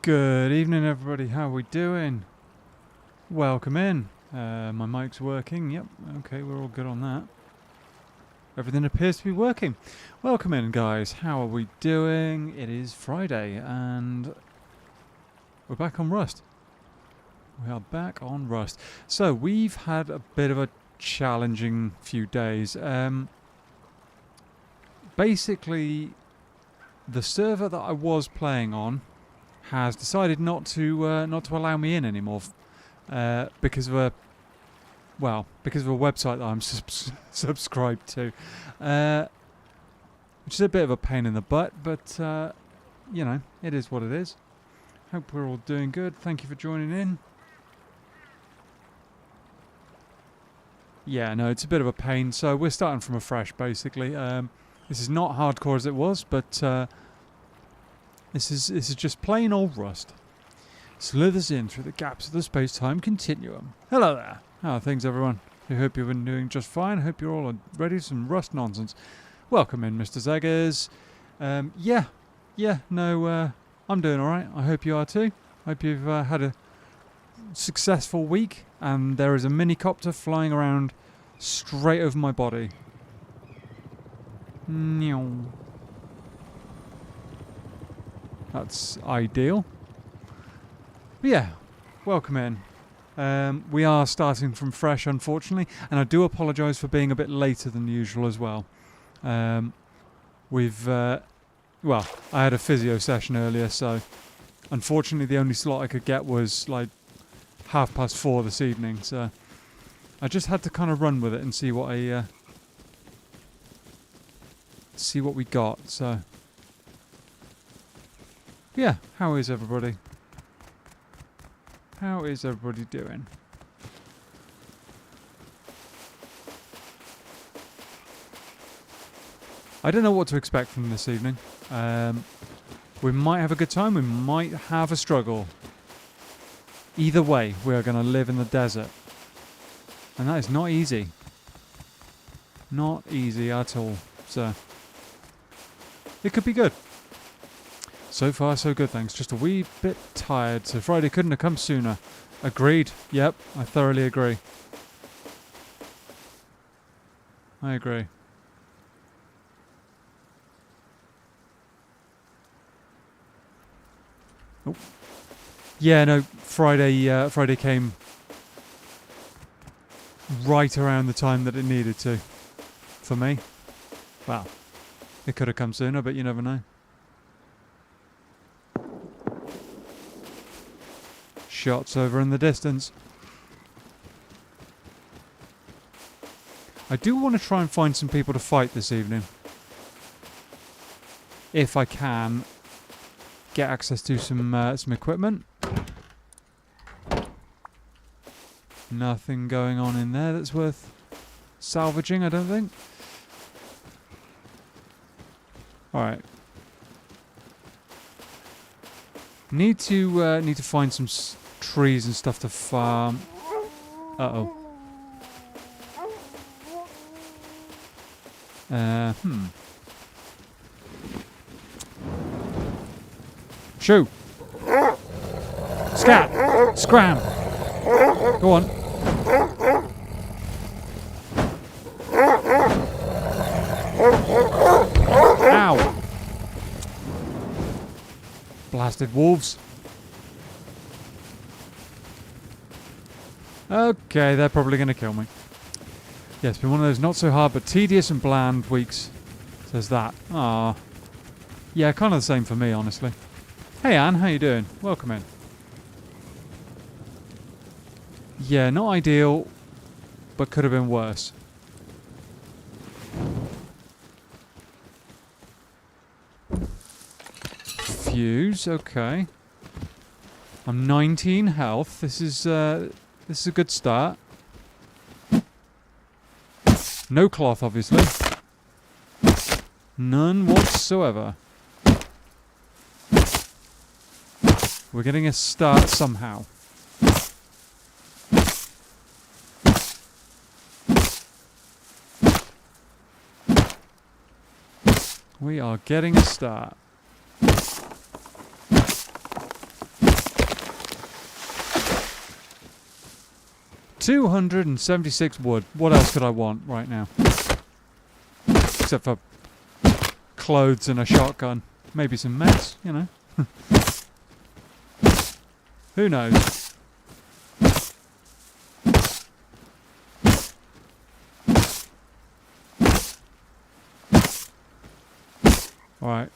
Good evening, everybody. How are we doing? Welcome in. My mic's working. Yep. Okay, we're all good on that. Everything appears to be working. Welcome in, guys. How are we doing? It is Friday, and we're back on Rust. We are back on Rust. So, we've had a bit of a challenging few days. Basically, the server that I was playing on has decided not to allow me in anymore because of a website that I'm subscribed to, which is a bit of a pain in the butt, but you know, it is what it is. Hope we're all doing good. Thank you for joining in. Yeah, no, it's a bit of a pain, so we're starting from afresh basically. This is not hardcore as it was, but this is just plain old Rust. Slithers in through the gaps of the space-time continuum. Hello there. How are things, everyone? I hope you've been doing just fine. I hope you're all ready for some Rust nonsense. Welcome in, Mr. Zeggers. I'm doing alright. I hope you are too. I hope you've had a successful week, and there is a mini-copter flying around straight over my body. That's ideal. But yeah, welcome in. We are starting from fresh, unfortunately, and I do apologise for being a bit later than usual as well. I had a physio session earlier, so unfortunately the only slot I could get was like 4:30 this evening, so I just had to kind of run with it and see what we got. So yeah, how is everybody? How is everybody doing? I don't know what to expect from this evening. We might have a good time, we might have a struggle. Either way, we are going to live in the desert. And that is not easy. Not easy at all. So, it could be good. So far, so good, thanks. Just a wee bit tired, so Friday couldn't have come sooner. Agreed. Yep, I thoroughly agree. I agree. Oh. Yeah, no, Friday came right around the time that it needed to. For me. Well, it could have come sooner, but you never know. Shots over in the distance. I do want to try and find some people to fight this evening. If I can get access to some equipment. Nothing going on in there that's worth salvaging, I don't think. Alright. Need to find some trees and stuff to farm. Uh-oh. Shoo! Scat! Scram! Go on. Ow! Blasted wolves. Okay, they're probably going to kill me. Yeah, it's been one of those not so hard but tedious and bland weeks. Says that. Ah. Yeah, kind of the same for me, honestly. Hey Anne, how you doing? Welcome in. Yeah, not ideal, but could have been worse. Fuse, okay. I'm 19 health. This is a good start. No cloth, obviously. None whatsoever. We're getting a start somehow. We are getting a start. 276 wood. What else could I want right now? Except for clothes and a shotgun. Maybe some meds, you know. Who knows? Alright.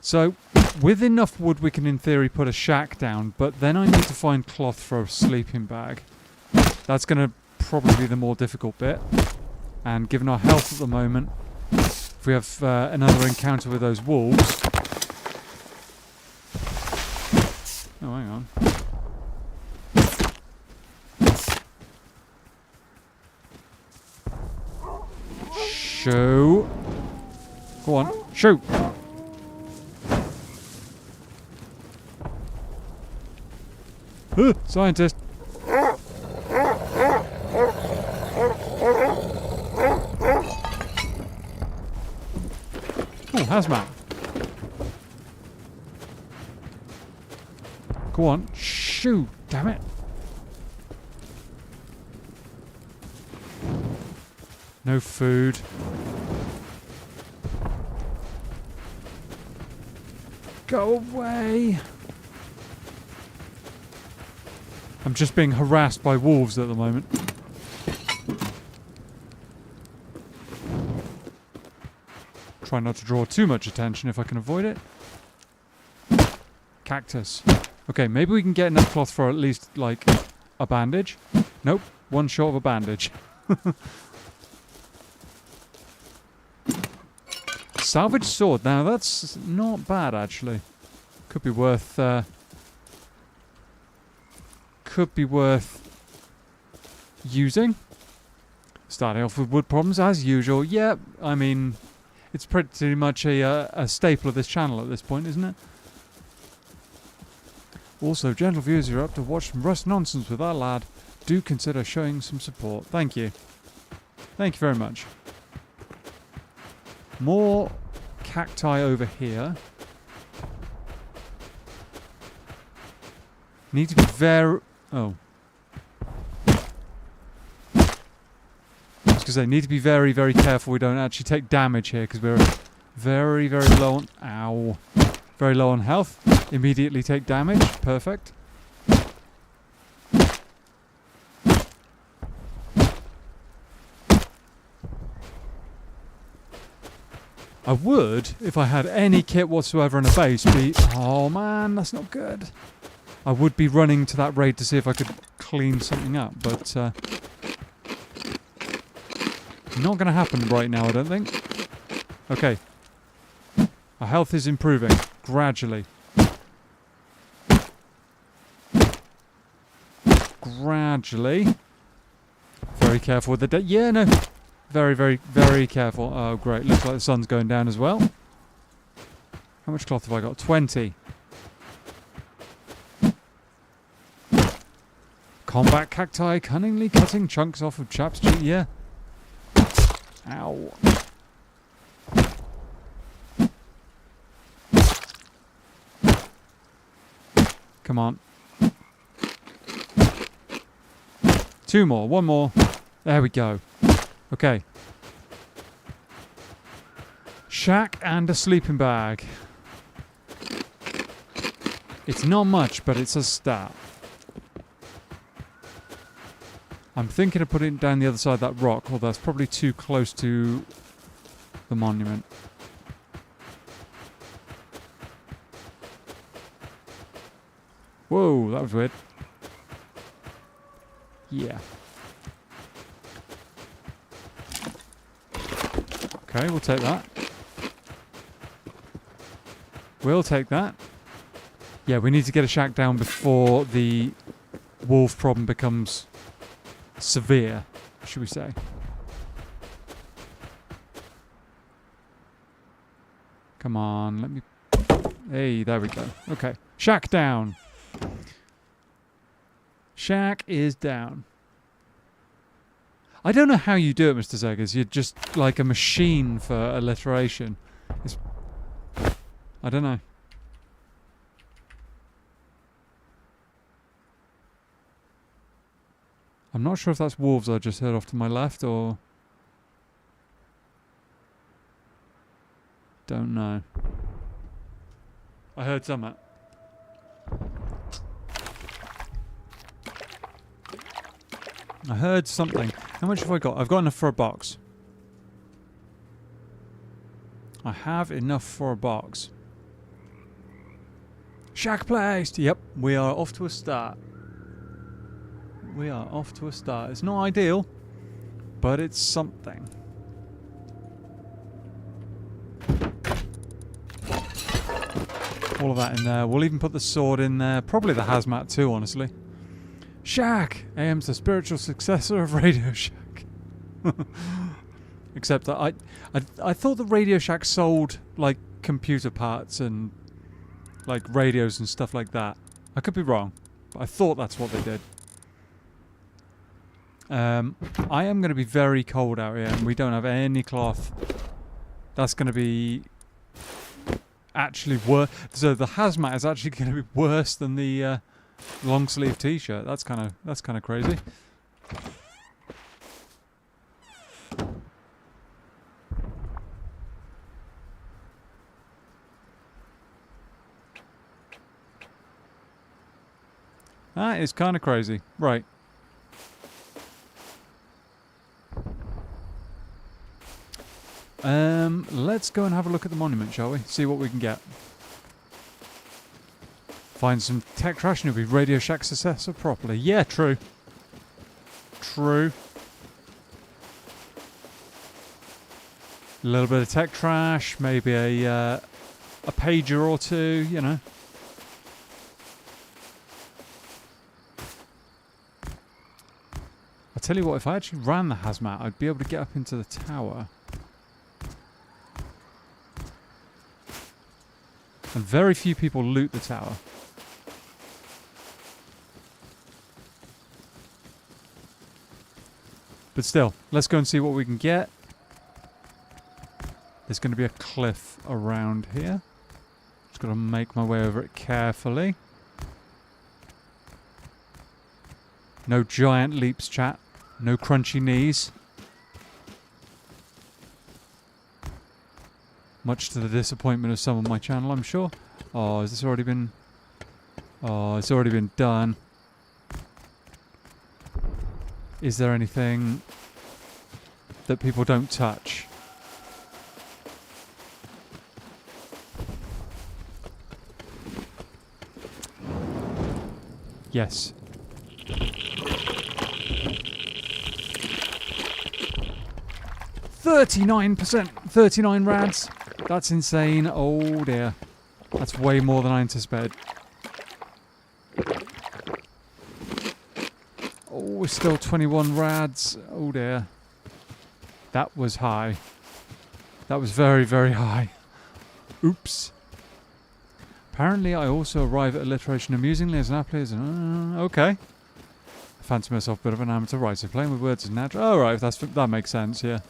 So, with enough wood we can in theory put a shack down, but then I need to find cloth for a sleeping bag. That's going to probably be the more difficult bit. And given our health at the moment, if we have another encounter with those wolves... Oh, hang on. Shoot. Go on, shoot. Scientist. Oh, hazmat. Go on, shoot, damn it. No food. Go away. I'm just being harassed by wolves at the moment. Try not to draw too much attention if I can avoid it. Cactus. Okay, maybe we can get enough cloth for at least, like, a bandage. Nope, one short of a bandage. Salvage sword. Now, that's not bad, actually. Could be worth... using. Starting off with wood problems as usual. Yeah, I mean, it's pretty much a staple of this channel at this point, isn't it? Also, gentle viewers who are up to watch some Rust nonsense with our lad, do consider showing some support. Thank you. Thank you very much. More cacti over here. Need to be very... Oh. I was going to say, need to be very, very careful we don't actually take damage here, because we're very, very low on... Ow. Very low on health. Immediately take damage. Perfect. I would, if I had any kit whatsoever in a base, be... Oh man, that's not good. I would be running to that raid to see if I could clean something up, but... not going to happen right now, I don't think. Okay. Our health is improving. Gradually. Gradually. Very careful with the... Yeah, no. Very, very, very careful. Oh, great. Looks like the sun's going down as well. How much cloth have I got? 20. Combat cacti cunningly cutting chunks off of chaps' cheek. Yeah. Ow. Come on. 2 more. 1 more. There we go. Okay. Shack and a sleeping bag. It's not much, but it's a start. I'm thinking of putting it down the other side of that rock, although that's probably too close to the monument. Whoa, that was weird. Yeah. Okay, we'll take that. We'll take that. Yeah, we need to get a shack down before the wolf problem becomes severe, should we say. Come on, let me... Hey, there we go. Okay, shack down. Shack is down. I don't know how you do it, Mr. Zeggers. You're just like a machine for alliteration. I don't know. I'm not sure if that's wolves I just heard off to my left or... Don't know. I heard something. I heard something. How much have I got? I've got enough for a box. I have enough for a box. Shack placed! Yep, we are off to a start. We are off to a start. It's not ideal, but it's something. All of that in there. We'll even put the sword in there. Probably the hazmat too, honestly. Shack! AM's the spiritual successor of Radio Shack. Except that I thought the Radio Shack sold like computer parts and like radios and stuff like that. I could be wrong, but I thought that's what they did. I am going to be very cold out here, and we don't have any cloth. That's going to be actually worse. So the hazmat is actually going to be worse than the long sleeve T-shirt. That's kind of crazy. That is kind of crazy. Right. Let's go and have a look at the monument, shall we? See what we can get. Find some tech trash and it'll be Radio Shack's successor properly. Yeah, true. True. A little bit of tech trash, maybe a pager or two, you know. I tell you what, if I actually ran the hazmat, I'd be able to get up into the tower. And very few people loot the tower. But still, let's go and see what we can get. There's going to be a cliff around here. Just got to make my way over it carefully. No giant leaps, chat. No crunchy knees. Much to the disappointment of some on my channel, I'm sure. Oh, has this already been... Oh, it's already been done. Is there anything that people don't touch? Yes. %, 39 rads. That's insane. Oh dear. That's way more than I anticipated. Oh, still 21 rads. Oh dear. That was high. That was very, very high. Oops. Apparently I also arrive at alliteration amusingly as an athlete. Okay. I fancy myself a bit of an amateur writer. Playing with words is natural. Oh, right. That makes sense, yeah.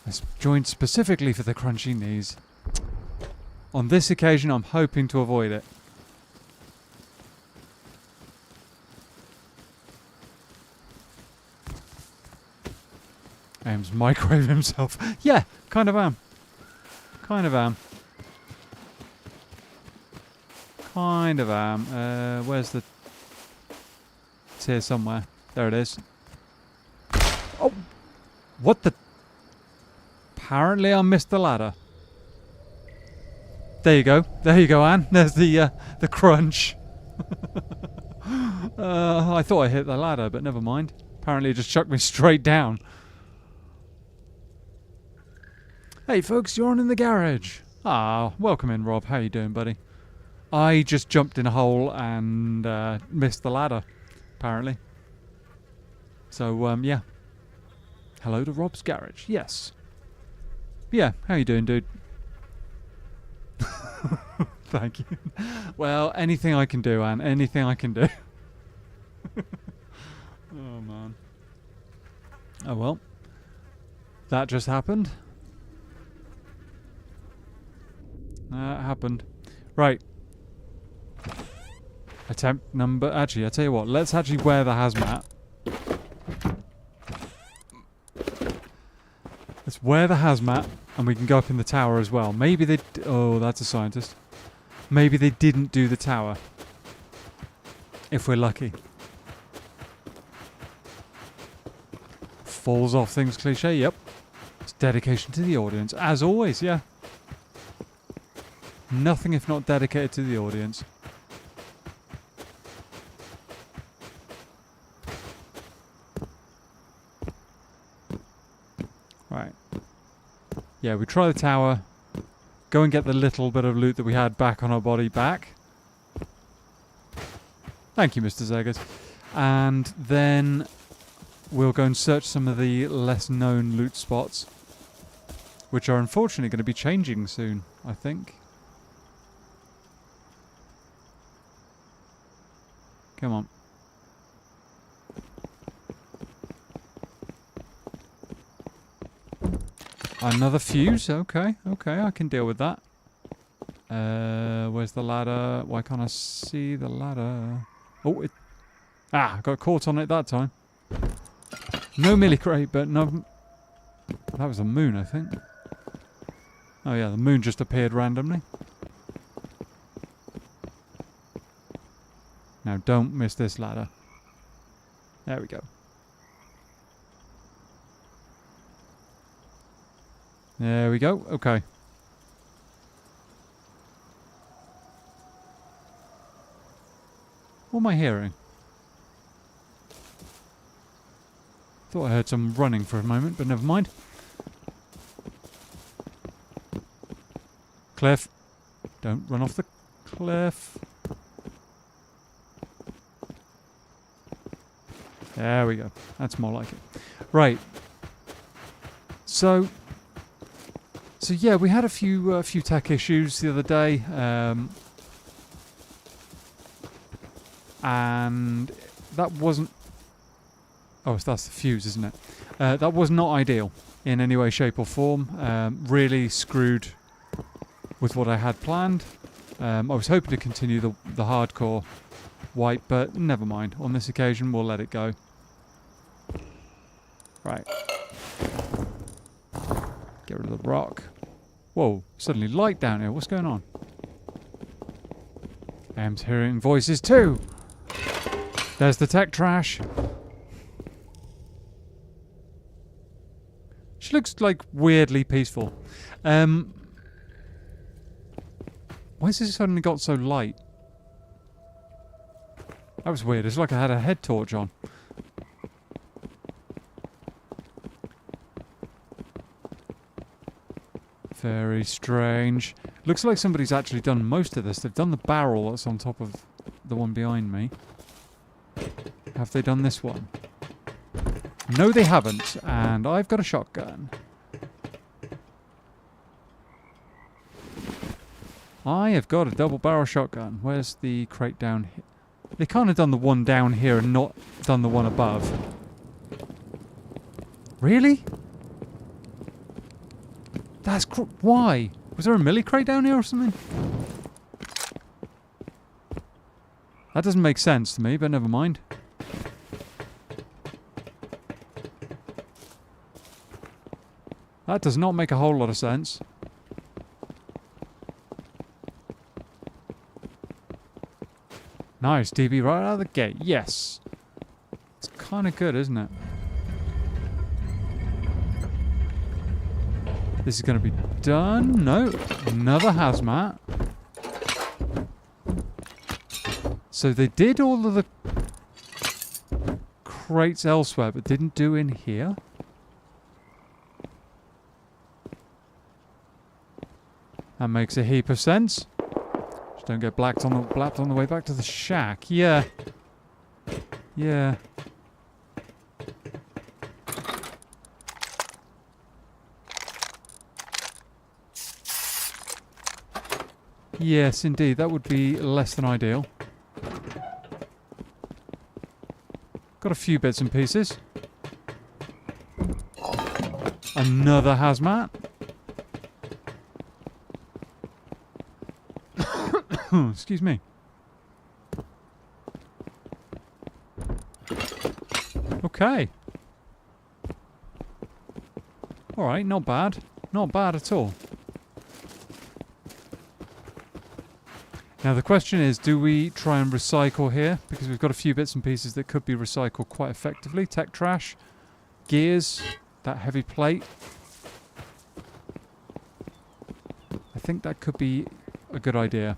It's joined specifically for the crunchy knees. On this occasion, I'm hoping to avoid it. Aim's microwave himself. Yeah, kind of am. Kind of am. Kind of am. Where's the... It's here somewhere. There it is. Oh! What the... Apparently I missed the ladder. There you go. There you go, Anne. There's the crunch. I thought I hit the ladder, but never mind. Apparently it just chucked me straight down. Hey folks, you're on in the garage. Ah, welcome in, Rob. How you doing, buddy? I just jumped in a hole and missed the ladder, apparently. So, yeah. Hello to Rob's garage. Yes. Yeah, how you doing, dude? Thank you. Well, anything I can do, Anne. Anything I can do. Oh, man. Oh, well. That just happened. That happened. Right. Attempt number... Actually, I tell you what. Let's actually wear the hazmat. Let's wear the hazmat, and we can go up in the tower as well. Maybe they... Oh, that's a scientist. Maybe they didn't do the tower. If we're lucky. Falls off things cliche, yep. It's dedication to the audience. As always, yeah. Nothing if not dedicated to the audience. Right. Yeah, we try the tower. Go and get the little bit of loot that we had back on our body back. Thank you, Mr. Zeggers. And then we'll go and search some of the less known loot spots, which are unfortunately going to be changing soon, I think. Come on. Another fuse. Okay, okay, I can deal with that. Where's the ladder? Why can't I see the ladder? Oh, it... Ah, got caught on it that time. No millicrate, but no... That was the moon, I think. Oh yeah, the moon just appeared randomly. Now don't miss this ladder. There we go. There we go. Okay. What am I hearing? Thought I heard some running for a moment, but never mind. Cliff. Don't run off the cliff. There we go. That's more like it. Right. So yeah, we had a few tech issues the other day, and that wasn't... Oh, so that's the fuse, isn't it? That was not ideal in any way, shape or form. Really screwed with what I had planned. I was hoping to continue the hardcore wipe, but never mind. On this occasion, we'll let it go. Right. Get rid of the rock. Whoa, suddenly light down here. What's going on? I am hearing voices too. There's the tech trash. She looks like weirdly peaceful. Why has it suddenly got so light? That was weird. It's like I had a head torch on. Very strange. Looks like somebody's actually done most of this. They've done the barrel that's on top of the one behind me. Have they done this one? No, they haven't. And I've got a shotgun. I have got a double barrel shotgun. Where's the crate down here? They can't have done the one down here and not done the one above. Really? That's why? Was there a milli crate down here or something? That doesn't make sense to me, but never mind. That does not make a whole lot of sense. Nice, DB right out of the gate. Yes. It's kind of good, isn't it? This is going to be done. No. Another hazmat. So they did all of the crates elsewhere, but didn't do in here. That makes a heap of sense. Just don't get blapped on the way back to the shack. Yeah. Yeah. Yes, indeed. That would be less than ideal. Got a few bits and pieces. Another hazmat. Excuse me. Okay. Alright, not bad. Not bad at all. Now the question is, do we try and recycle here? Because we've got a few bits and pieces that could be recycled quite effectively. Tech trash, gears, that heavy plate. I think that could be a good idea.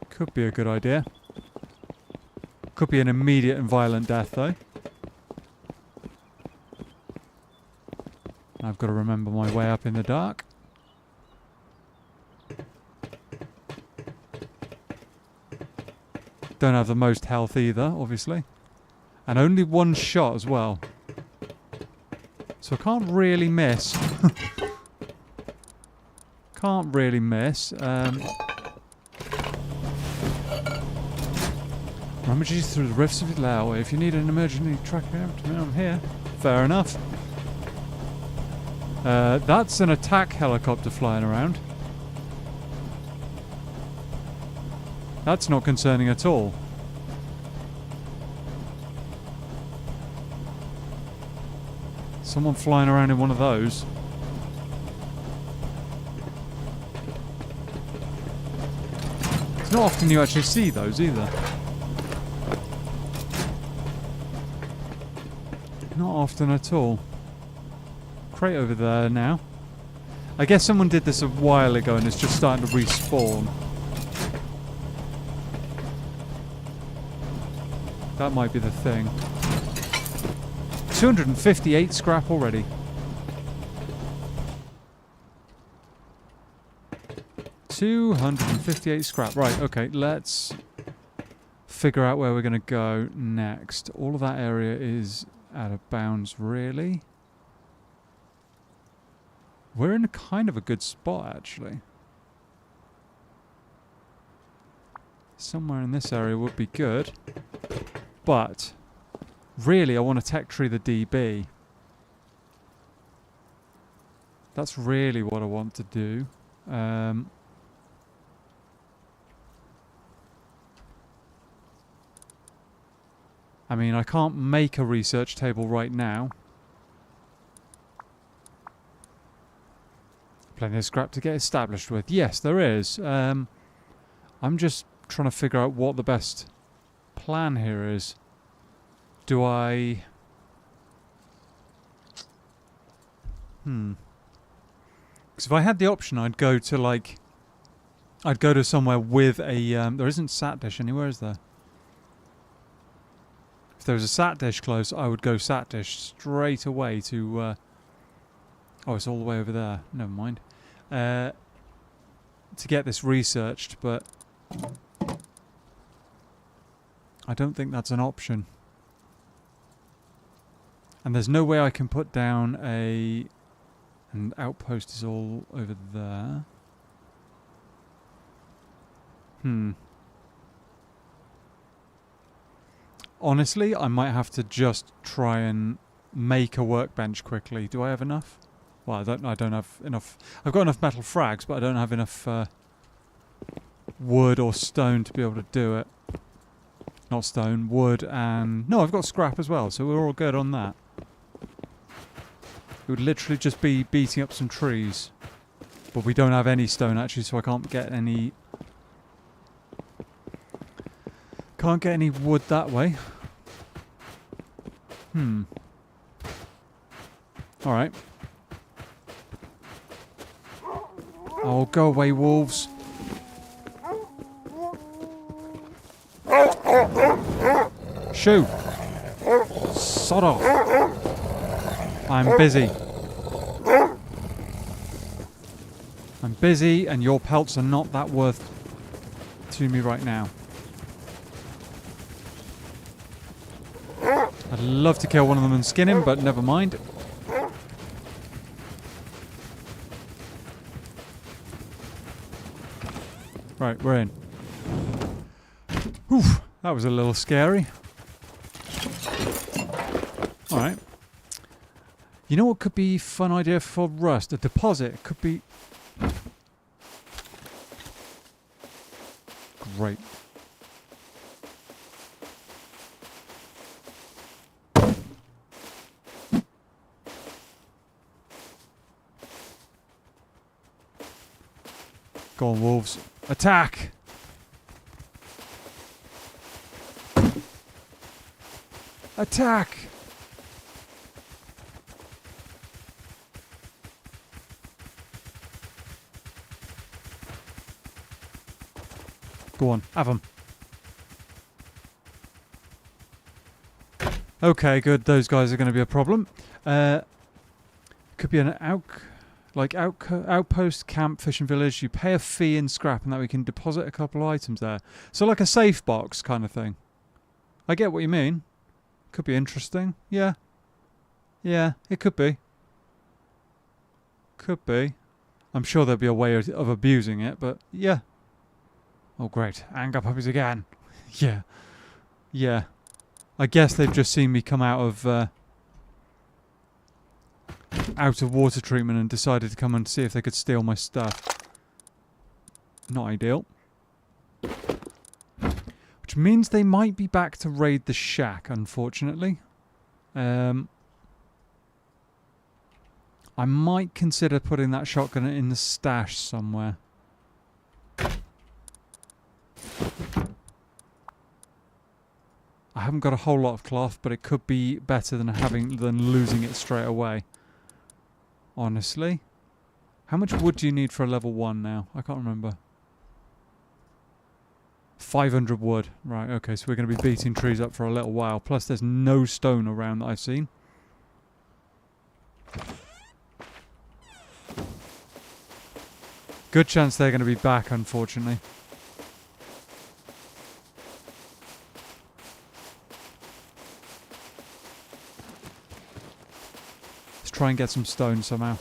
Could be a good idea. Could be an immediate and violent death though. I've got to remember my way up in the dark. Don't have the most health either, obviously. And only one shot as well. So I can't really miss. Can't really miss. Rummages through the rifts of your lair. If you need an emergency track, I'm here. Fair enough. That's an attack helicopter flying around. That's not concerning at all. Someone flying around in one of those. It's not often you actually see those either. Not often at all. Crate over there now. I guess someone did this a while ago and it's just starting to respawn. That might be the thing. 258 scrap already. 258 scrap. Right, okay, let's figure out where we're going to go next. All of that area is out of bounds, really. We're in kind of a good spot, actually. Somewhere in this area would be good. But, really, I want to tech tree the DB. That's really what I want to do. I mean, I can't make a research table right now. Plenty of scrap to get established with. Yes, there is. I'm just trying to figure out what the best plan here is. Do I... Because if I had the option, I'd go to like... I'd go to somewhere with a... there isn't sat dish anywhere, is there? If there was a sat dish close, I would go sat dish straight away to... oh, it's all the way over there. Never mind. To get this researched, but... I don't think that's an option. And there's no way I can put down a... An outpost is all over there. Honestly, I might have to just try and make a workbench quickly. Do I have enough? Well, I don't have enough. I've got enough metal frags, but I don't have enough wood or stone to be able to do it. Not stone, wood, and... No, I've got scrap as well, so we're all good on that. It would literally just be beating up some trees. But we don't have any stone, actually, so I can't get any... Can't get any wood that way. Alright. Oh, go away, wolves. Shoot! Sod off! I'm busy. I'm busy, and your pelts are not that worth to me right now. I'd love to kill one of them and skin him, but never mind. Right, we're in. Oof, that was a little scary. Alright. You know what could be a fun idea for rust? A deposit could be... Great. Go on, wolves. Attack! Attack! Go on, have them. Okay, good. Those guys are going to be a problem. Could be an outpost, camp, fishing village. You pay a fee in scrap, and that we can deposit a couple of items there. So like a safe box kind of thing. I get what you mean. Could be interesting. Yeah. Yeah, it could be. Could be. I'm sure there'll be a way of abusing it, but yeah. Oh, great. Anger puppies again. Yeah. Yeah. I guess they've just seen me come out of water treatment and decided to come and see if they could steal my stuff. Not ideal. Which means they might be back to raid the shack, unfortunately. I might consider putting that shotgun in the stash somewhere. I haven't got a whole lot of cloth, but it could be better than losing it straight away. Honestly. How much wood do you need for a level 1 now? I can't remember. 500 wood. Right, okay, so we're going to be beating trees up for a little while. Plus there's no stone around that I've seen. Good chance they're going to be back, unfortunately. Let's try and get some stone somehow.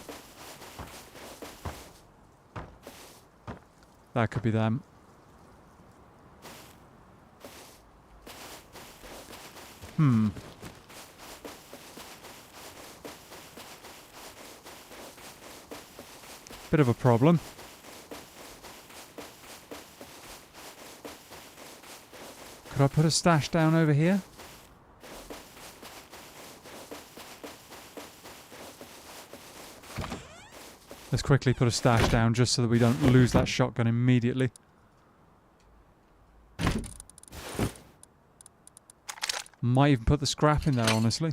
That could be them. Bit of a problem. Could I put a stash down over here? Let's quickly put a stash down just so that we don't lose that shotgun immediately. Might even put the scrap in there, honestly.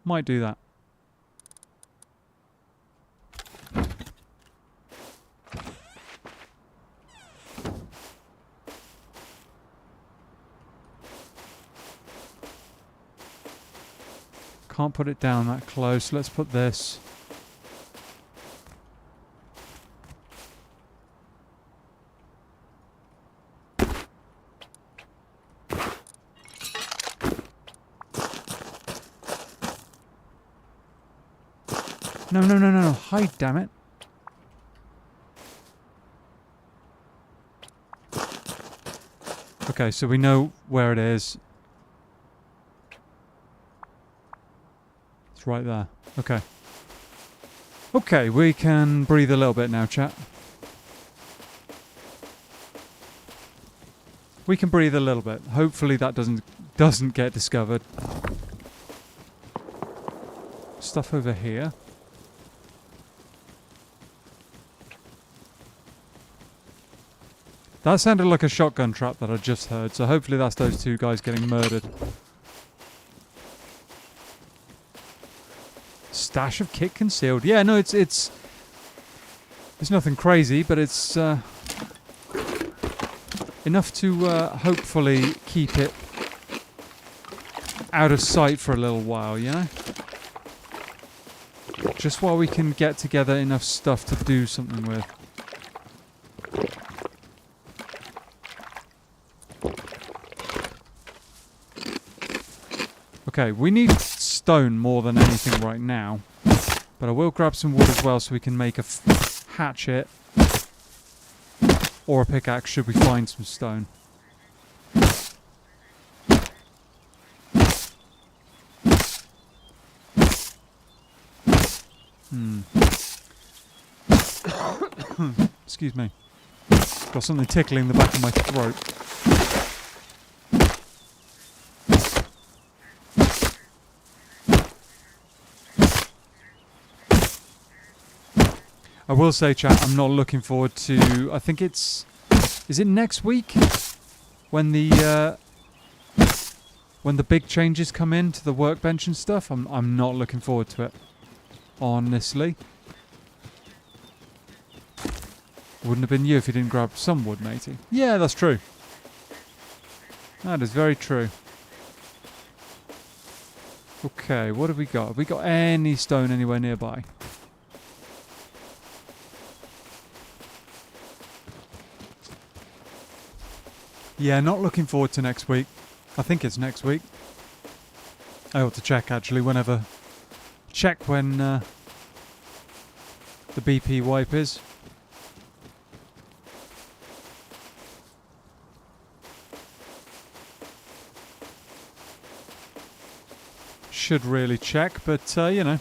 Might do that. Can't put it down that close. Let's put this. No. Hide, damn it. Okay, so we know where it is. It's right there. Okay. Okay, we can breathe a little bit now, chat. We can breathe a little bit. Hopefully that doesn't get discovered. Stuff over here. That sounded like a shotgun trap that I just heard, so hopefully that's those two guys getting murdered. Stash of kit concealed. Yeah, no, it's nothing crazy, but it's enough to hopefully keep it out of sight for a little while, you know? Just while we can get together enough stuff to do something with. Okay, we need stone more than anything right now. But I will grab some wood as well so we can make a hatchet. Or a pickaxe should we find some stone. Excuse me. Got something tickling the back of my throat. I will say, chat, I'm not looking forward to... I think it's... Is it next week? When the big changes come in to the workbench and stuff? I'm not looking forward to it. Honestly. Wouldn't have been you if you didn't grab some wood, matey. Yeah, that's true. That is very true. Okay, what have we got? Have we got any stone anywhere nearby? Yeah, not looking forward to next week. I think it's next week. I ought to check, actually, whenever... Check when the BP wipe is. Should really check, but, you know.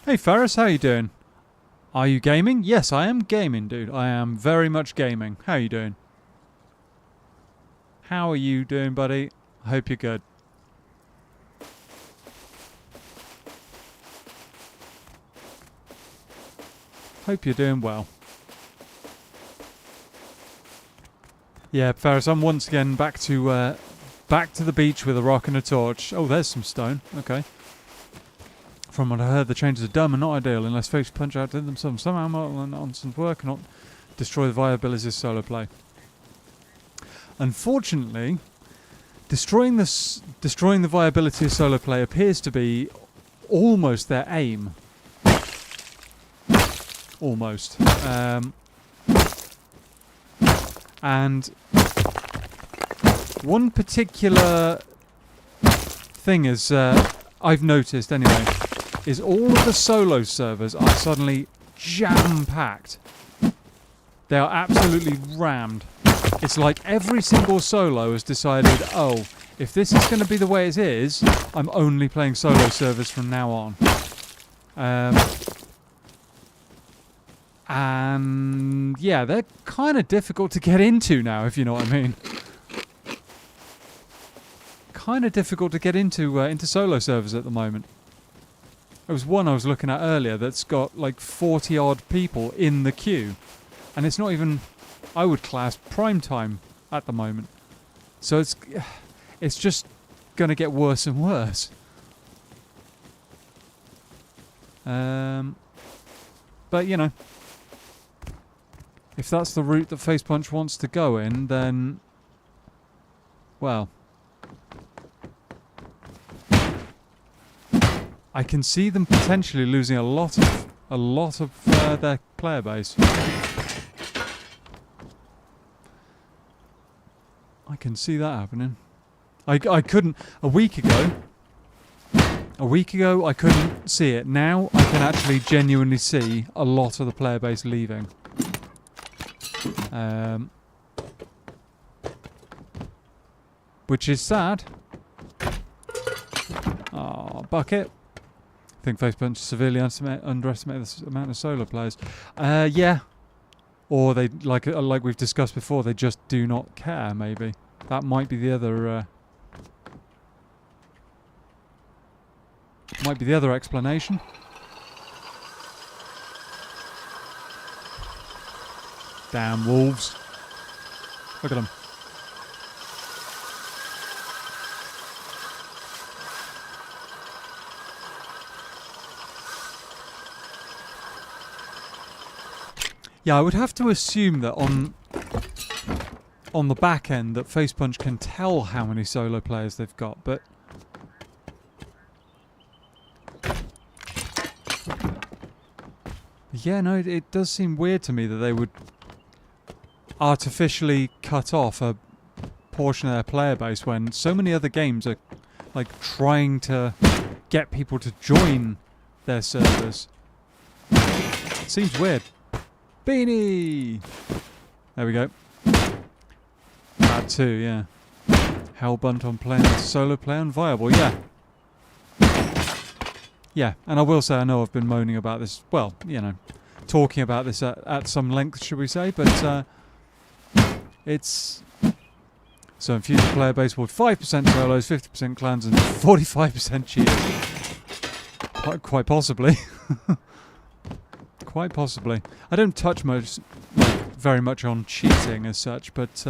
Hey Ferris, how you doing? Are you gaming? Yes, I am gaming, dude. I am very much gaming. How you doing? How are you doing, buddy? I hope you're good. Hope you're doing well. Yeah, Ferris, I'm once again back to the beach with a rock and a torch. Oh, there's some stone. Okay. From what I heard, the changes are dumb and not ideal unless folks punch out to themselves somehow nonsense work and not destroy the viability of solo play. Unfortunately, destroying the viability of solo play appears to be almost their aim. Almost. And one particular thing is I've noticed anyway, is all of the solo servers are suddenly jam-packed. They are absolutely rammed. It's like every single solo has decided, oh, if this is going to be the way it is, I'm only playing solo servers from now on. And yeah, they're kind of difficult to get into now, if you know what I mean. Kind of difficult to get into solo servers at the moment. There was one I was looking at earlier that's got like 40 odd people in the queue, and it's not even, I would class, prime time at the moment. So it's just gonna get worse and worse. But you know, if that's the route that Face Punch wants to go in, then well, I can see them potentially losing a lot of their player base. I can see that happening. I couldn't a week ago I couldn't see it. Now I can actually genuinely see a lot of the player base leaving. Which is sad. Oh, bucket. I think Facebook severely underestimated the amount of solo players. Yeah. Or they, like we've discussed before, they just do not care, maybe. That might be the other... might be the other explanation. Damn wolves. Look at them. Yeah, I would have to assume that on the back end that Face Punch can tell how many solo players they've got, but yeah, no, it does seem weird to me that they would artificially cut off a portion of their player base when so many other games are like trying to get people to join their servers. It seems weird. Beanie! There we go. That too, yeah. Hellbent on playing solo play unviable, yeah. Yeah, and I will say I know I've been moaning about this, well, you know, talking about this at some length, should we say, but It's... So in future player base will 5% solos, 50% clans, and 45% cheaters. Quite possibly. Quite possibly. I don't touch very much on cheating as such, but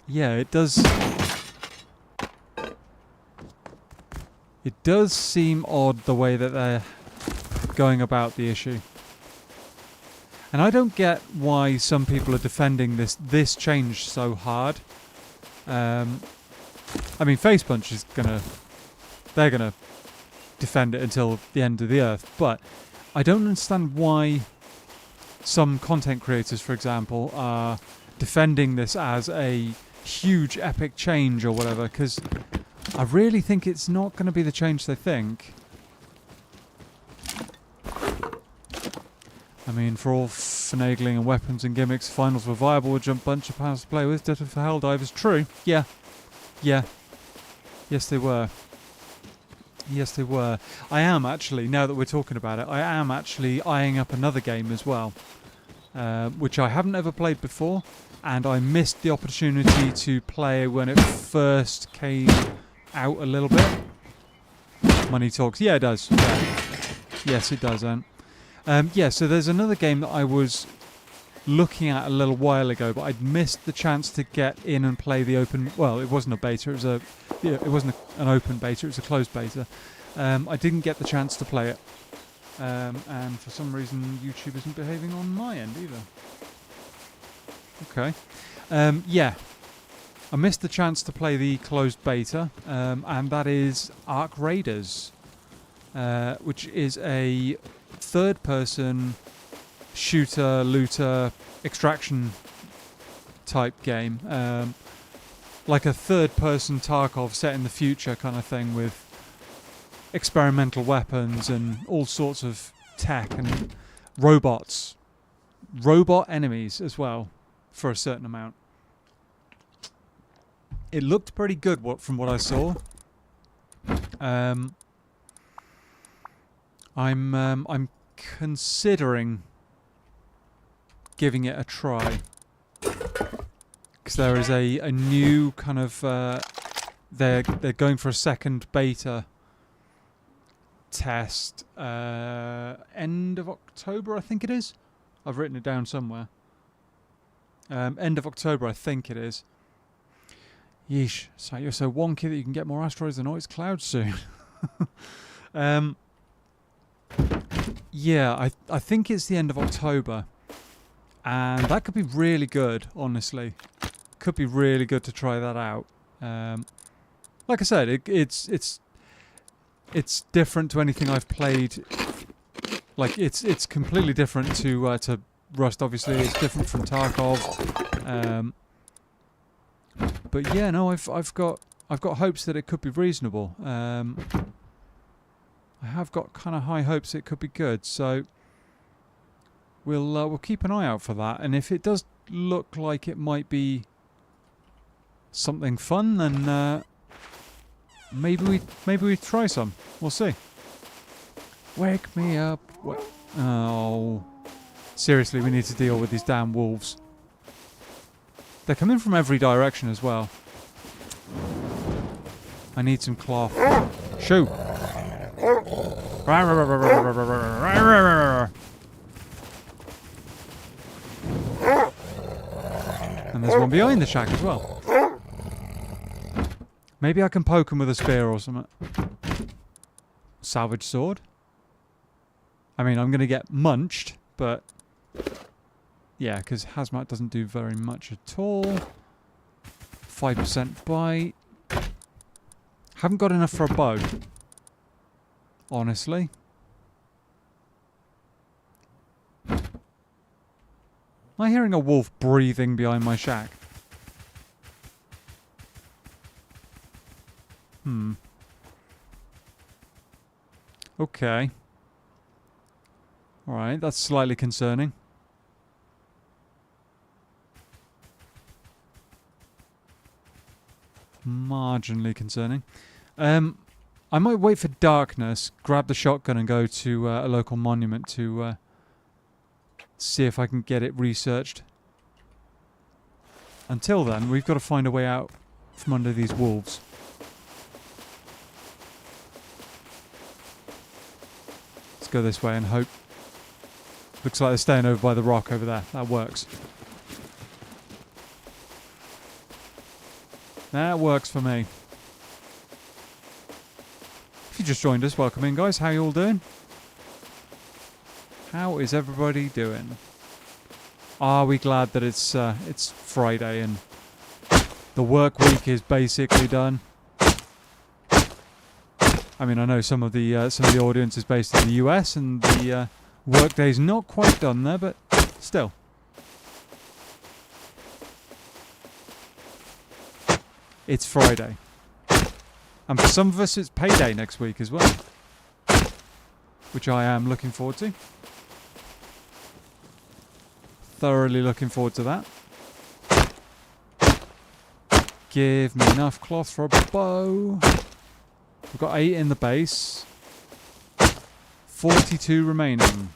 yeah, it does. It does seem odd the way that they're going about the issue. And I don't get why some people are defending this change so hard. I mean, Facepunch is they're gonna defend it until the end of the earth, but I don't understand why some content creators, for example, are defending this as a huge epic change or whatever, because I really think it's not going to be the change they think. I mean, for all finagling and weapons and gimmicks, finals were viable with a bunch of powers to play with. Death for Helldivers, true. Yeah. Yes, they were. Yes, they were. I am actually, now that we're talking about it, I am actually eyeing up another game as well, which I haven't ever played before, and I missed the opportunity to play when it first came out a little bit. Money talks. Yeah, it does. Yeah. Yes, it does, yeah, so there's another game that I was looking at a little while ago, but I'd missed the chance to get in and play the open... Well, it wasn't a beta, it wasn't an open beta, it was a closed beta. I didn't get the chance to play it. And for some reason, YouTube isn't behaving on my end either. Okay. Yeah. I missed the chance to play the closed beta, and that is Ark Raiders, which is a third-person shooter, looter, extraction type game. Like a third-person Tarkov set in the future kind of thing with experimental weapons and all sorts of tech and robots. Robot enemies as well, for a certain amount. It looked pretty good from what I saw. I'm considering giving it a try, because there is a new kind of they're going for a second beta test end of October, I think it is. I've written it down somewhere. End of October, I think it is. Yeesh, so you're so wonky that you can get more asteroids than Oryx clouds soon. Yeah, I think it's the end of October, and that could be really good, honestly. Could be really good to try that out. Like I said, it's different to anything I've played. Like it's completely different to Rust. Obviously, it's different from Tarkov. But yeah, no, I've got hopes that it could be reasonable. I have got kind of high hopes it could be good, so we'll keep an eye out for that. And if it does look like it might be something fun, then maybe we try some. We'll see. Wake me up. Oh, seriously, we need to deal with these damn wolves. They're coming from every direction as well. I need some cloth. Shoot. And there's one behind the shack as well. Maybe I can poke him with a spear or something. Salvage sword. I mean, I'm going to get munched, but... Yeah, because Hazmat doesn't do very much at all. 5% bite. Haven't got enough for a bow. Honestly. Am I hearing a wolf breathing behind my shack? Okay. Alright, that's slightly concerning. Marginally concerning. I might wait for darkness, grab the shotgun and go to a local monument to See if I can get it researched. Until then, we've got to find a way out from under these wolves. Let's go this way and hope. Looks like they're staying over by the rock over there. That works. That works for me. If you just joined us, welcome in, guys. How you all doing? How is everybody doing? Are we glad that it's Friday and the work week is basically done? I mean, I know some of the audience is based in the US and the work day's not quite done there, but still. It's Friday. And for some of us, it's payday next week as well. Which I am looking forward to. Thoroughly looking forward to that. Give me enough cloth for a bow. We've got 8 in the base. 42 remaining.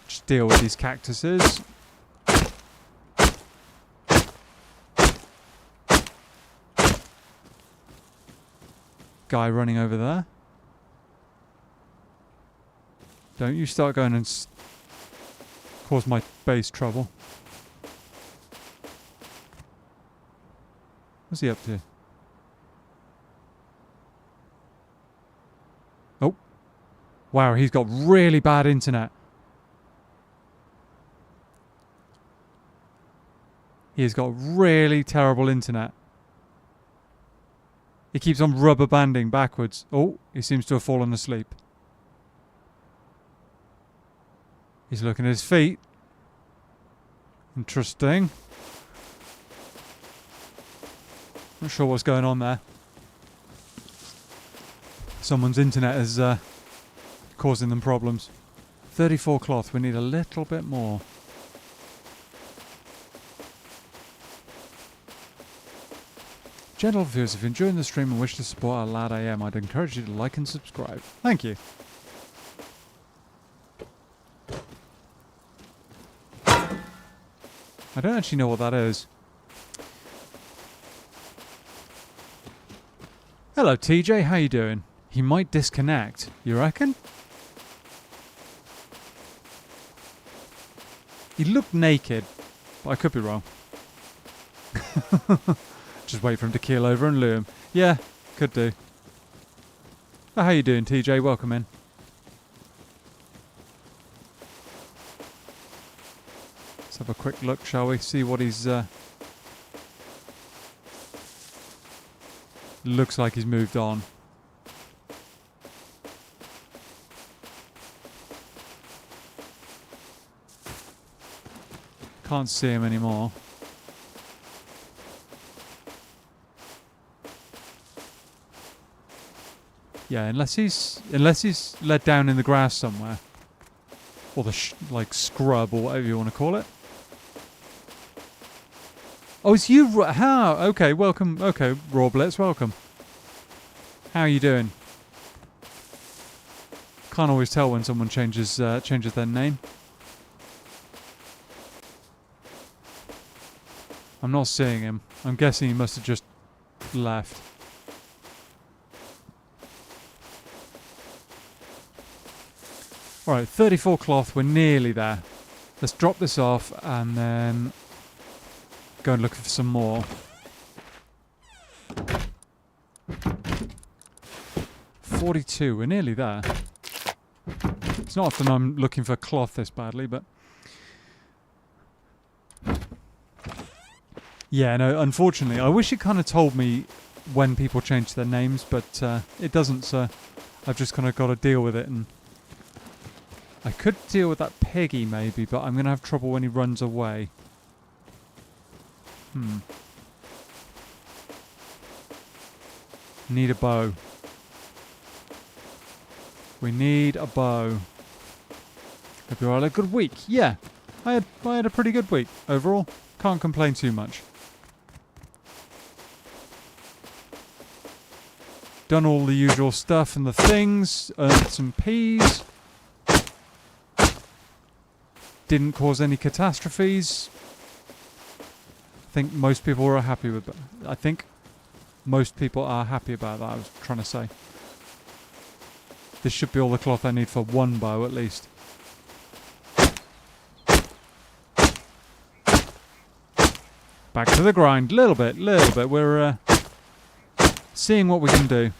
Just deal with these cactuses. Guy running over there. Don't you start going and cause my base trouble. What's he up to? Oh. Wow, he's got really bad internet. He's got really terrible internet. He keeps on rubber banding backwards. Oh, he seems to have fallen asleep. He's looking at his feet. Interesting. Not sure what's going on there. Someone's internet is causing them problems. 34 cloth. We need a little bit more. Gentle viewers, if you're enjoying the stream and wish to support our lad AM, I'd encourage you to like and subscribe. Thank you. I don't actually know what that is. Hello TJ, how you doing? He might disconnect, you reckon? He looked naked, but I could be wrong. Just wait for him to keel over and lure him. Yeah, could do. Oh, how you doing TJ? Welcome in. Let's have a quick look, shall we? See what he's... Looks like he's moved on. Can't see him anymore. Yeah, unless he's let down in the grass somewhere. Or the like scrub or whatever you want to call it. Oh, it's you. How? Okay, welcome. Okay, Raw Blitz, welcome. How are you doing? Can't always tell when someone changes their name. I'm not seeing him. I'm guessing he must have just left. Alright, 34 cloth. We're nearly there. Let's drop this off and then go and look for some more. $42. We're nearly there. It's not often I'm looking for cloth this badly, but... Yeah, no, unfortunately. I wish it kind of told me when people change their names, but it doesn't, so I've just kind of got to deal with it. And I could deal with that piggy, maybe, but I'm going to have trouble when he runs away. Need a bow. We need a bow. Hope you all had a good week. Yeah, I had a pretty good week overall. Can't complain too much. Done all the usual stuff and the things. Earned some peas. Didn't cause any catastrophes. I think most people are happy with that. I think most people are happy about that, I was trying to say. This should be all the cloth I need for one bow at least. Back to the grind, little bit. We're seeing what we can do.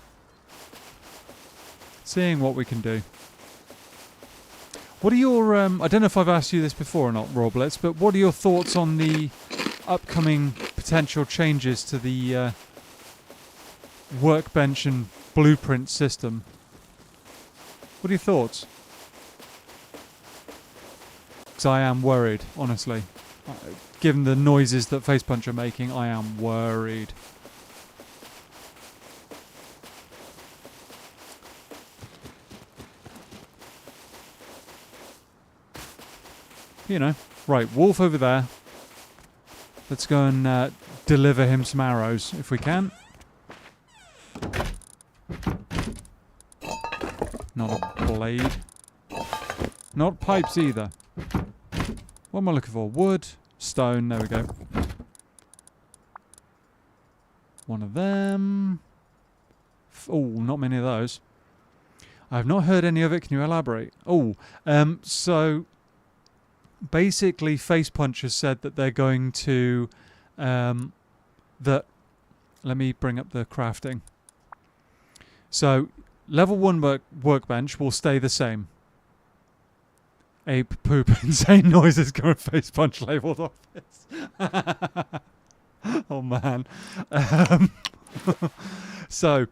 What are your, I don't know if I've asked you this before or not, Roblets, but what are your thoughts on the upcoming potential changes to the workbench and blueprint system? What are your thoughts? Because I am worried, honestly. Given the noises that Facepunch are making, I am worried. You know. Right, wolf over there. Let's go and deliver him some arrows, if we can. Not a blade. Not pipes either. What am I looking for? Wood, stone, there we go. One of them. Oh, not many of those. I have not heard any of it. Can you elaborate? Oh, so basically Facepunch has said that they're going to let me bring up the crafting. So level 1 workbench will stay the same. Ape, poop, insane noises coming Facepunch labelled office. Oh man. So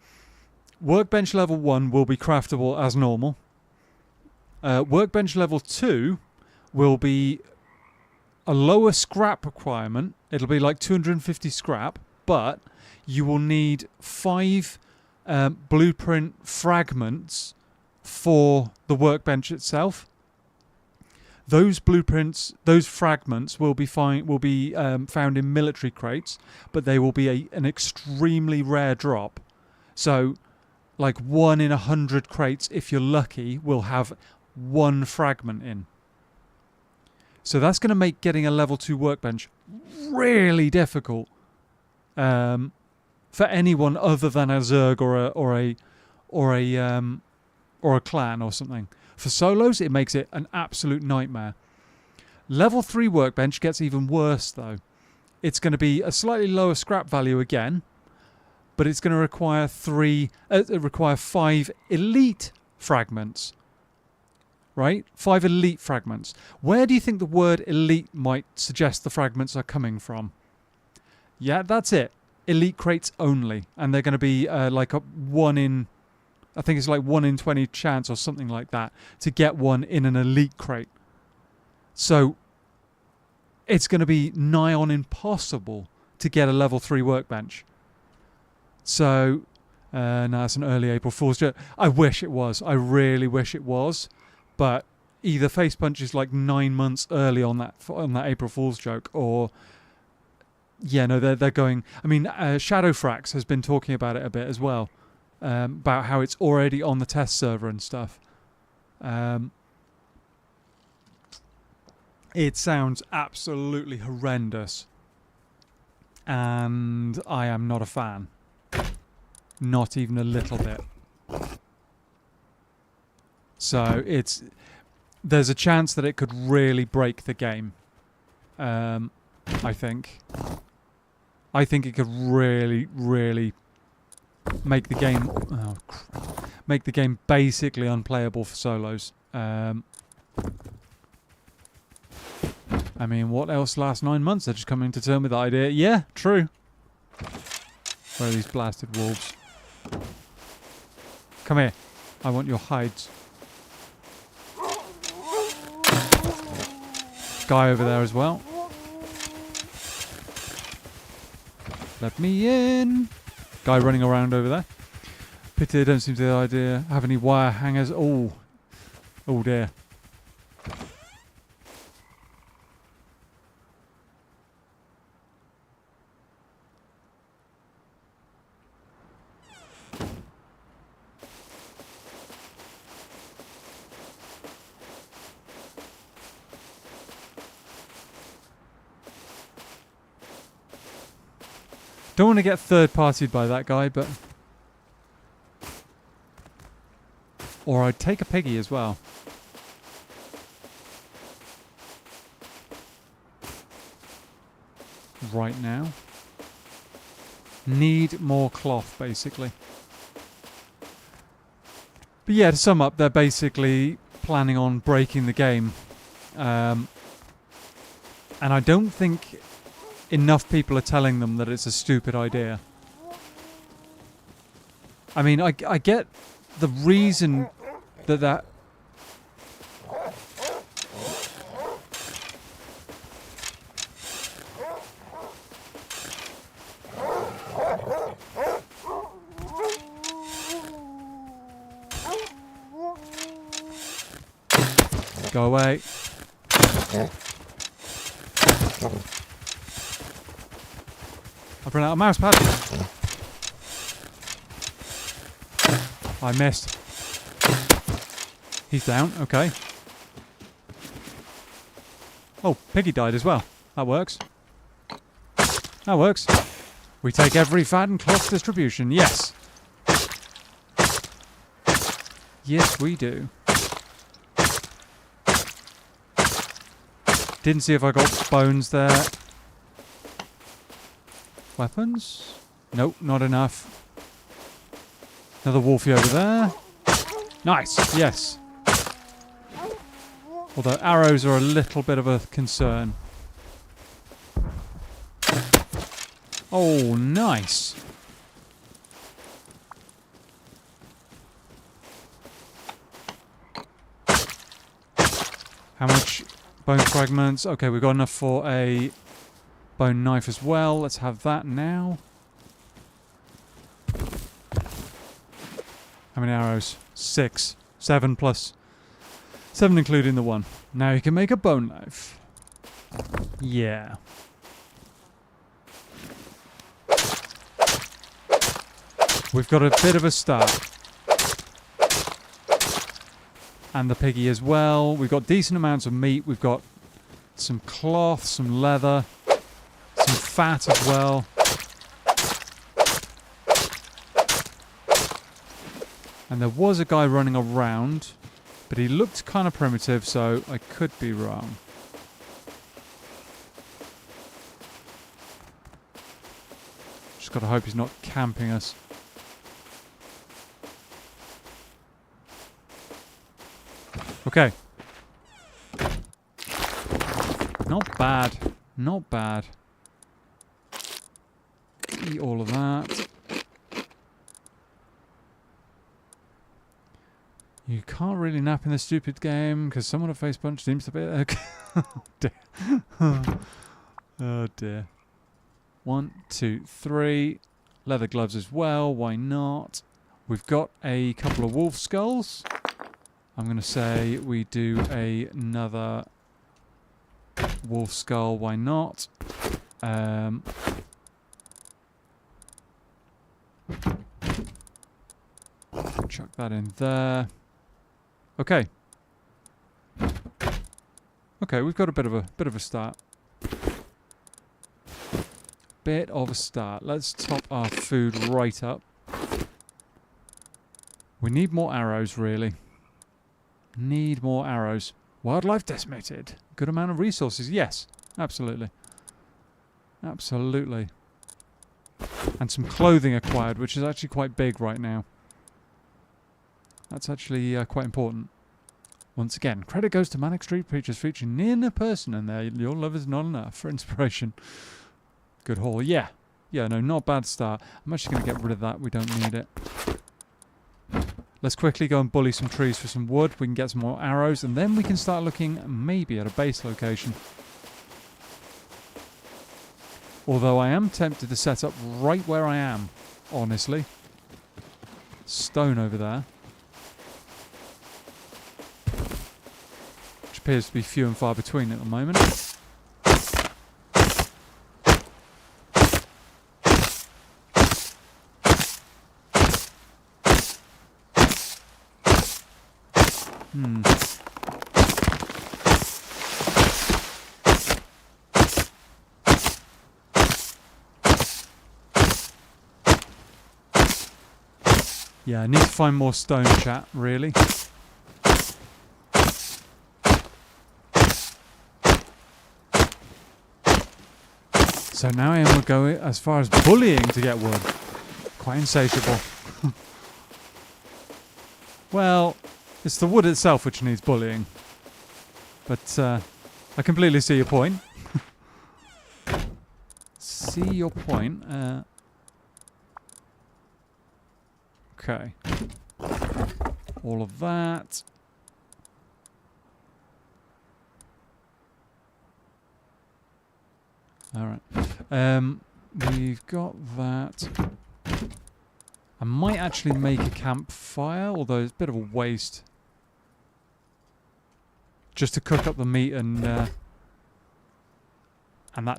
workbench level 1 will be craftable as normal. Workbench level 2 will be a lower scrap requirement. It'll be like 250 scrap, but you will need 5 blueprint fragments for the workbench itself. Those blueprints, those fragments will be found in military crates, but they will be an extremely rare drop. So, like 1 in 100 crates, if you're lucky, will have 1 fragment in. So that's going to make getting a level 2 workbench really difficult for anyone other than a Zerg or a clan or something. For solos, it makes it an absolute nightmare. Level 3 workbench gets even worse though. It's going to be a slightly lower scrap value again, but it's going to require 5 elite fragments. Right? 5 elite fragments. Where do you think the word elite might suggest the fragments are coming from? Yeah, that's it. Elite crates only. And they're going to be like a 1 in... I think it's like 1 in 20 chance or something like that to get one in an elite crate. So it's going to be nigh on impossible to get a level 3 workbench. So now it's an early April Fool's joke. I wish it was. I really wish it was. But either Facepunch is like 9 months early on that April Fool's joke, or yeah, no, they're going. I mean, Shadowfrax has been talking about it a bit as well, about how it's already on the test server and stuff. It sounds absolutely horrendous, and I am not a fan, not even a little bit. So there's a chance that it could really break the game. I think it could really, really make the game basically unplayable for solos. I mean, what else last 9 months? They're just coming to terms with the idea. Yeah, true. Where are these blasted wolves? Come here. I want your hides. Guy over there as well. Let me in. Guy running around over there. Pity they don't seem to have any wire hangers. Oh dear. Don't want to get third-partied by that guy, but... Or I'd take a piggy as well. Right now. Need more cloth, basically. But yeah, to sum up, they're basically planning on breaking the game. And I don't think enough people are telling them that it's a stupid idea. I mean, I get the reason that... Go away. I've run out of mouse pad. I missed. He's down, okay. Oh, Piggy died as well. That works. That works. We take every fat and cloth distribution, yes. Yes, we do. Didn't see if I got bones there. Weapons? Nope, not enough. Another wolfie over there. Nice, yes. Although arrows are a little bit of a concern. Oh, nice. How much bone fragments? Okay, we've got enough for a bone knife as well. Let's have that now. How many arrows? 6. 7 plus. 7 including the one. Now you can make a bone knife. Yeah. We've got a bit of a start. And the piggy as well. We've got decent amounts of meat. We've got some cloth, some leather, some fat as well. And there was a guy running around, but he looked kind of primitive, so I could be wrong. Just got to hope he's not camping us. Okay. Not bad. Not bad. Eat all of that. You can't really nap in this stupid game because someone at face punch seems to be... Okay. Oh dear. Oh dear. 1, 2, 3. Leather gloves as well. Why not? We've got a couple of wolf skulls. I'm going to say we do another wolf skull. Why not? Chuck that in there. Okay. Okay, we've got a bit of a start. Bit of a start. Let's top our food right up. We need more arrows, really. Need more arrows. Wildlife decimated. Good amount of resources. Yes, absolutely. Absolutely. And some clothing acquired, which is actually quite big right now. That's actually quite important. Once again, credit goes to Manic Street Preachers featuring near a person in there. Your love is not enough for inspiration. Good haul. Yeah. Yeah, no, not bad start. I'm actually going to get rid of that. We don't need it. Let's quickly go and bully some trees for some wood. We can get some more arrows, and then we can start looking maybe at a base location. Although I am tempted to set up right where I am, honestly. Stone over there. Which appears to be few and far between at the moment. Yeah, I need to find more stone, chat, really. So now I am going as far as bullying to get wood. Quite insatiable. Well, it's the wood itself which needs bullying. But I completely see your point. See your point. Okay. All of that. Alright. We've got that. I might actually make a campfire, although it's a bit of a waste. Just to cook up the meat and that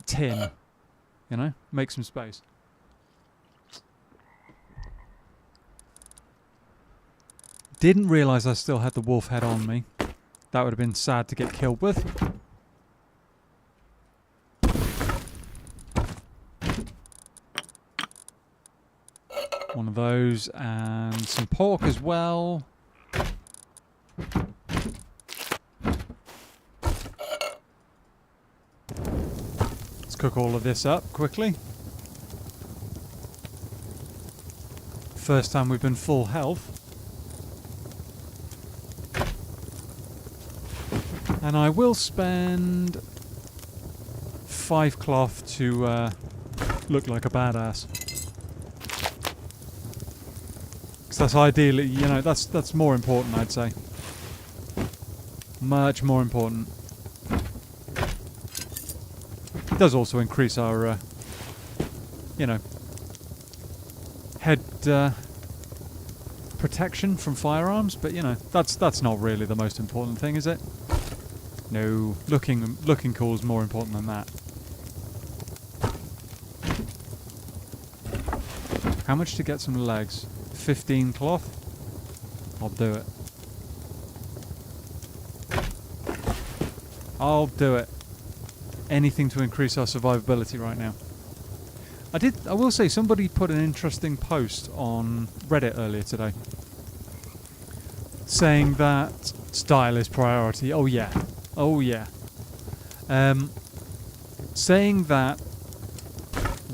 tin. You know? Make some space. Didn't realise I still had the wolf head on me. That would have been sad to get killed with. One of those and some pork as well. Let's cook all of this up quickly. First time we've been full health. And I will spend 5 cloth to look like a badass. Because that's ideally, you know, that's more important, I'd say. Much more important. It does also increase our, you know, head protection from firearms, but you know, that's not really the most important thing, is it? No, looking cool is more important than that. How much to get some legs? 15 cloth? I'll do it. I'll do it. Anything to increase our survivability right now. I will say, somebody put an interesting post on Reddit earlier today saying that style is priority. Oh yeah. Oh yeah. Saying that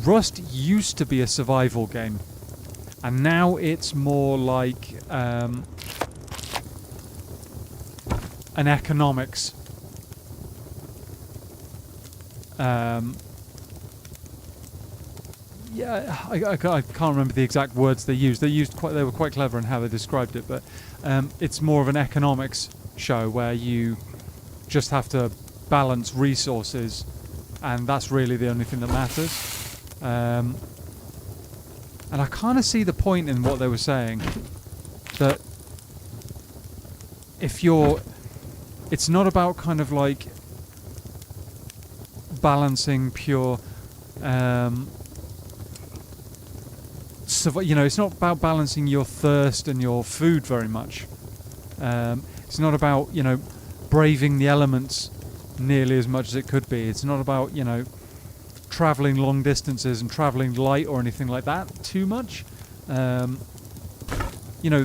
Rust used to be a survival game, and now it's more like an economics. Yeah, I can't remember the exact words they used. They were quite clever in how they described it, but it's more of an economics show where you just have to balance resources, and that's really the only thing that matters. And I kind of see the point in what they were saying, that it's not about kind of like balancing pure, you know, it's not about balancing your thirst and your food very much. It's not about, you know, braving the elements nearly as much as it could be. It's not about, you know, travelling long distances and travelling light or anything like that too much. You know,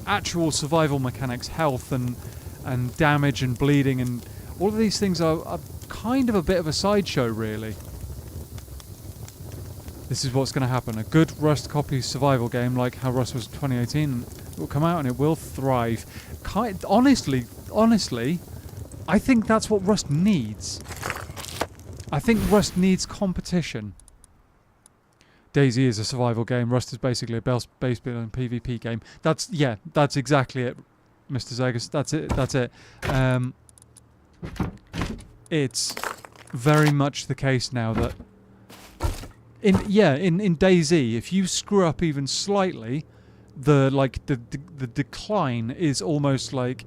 actual survival mechanics, health and damage and bleeding and all of these things are kind of a bit of a sideshow, really. This is what's going to happen. A good Rust copy survival game, like how Rust was in 2018, will come out and it will thrive. Honestly, I think that's what Rust needs. I think Rust needs competition. DayZ is a survival game. Rust is basically a base building PvP game. That's exactly it, Mr. Zegas. That's it. It's very much the case now that in DayZ, if you screw up even slightly, the decline is almost like,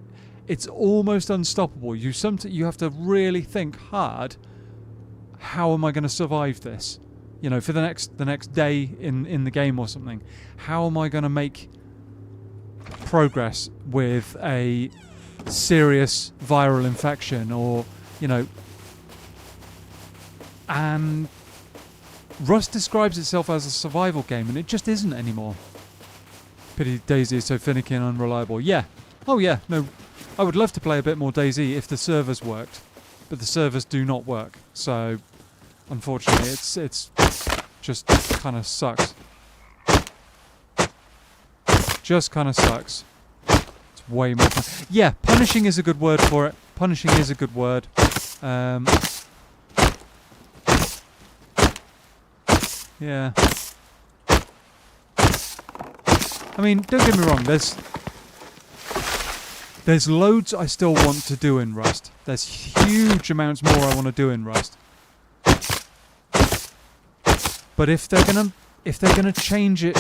it's almost unstoppable. You have to really think hard. How am I going to survive this? You know, for the next day in the game or something. How am I going to make progress with a serious viral infection, or, you know, and Rust describes itself as a survival game, and it just isn't anymore. Pity DayZ is so finicky and unreliable. Yeah. Oh yeah, no. I would love to play a bit more DayZ if the servers worked. But the servers do not work. So, unfortunately, it's just kind of sucks. Just kind of sucks. It's way more fun. Yeah, punishing is a good word for it. Punishing is a good word. Yeah. I mean, don't get me wrong, there's loads I still want to do in Rust. There's huge amounts more I want to do in Rust. But if they're gonna change it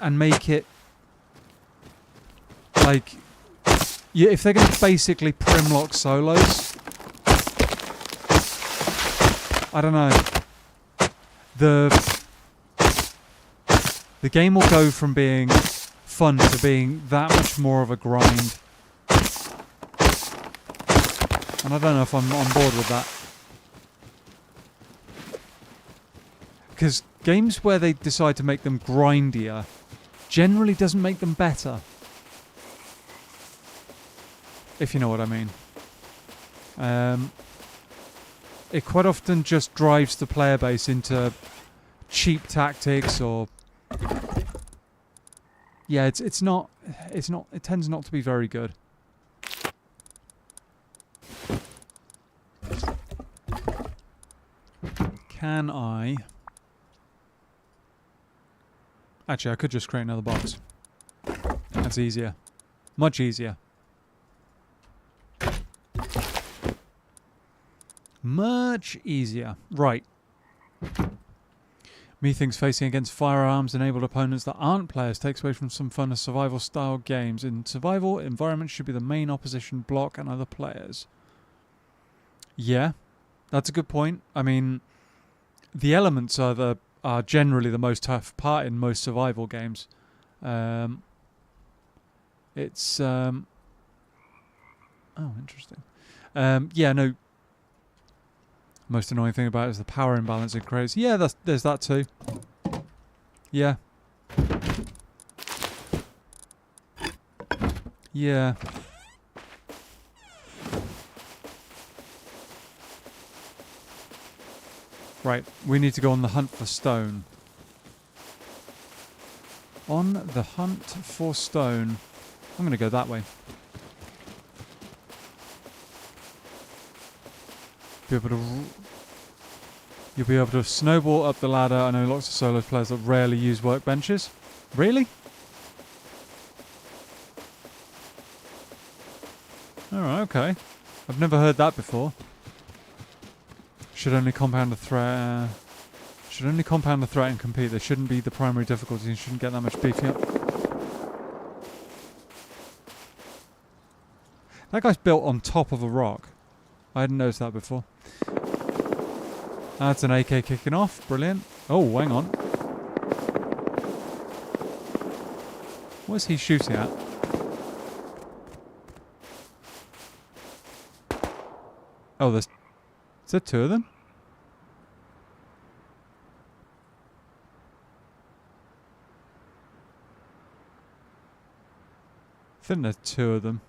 and make it like, yeah, if they're gonna basically primlock solos, I don't know. The game will go from being fun to being that much more of a grind. And I don't know if I'm on board with that. Because games where they decide to make them grindier generally doesn't make them better. If you know what I mean. It quite often just drives the player base into cheap tactics or... Yeah, it tends not to be very good. Can I... Actually, I could just create another box. That's easier. Much easier. Much easier. Right. Methinks facing against firearms-enabled opponents that aren't players takes away from some fun of survival-style games. In survival, environments should be the main opposition block and other players. Yeah, that's a good point. I mean, the elements are generally the most tough part in most survival games. It's oh, interesting. Yeah, no. Most annoying thing about it is the power imbalance it creates. Yeah, there's that too. Yeah. Yeah. Right, we need to go on the hunt for stone. On the hunt for stone. I'm going to go that way. You'll be able to snowball up the ladder. I know lots of solo players that rarely use workbenches. Really? Alright, okay. I've never heard that before. Should only compound the threat. Should only compound the threat and compete. They shouldn't be the primary difficulty and shouldn't get that much beefing up. That guy's built on top of a rock. I hadn't noticed that before. That's an AK kicking off. Brilliant. Oh, hang on. What is he shooting at? Oh, there's... Is there two of them? I think there's two of them.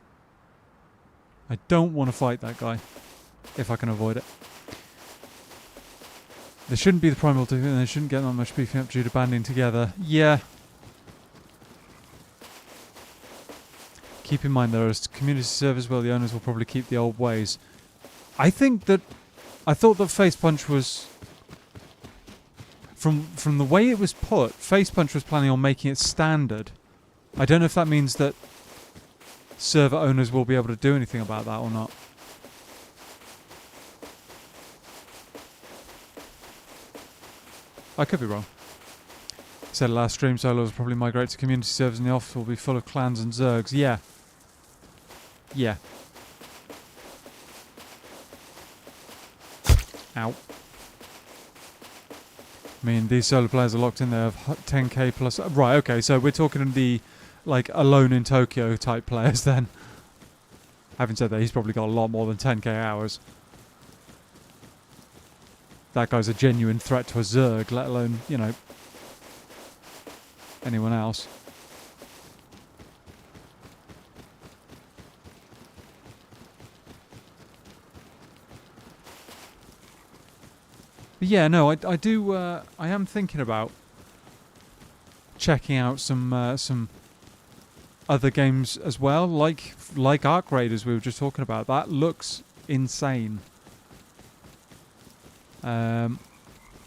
I don't want to fight that guy. If I can avoid it. They shouldn't be the primal two, and they shouldn't get that much beefing up due to banding together. Yeah. Keep in mind there is community service where the owners will probably keep the old ways. I thought that Face Punch was... From the way it was put, Face Punch was planning on making it standard. I don't know if that means that server owners will be able to do anything about that or not. I could be wrong. Said last stream solos will probably migrate to community servers and the office will be full of clans and zergs. Yeah. Yeah. Ow. I mean, these solo players are locked in there of 10k plus... Right, okay, so we're talking the, like, Alone in Tokyo type players then. Having said that, he's probably got a lot more than 10k hours. That guy's a genuine threat to a Zerg, let alone, you know, anyone else. But yeah, no, I do. I am thinking about checking out some other games as well, like Arc Raiders we were just talking about. That looks insane. I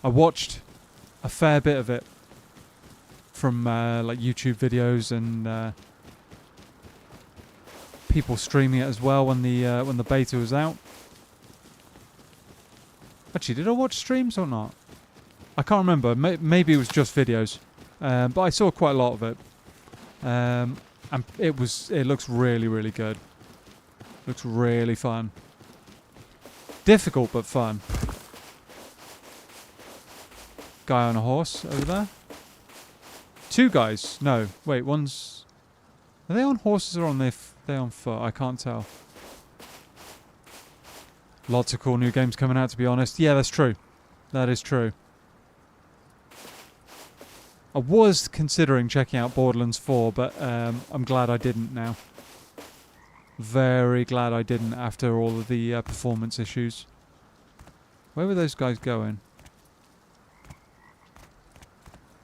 watched a fair bit of it from like YouTube videos and people streaming it as well when the beta was out. Actually, did I watch streams or not? I can't remember. Maybe it was just videos, but I saw quite a lot of it, and it looks really, really good. Looks really fun. Difficult but fun. Guy on a horse over there. Two guys. No, wait. One's. Are they on horses or they on foot? I can't tell. Lots of cool new games coming out, to be honest. Yeah, that's true. That is true. I was considering checking out Borderlands 4, but I'm glad I didn't now. Very glad I didn't after all of the performance issues. Where were those guys going?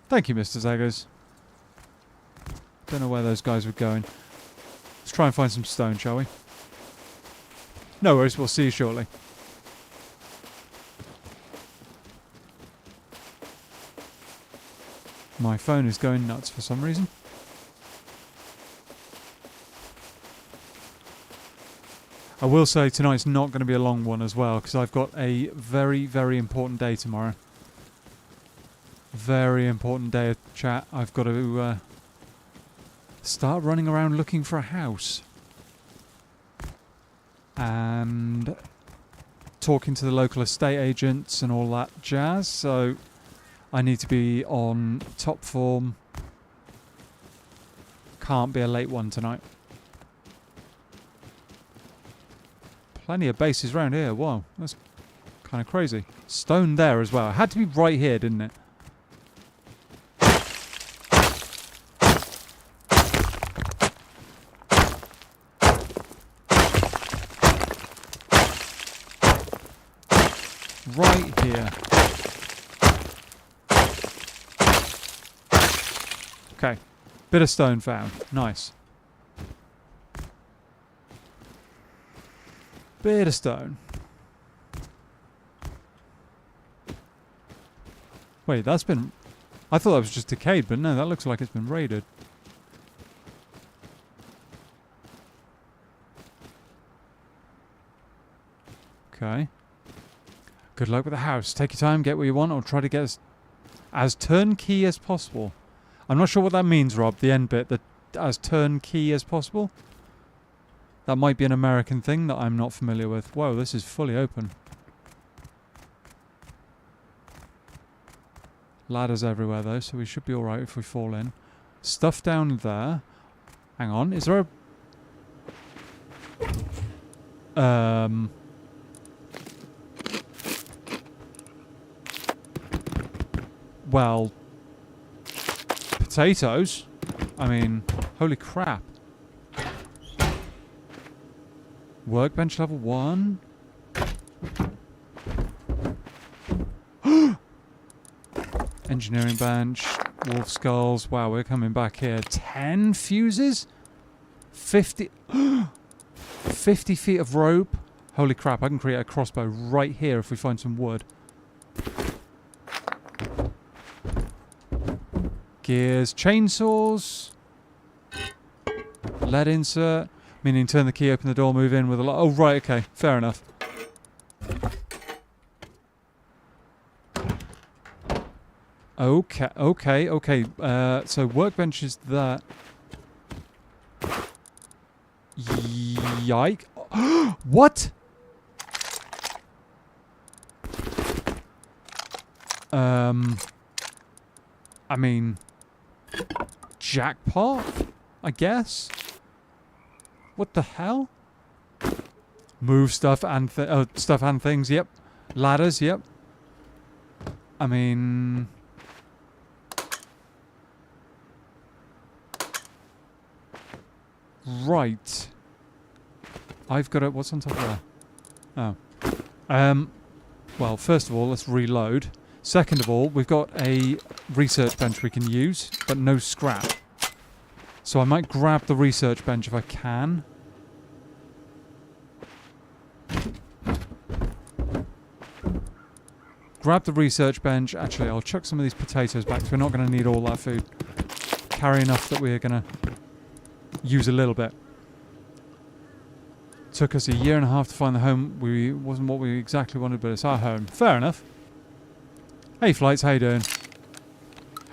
Thank you, Mr. Zaggers. Don't know where those guys were going. Let's try and find some stone, shall we? No worries, we'll see you shortly. My phone is going nuts for some reason. I will say tonight's not going to be a long one as well, because I've got a very, very important day tomorrow. Very important day of chat. I've got to start running around looking for a house. And talking to the local estate agents and all that jazz. So I need to be on top form. Can't be a late one tonight. Plenty of bases around here. Wow, that's kind of crazy. Stone there as well. It had to be right here, didn't it? Right here. Okay. Bit of stone found. Nice. Bit of stone. Wait, that's been... I thought that was just decayed, but no, that looks like it's been raided. Okay. Good luck with the house. Take your time, get what you want, or try to get as turnkey as possible. I'm not sure what that means, Rob, the end bit, that as turnkey as possible. That might be an American thing that I'm not familiar with. Whoa, this is fully open. Ladders everywhere, though, so we should be alright if we fall in. Stuff down there. Hang on, is there a... Well, potatoes. I mean, holy crap. Workbench level 1. Engineering bench. Wolf skulls. Wow, we're coming back here. 10 fuses? 50... 50 feet of rope. Holy crap, I can create a crossbow right here if we find some wood. Gears, chainsaws, lead insert, meaning turn the key, open the door, move in with a lot. Oh, right, okay, fair enough. Okay. So workbench is that. Yike. What? I mean... Jackpot, I guess. What the hell? Move stuff and stuff and things. Yep. Ladders. Yep. I mean, right. I've got it. What's on top of there? Oh. Well, first of all, let's reload. Second of all, we've got a research bench we can use, but no scrap. So I might grab the research bench if I can. Grab the research bench. Actually, I'll chuck some of these potatoes back because we're not going to need all that food. Carry enough that we're going to use a little bit. Took us a year and a half to find the home. Wasn't what we exactly wanted, but it's our home. Fair enough. Hey, Flights, how you doing?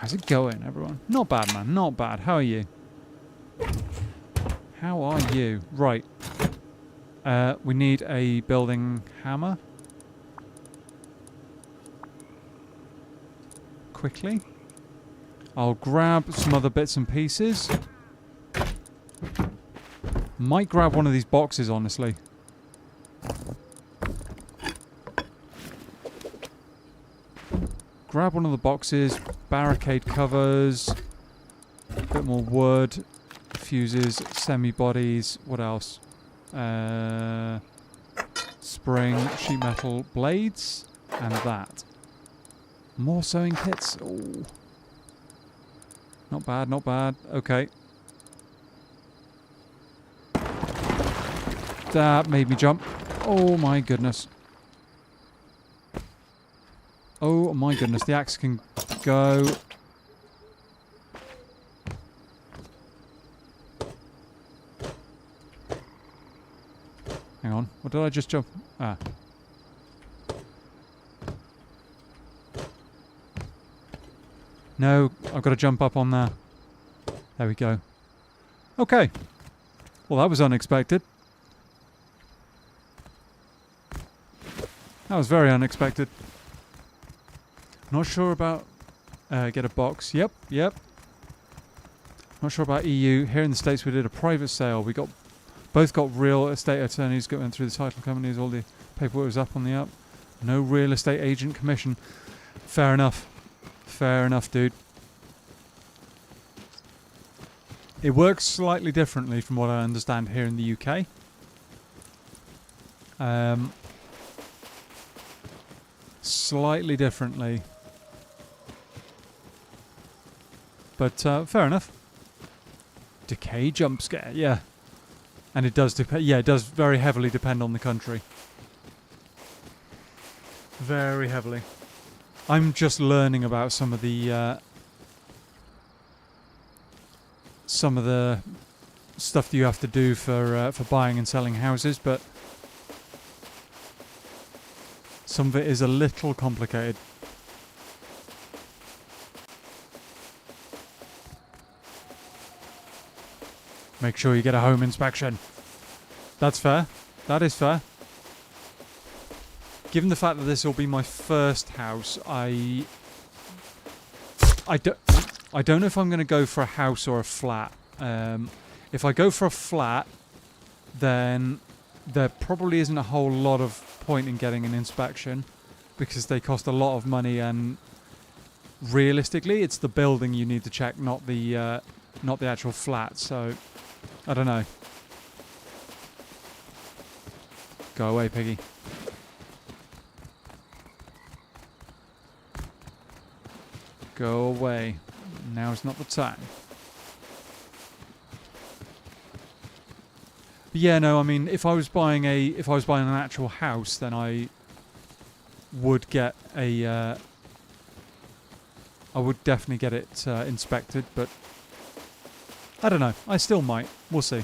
How's it going, everyone? Not bad, man. Not bad. How are you? How are you? Right. We need a building hammer. Quickly. I'll grab some other bits and pieces. Might grab one of these boxes, honestly. Grab one of the boxes. Barricade covers. A bit more wood. Fuses. Semi-bodies. What else? Spring. Sheet metal blades. And that. More sewing kits. Ooh. Not bad, not bad. Okay. That made me jump. Oh my goodness. Oh my goodness. The axe can go. Hang on. What did I just jump? Ah. No, I've got to jump up on there. There we go. Okay. Well, that was unexpected. That was very unexpected. Not sure about... get a box. Yep, yep. Not sure about EU. Here in the States we did a private sale. We both got real estate attorneys going through the title companies. All the paperwork was up on the up. No real estate agent commission. Fair enough. Fair enough, dude. It works slightly differently from what I understand here in the UK. Slightly differently. But fair enough. Decay jump scare, yeah. And it does depend. Yeah, it does very heavily depend on the country. Very heavily. I'm just learning about some of the stuff that you have to do for buying and selling houses, but some of it is a little complicated. Make sure you get a home inspection. That's fair. That is fair. Given the fact that this will be my first house, I don't know if I'm going to go for a house or a flat. If I go for a flat, then there probably isn't a whole lot of point in getting an inspection because they cost a lot of money, and realistically, it's the building you need to check, not the actual flat. So, I don't know. Go away, piggy. Go away. Now's not the time. But yeah, no, I mean, if I was buying an actual house, then I would get I would definitely get it inspected, but I don't know. I still might. We'll see.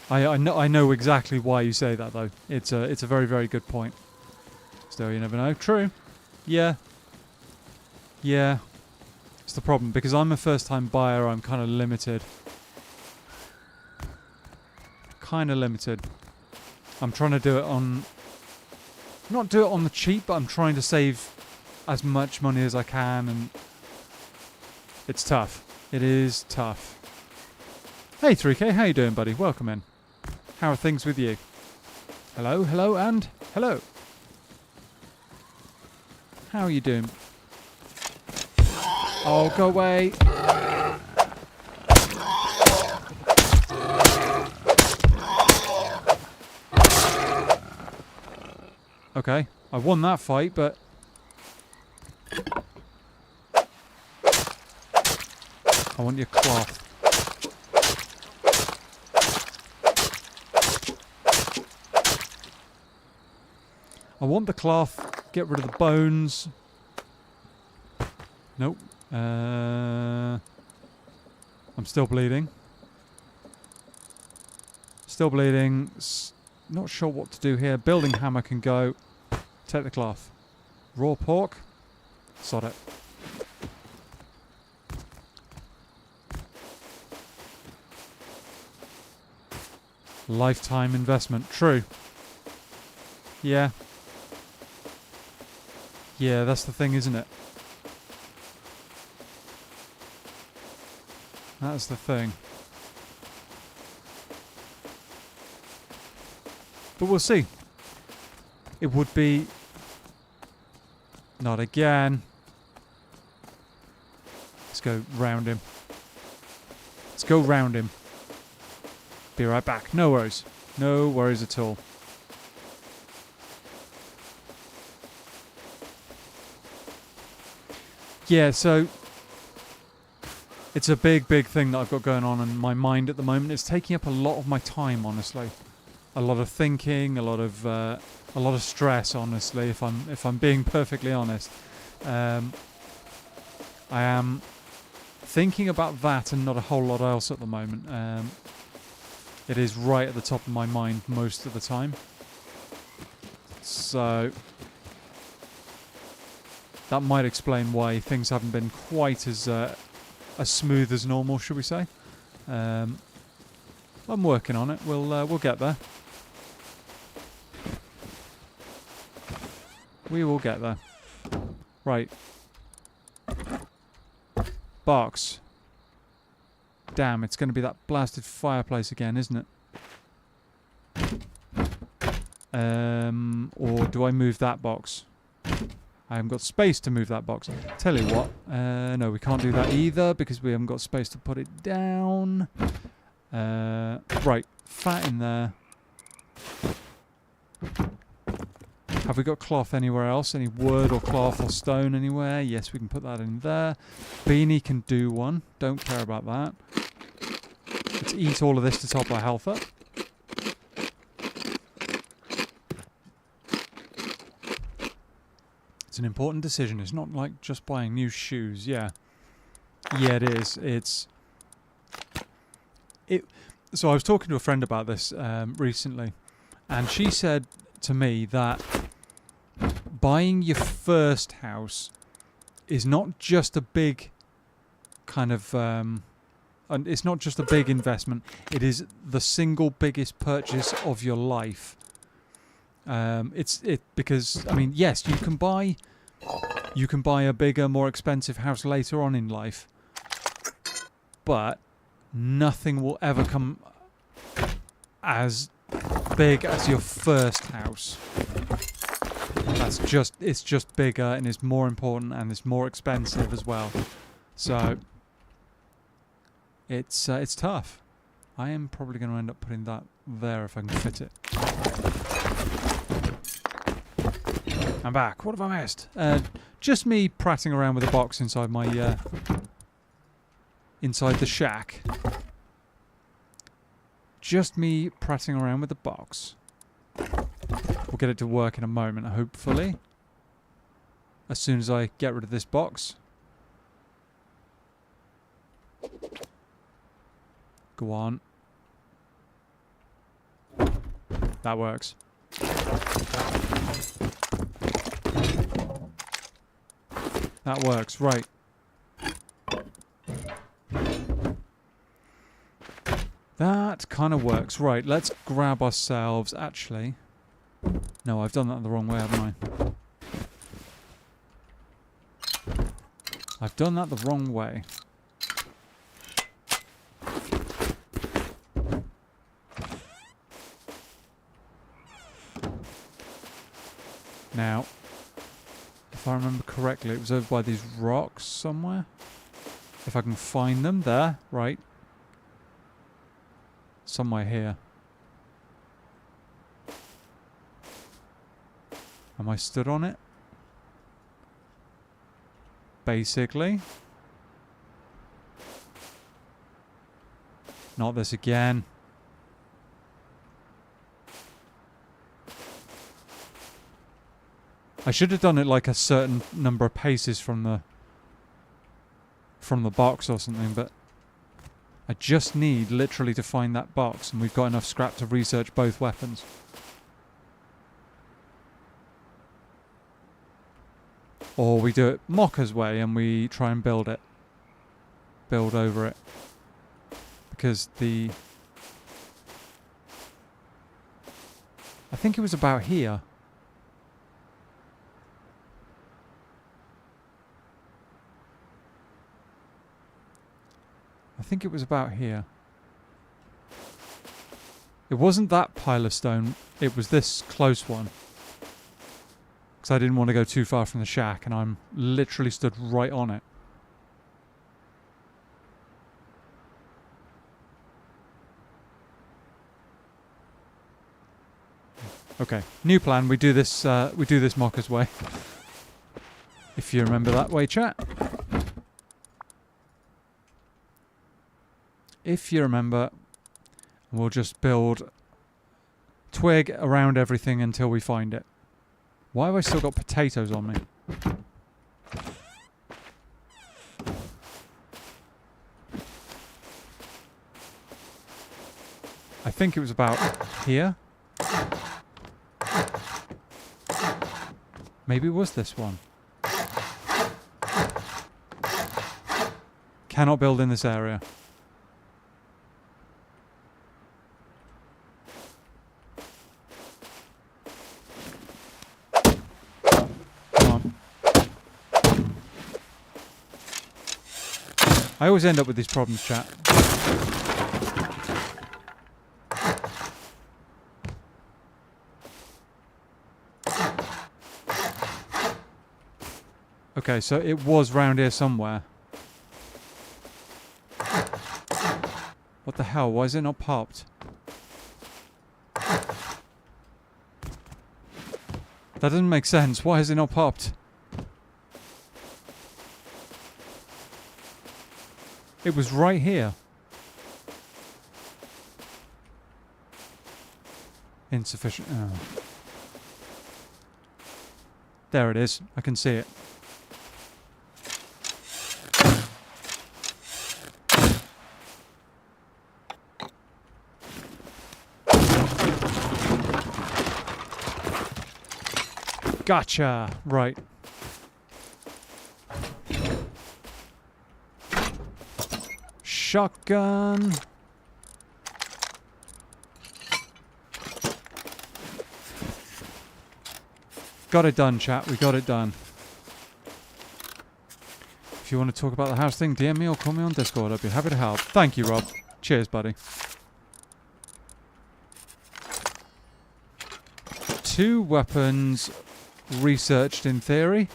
I know exactly why you say that, though. It's a very, very good point. Still, you never know. True. Yeah. Yeah. It's the problem. Because I'm a first-time buyer, I'm kind of limited. I'm trying to do it on... Not do it on the cheap, but I'm trying to save as much money as I can, and it's tough. It is tough. Hey 3K, how you doing, buddy? Welcome in. How are things with you? Hello, hello, and hello. How are you doing? Oh, go away. Okay, I won that fight, but... I want your cloth. I want the cloth. Get rid of the bones. Nope. I'm still bleeding. Still bleeding. Not sure what to do here. Building hammer can go. Take the cloth. Raw pork. Sod it. Lifetime investment. True. Yeah. Yeah, that's the thing, isn't it? That's the thing. But we'll see. It would be... Not again. Let's go round him. Let's go round him. Be right back. No worries. No worries at all. Yeah, so... It's a big, big thing that I've got going on in my mind at the moment. It's taking up a lot of my time, honestly. A lot of thinking, a lot of stress, honestly. If I'm being perfectly honest, I am thinking about that and not a whole lot else at the moment. It is right at the top of my mind most of the time. So that might explain why things haven't been quite as smooth as normal, should we say? I'm working on it. We'll get there. We will get there. Right. Box. Damn, it's going to be that blasted fireplace again, isn't it? Or do I move that box? I haven't got space to move that box. Tell you what, no, we can't do that either because we haven't got space to put it down. Right, fat in there. Have we got cloth anywhere else? Any wood or cloth or stone anywhere? Yes, we can put that in there. Beanie can do one. Don't care about that. Let's eat all of this to top our health up. It's an important decision. It's not like just buying new shoes. Yeah. Yeah, it is. So I was talking to a friend about this recently, and she said to me that buying your first house is not just a big kind of... and it's not just a big investment. It is the single biggest purchase of your life. Because I mean, yes, you can buy a bigger, more expensive house later on in life, but nothing will ever come as big as your first house. It's just bigger and it's more important and it's more expensive as well. So it's tough. I am probably going to end up putting that there if I can fit it. I'm back. What have I missed? Just me prattling around with a box inside my inside the shack. Just me prattling around with the box. We'll get it to work in a moment, hopefully. As soon as I get rid of this box. Go on. That works. That works, right. That kind of works. Right, let's grab ourselves... Actually... No, I've done that the wrong way, haven't I? I've done that the wrong way. Now, if I remember correctly, it was over by these rocks somewhere. If I can find them, there, right. Somewhere here. Am I stood on it? Basically. Not this again. I should have done it like a certain number of paces from the box or something, but I just need literally to find that box, and we've got enough scrap to research both weapons. Or we do it Mocker's way and we try and build it. Build over it. Because I think it was about here. I think it was about here. It wasn't that pile of stone, it was this close one. Because I didn't want to go too far from the shack, and I'm literally stood right on it. Okay, new plan. We do this Mocker's way. If you remember that way, chat. If you remember, we'll just build twig around everything until we find it. Why have I still got potatoes on me? I think it was about here. Maybe it was this one. Cannot build in this area. I always end up with these problems, chat. Okay, so it was round here somewhere. What the hell? Why is it not popped? That doesn't make sense. Why is it not popped? It was right here. Insufficient. Oh. There it is. I can see it. Gotcha. Right. Shotgun. Got it done, chat. We got it done. If you want to talk about the house thing, DM me or call me on Discord. I'd be happy to help. Thank you, Rob. Cheers, buddy. 2 weapons researched in theory.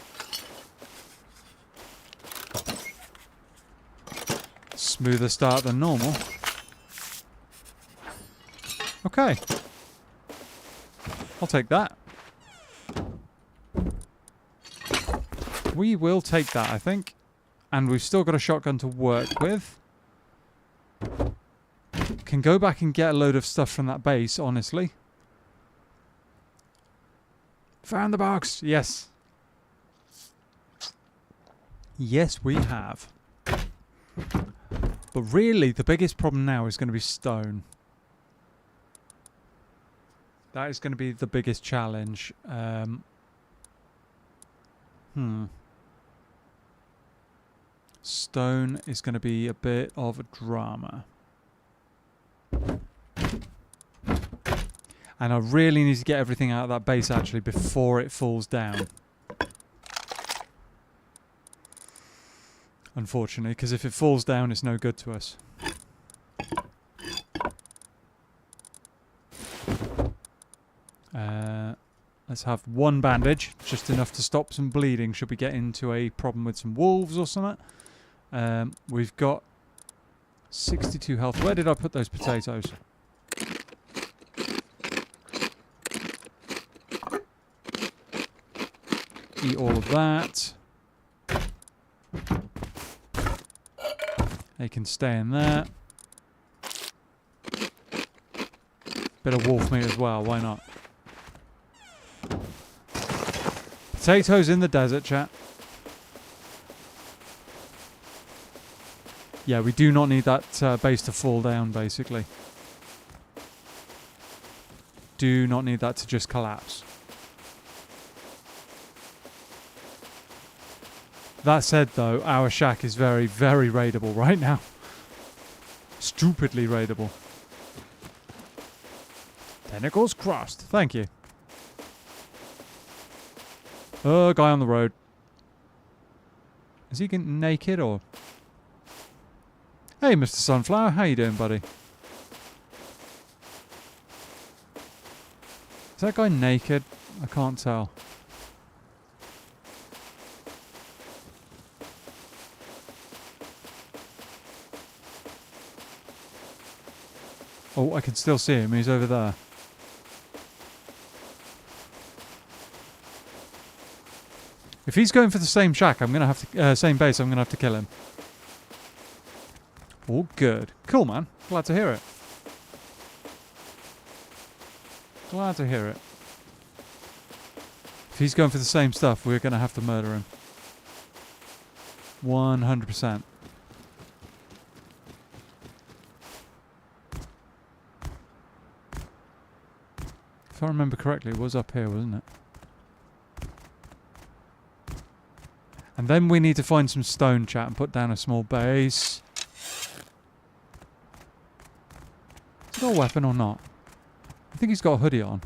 Smoother start than normal. Okay. I'll take that. We will take that, I think. And we've still got a shotgun to work with. Can go back and get a load of stuff from that base, honestly. Found the box! Yes. Yes, we have. But really, the biggest problem now is going to be stone. That is going to be the biggest challenge. Stone is going to be a bit of a drama. And I really need to get everything out of that base, actually, before it falls down. Unfortunately, because if it falls down, it's no good to us. Let's have 1 bandage, just enough to stop some bleeding should we get into a problem with some wolves or something. We've got 62 health. Where did I put those potatoes? Eat all of that. They can stay in there. Bit of wolf meat as well, why not? Potatoes in the desert, chat. Yeah, we do not need that base to fall down, basically. Do not need that to just collapse. That said, though, our shack is very, very raidable right now. Stupidly raidable. Tentacles crossed. Thank you. Oh, guy on the road. Is he getting naked or... Hey, Mr. Sunflower. How you doing, buddy? Is that guy naked? I can't tell. Oh, I can still see him. He's over there. If he's going for the same shack, I'm gonna have to same base. I'm gonna have to kill him. Oh, good. Cool, man. Glad to hear it. Glad to hear it. If he's going for the same stuff, we're gonna have to murder him. 100%. If I remember correctly, it was up here, wasn't it? And then we need to find some stone, chat, and put down a small base. Has he got a weapon or not? I think he's got a hoodie on.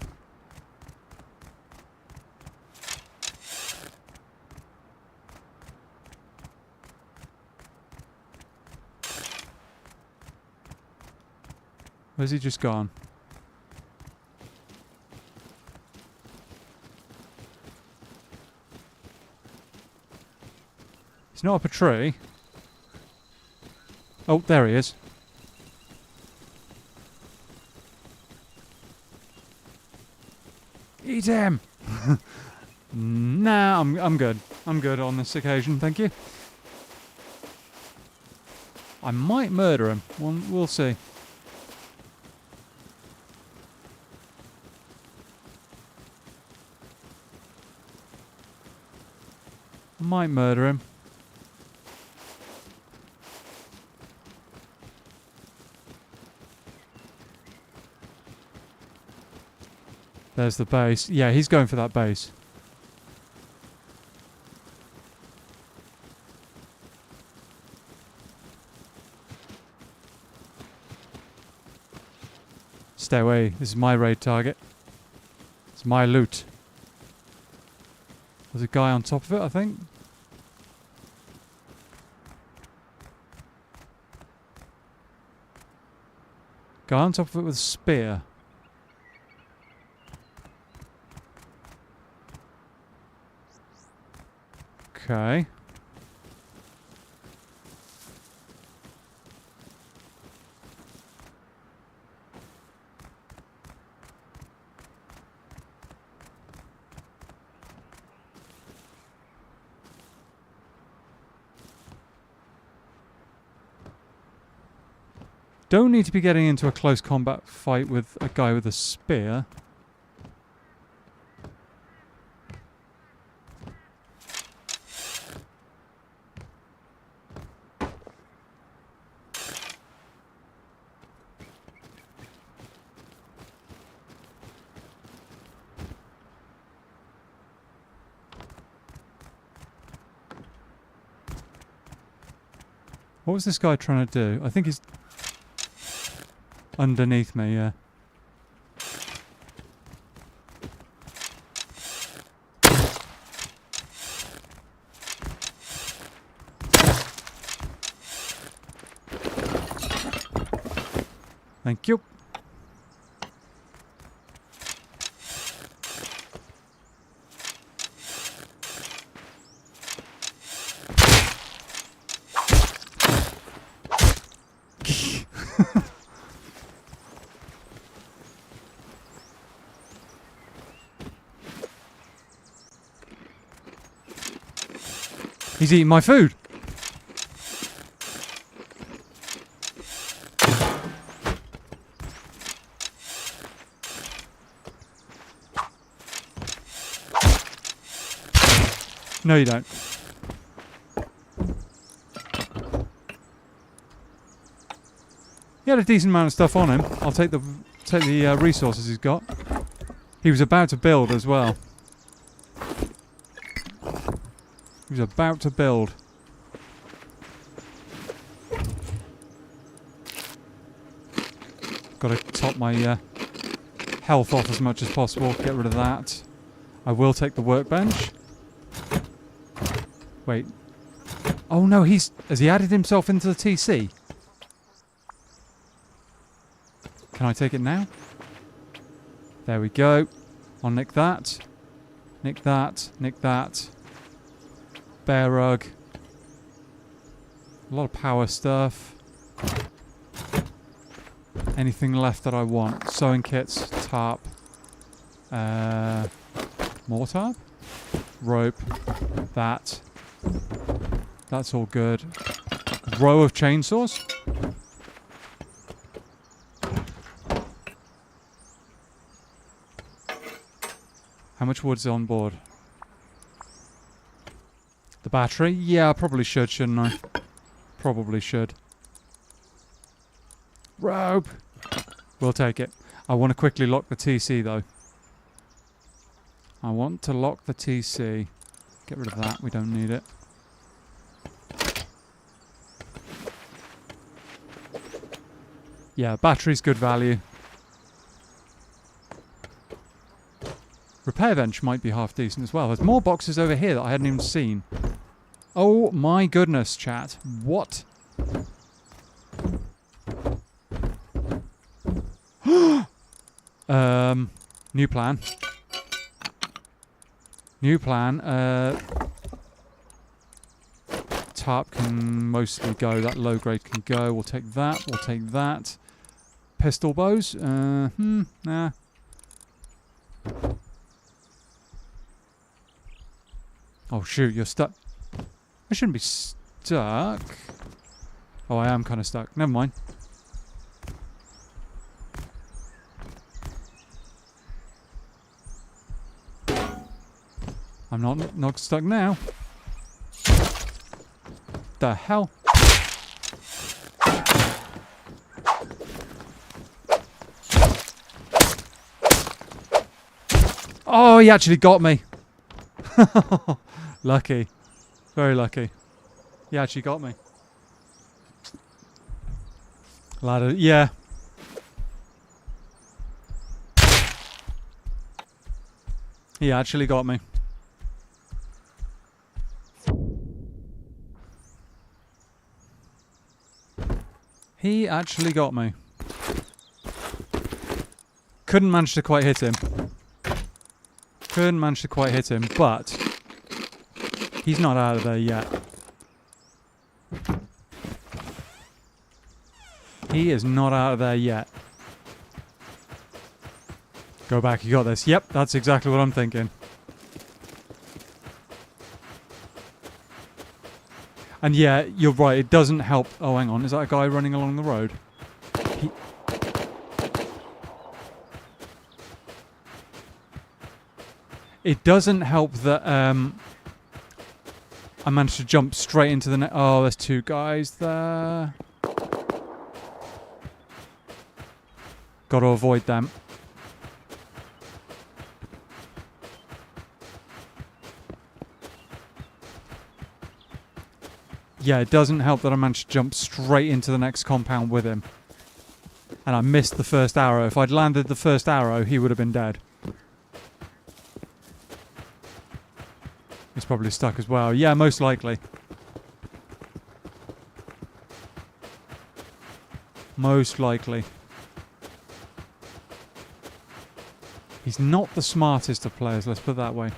Where's he just gone? He's not up a tree. Oh, there he is. Eat him! Nah, I'm good. I'm good on this occasion, thank you. I might murder him. We'll see. I might murder him. There's the base. Yeah, he's going for that base. Stay away. This is my raid target. It's my loot. There's a guy on top of it, I think. Guy on top of it with a spear. Okay. Don't need to be getting into a close combat fight with a guy with a spear. What was this guy trying to do? I think he's underneath me, yeah. Thank you. He's eating my food. No, you don't. He had a decent amount of stuff on him. I'll take the resources he's got. He was about to build as well. He was about to build. Got to top my health off as much as possible. Get rid of that. I will take the workbench. Wait. Oh no, has he added himself into the TC? Can I take it now? There we go. I'll nick that. Nick that. Nick that. Bear rug. A lot of power stuff. Anything left that I want? Sewing kits, tarp. More tarp? Rope. That. That's all good. Row of chainsaws? How much wood's on board? The battery? Yeah, I probably should, shouldn't I? Probably should. Rope! We'll take it. I want to quickly lock the TC, though. I want to lock the TC. Get rid of that. We don't need it. Yeah, battery's good value. Repair bench might be half decent as well. There's more boxes over here that I hadn't even seen. Oh my goodness, chat. What? New plan. New plan. Tarp can mostly go. That low grade can go. We'll take that. We'll take that. Pistol bows. Nah. Oh shoot, you're stuck. I shouldn't be stuck. Oh, I am kind of stuck. Never mind. I'm not stuck now. The hell? Oh, he actually got me. Lucky. Very lucky. He actually got me. Ladder, yeah. He actually got me. He actually got me. Couldn't manage to quite hit him. Couldn't manage to quite hit him, but he's not out of there yet. He is not out of there yet. Go back, you got this. Yep, that's exactly what I'm thinking. And yeah, you're right, it doesn't help. Oh, hang on, is that a guy running along the road? It doesn't help that I managed to jump straight into the net. Oh, there's two guys there. Got to avoid them. Yeah, it doesn't help that I managed to jump straight into the next compound with him. And I missed the first arrow. If I'd landed the first arrow, he would have been dead. He's probably stuck as well. Yeah, most likely. Most likely. He's not the smartest of players, let's put it that way.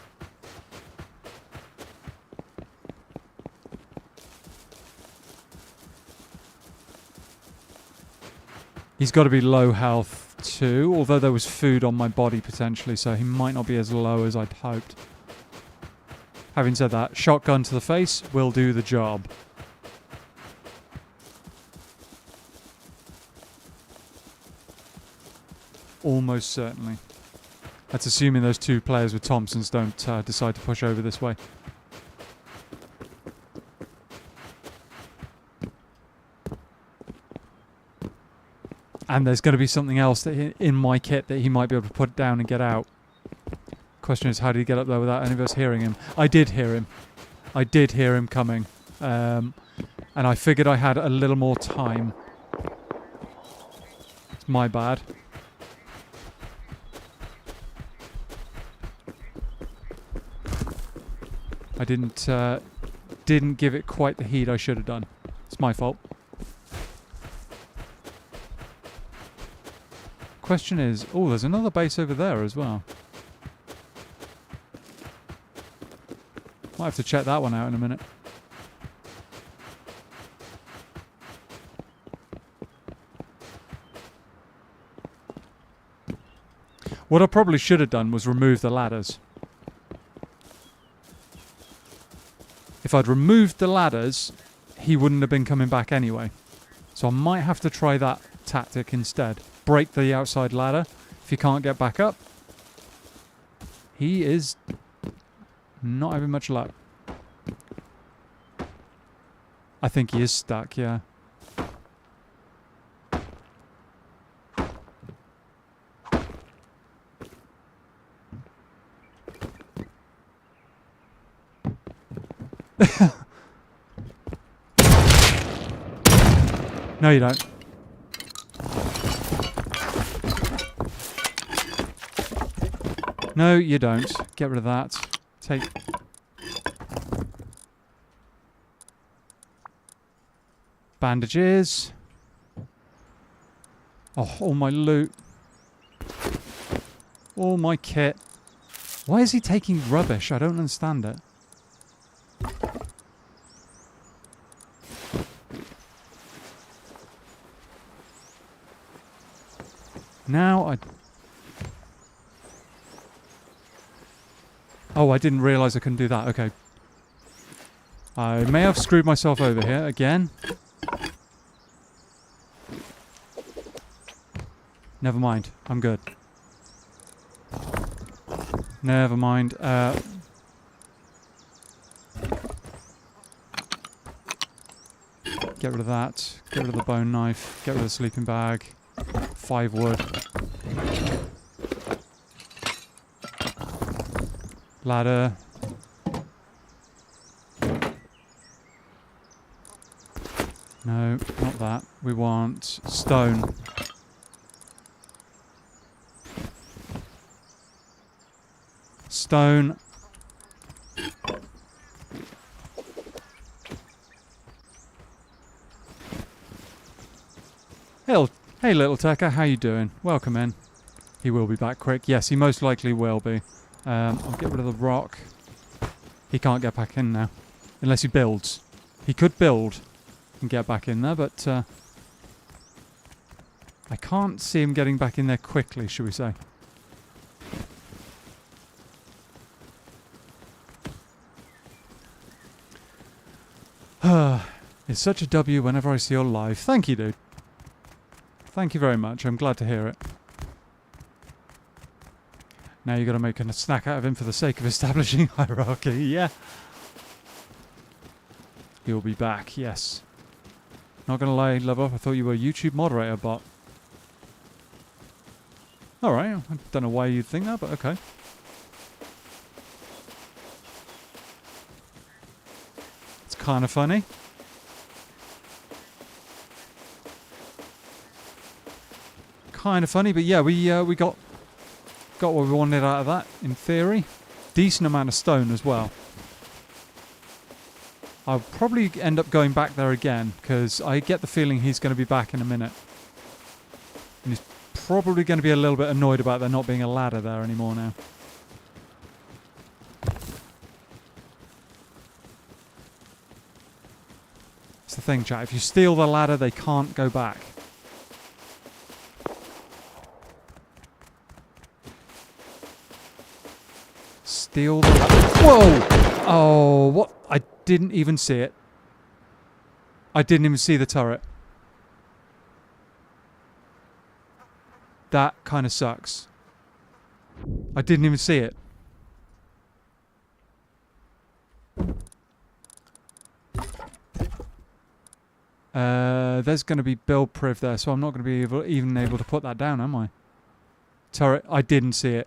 He's got to be low health too, although there was food on my body potentially, so he might not be as low as I'd hoped. Having said that, shotgun to the face will do the job. Almost certainly. That's assuming those two players with Thompsons don't decide to push over this way. And there's going to be something else that in my kit that he might be able to put down and get out. Question is, how did he get up there without any of us hearing him? I did hear him. I did hear him coming. And I figured I had a little more time. It's my bad. I didn't give it quite the heed I should have done. It's my fault. Question is, oh, there's another base over there as well. Might have to check that one out in a minute. What I probably should have done was remove the ladders. If I'd removed the ladders, he wouldn't have been coming back anyway. So I might have to try that tactic instead. Break the outside ladder. If he can't get back up, he is not having much luck. I think he is stuck, yeah. No, you don't. No, you don't. Get rid of that. Take... bandages. Oh, all my loot. All my kit. Why is he taking rubbish? I don't understand it. Now I... Oh, I didn't realise I couldn't do that. Okay. I may have screwed myself over here again. Never mind. I'm good. Never mind. Get rid of that. Get rid of the bone knife. Get rid of the sleeping bag. 5 wood. Ladder. No, not that. We want stone. Stone. Hey little Tekka, how you doing? Welcome in. He will be back quick. Yes, he most likely will be. I'll get rid of the rock. He can't get back in now. Unless he builds. He could build and get back in there, but I can't see him getting back in there quickly, should we say. It's such a W whenever I see your live. Thank you, dude. Thank you very much. I'm glad to hear it. Now you've got to make a snack out of him for the sake of establishing hierarchy. Yeah. He'll be back, yes. Not going to lie, love up. I thought you were a YouTube moderator bot. Alright, I don't know why you'd think that, but okay. It's kind of funny. Kind of funny, but yeah, we got what we wanted out of that, in theory. Decent amount of stone as well. I'll probably end up going back there again, because I get the feeling he's going to be back in a minute. And he's probably going to be a little bit annoyed about there not being a ladder there anymore now. It's the thing, chat. If you steal the ladder, they can't go back. Steal the ladder. Whoa! Oh, what? I didn't even see it. I didn't even see the turret. That kind of sucks. I didn't even see it. There's going to be build priv there, so I'm not going to be even able to put that down, am I? Turret, I didn't see it.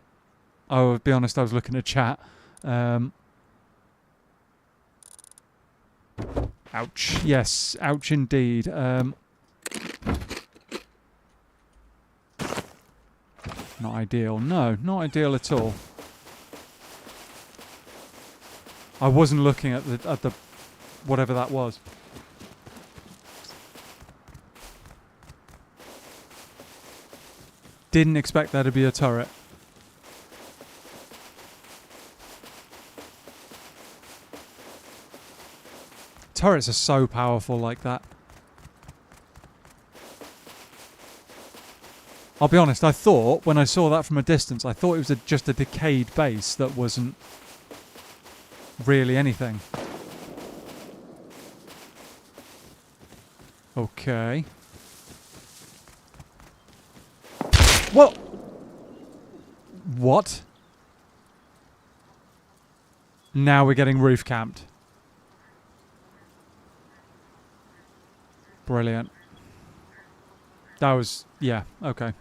I'll be honest, I was looking at chat. Ouch. Yes, ouch indeed. Not ideal. No, not ideal at all. I wasn't looking at the whatever that was. Didn't expect there to be a turret. Turrets are so powerful like that. I'll be honest, I thought, when I saw that from a distance, I thought it was just a decayed base that wasn't really anything. Okay. Well, what? Now we're getting roof camped. Brilliant. That was, yeah, okay.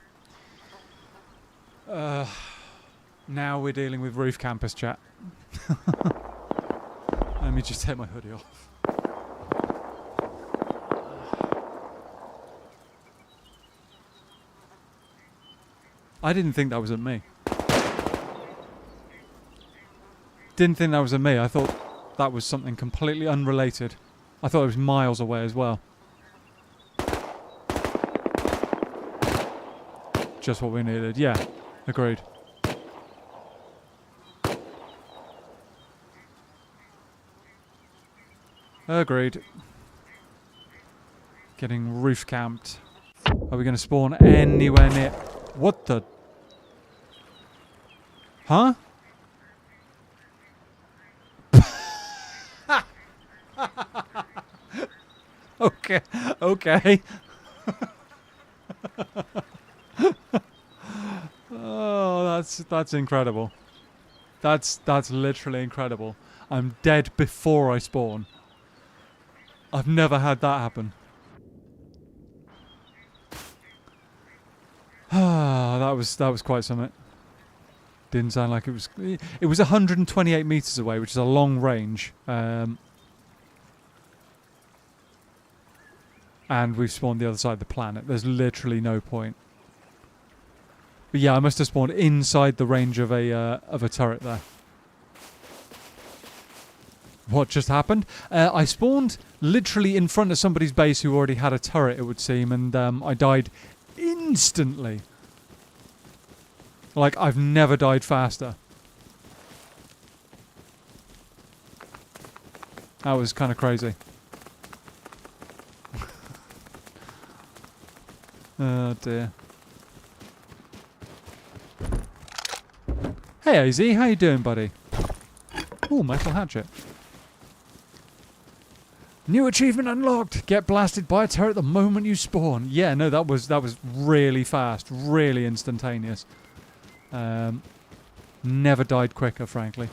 Now we're dealing with roof campus chat. Let me just take my hoodie off. I didn't think that was at me. Didn't think that was at me. I thought that was something completely unrelated. I thought it was miles away as well. Just what we needed. Yeah, agreed. Agreed. Getting roof camped. Are we going to spawn anywhere near... What the... Huh? Okay. Okay. Oh, that's incredible. That's literally incredible. I'm dead before I spawn. I've never had that happen. Ah, that was quite something. Didn't sound like it was. It was 128 meters away, which is a long range. And we've spawned the other side of the planet. There's literally no point. But yeah, I must have spawned inside the range of a turret there. What just happened? I spawned literally in front of somebody's base who already had a turret, it would seem, and I died instantly. Like, I've never died faster. That was kind of crazy. Oh dear. Hey AZ, how you doing, buddy? Ooh, metal hatchet. New achievement unlocked. Get blasted by a turret the moment you spawn. Yeah, no, that was really fast, really instantaneous. Never died quicker, frankly.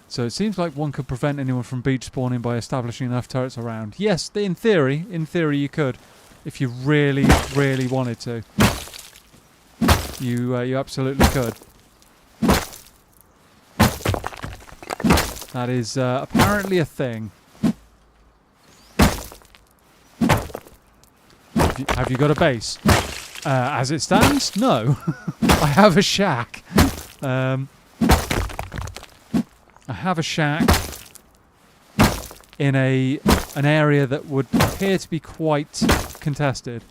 So it seems like one could prevent anyone from beach spawning by establishing enough turrets around. Yes, in theory you could, if you really, really wanted to. You absolutely could. That is apparently a thing. Have you got a base? As it stands, no. I have a shack. I have a shack in an area that would appear to be quite contested.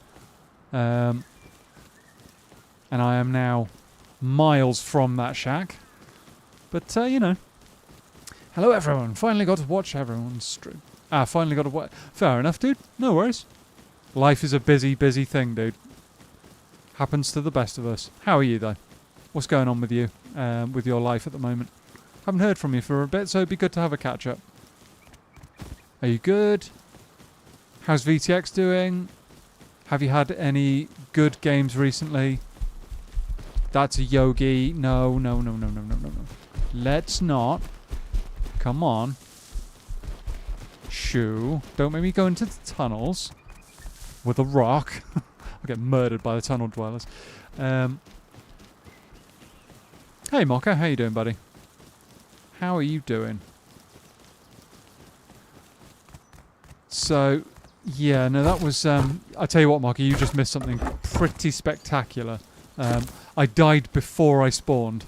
And I am now miles from that shack. But, you know. Hello, everyone. Finally got to watch everyone's stream. Finally got to watch. Fair enough, dude. No worries. Life is a busy, busy thing, dude. Happens to the best of us. How are you, though? What's going on with you? With your life at the moment? Haven't heard from you for a bit, so it'd be good to have a catch-up. Are you good? How's VTX doing? Have you had any good games recently? That's a Yogi. No. Let's not. Come on. Shoo. Don't make me go into the tunnels with a rock. I'll get murdered by the tunnel dwellers. Hey, Mocha. How you doing, buddy? How are you doing? So, yeah, no, that was... I tell you what, Mocha, you just missed something pretty spectacular. I died before I spawned.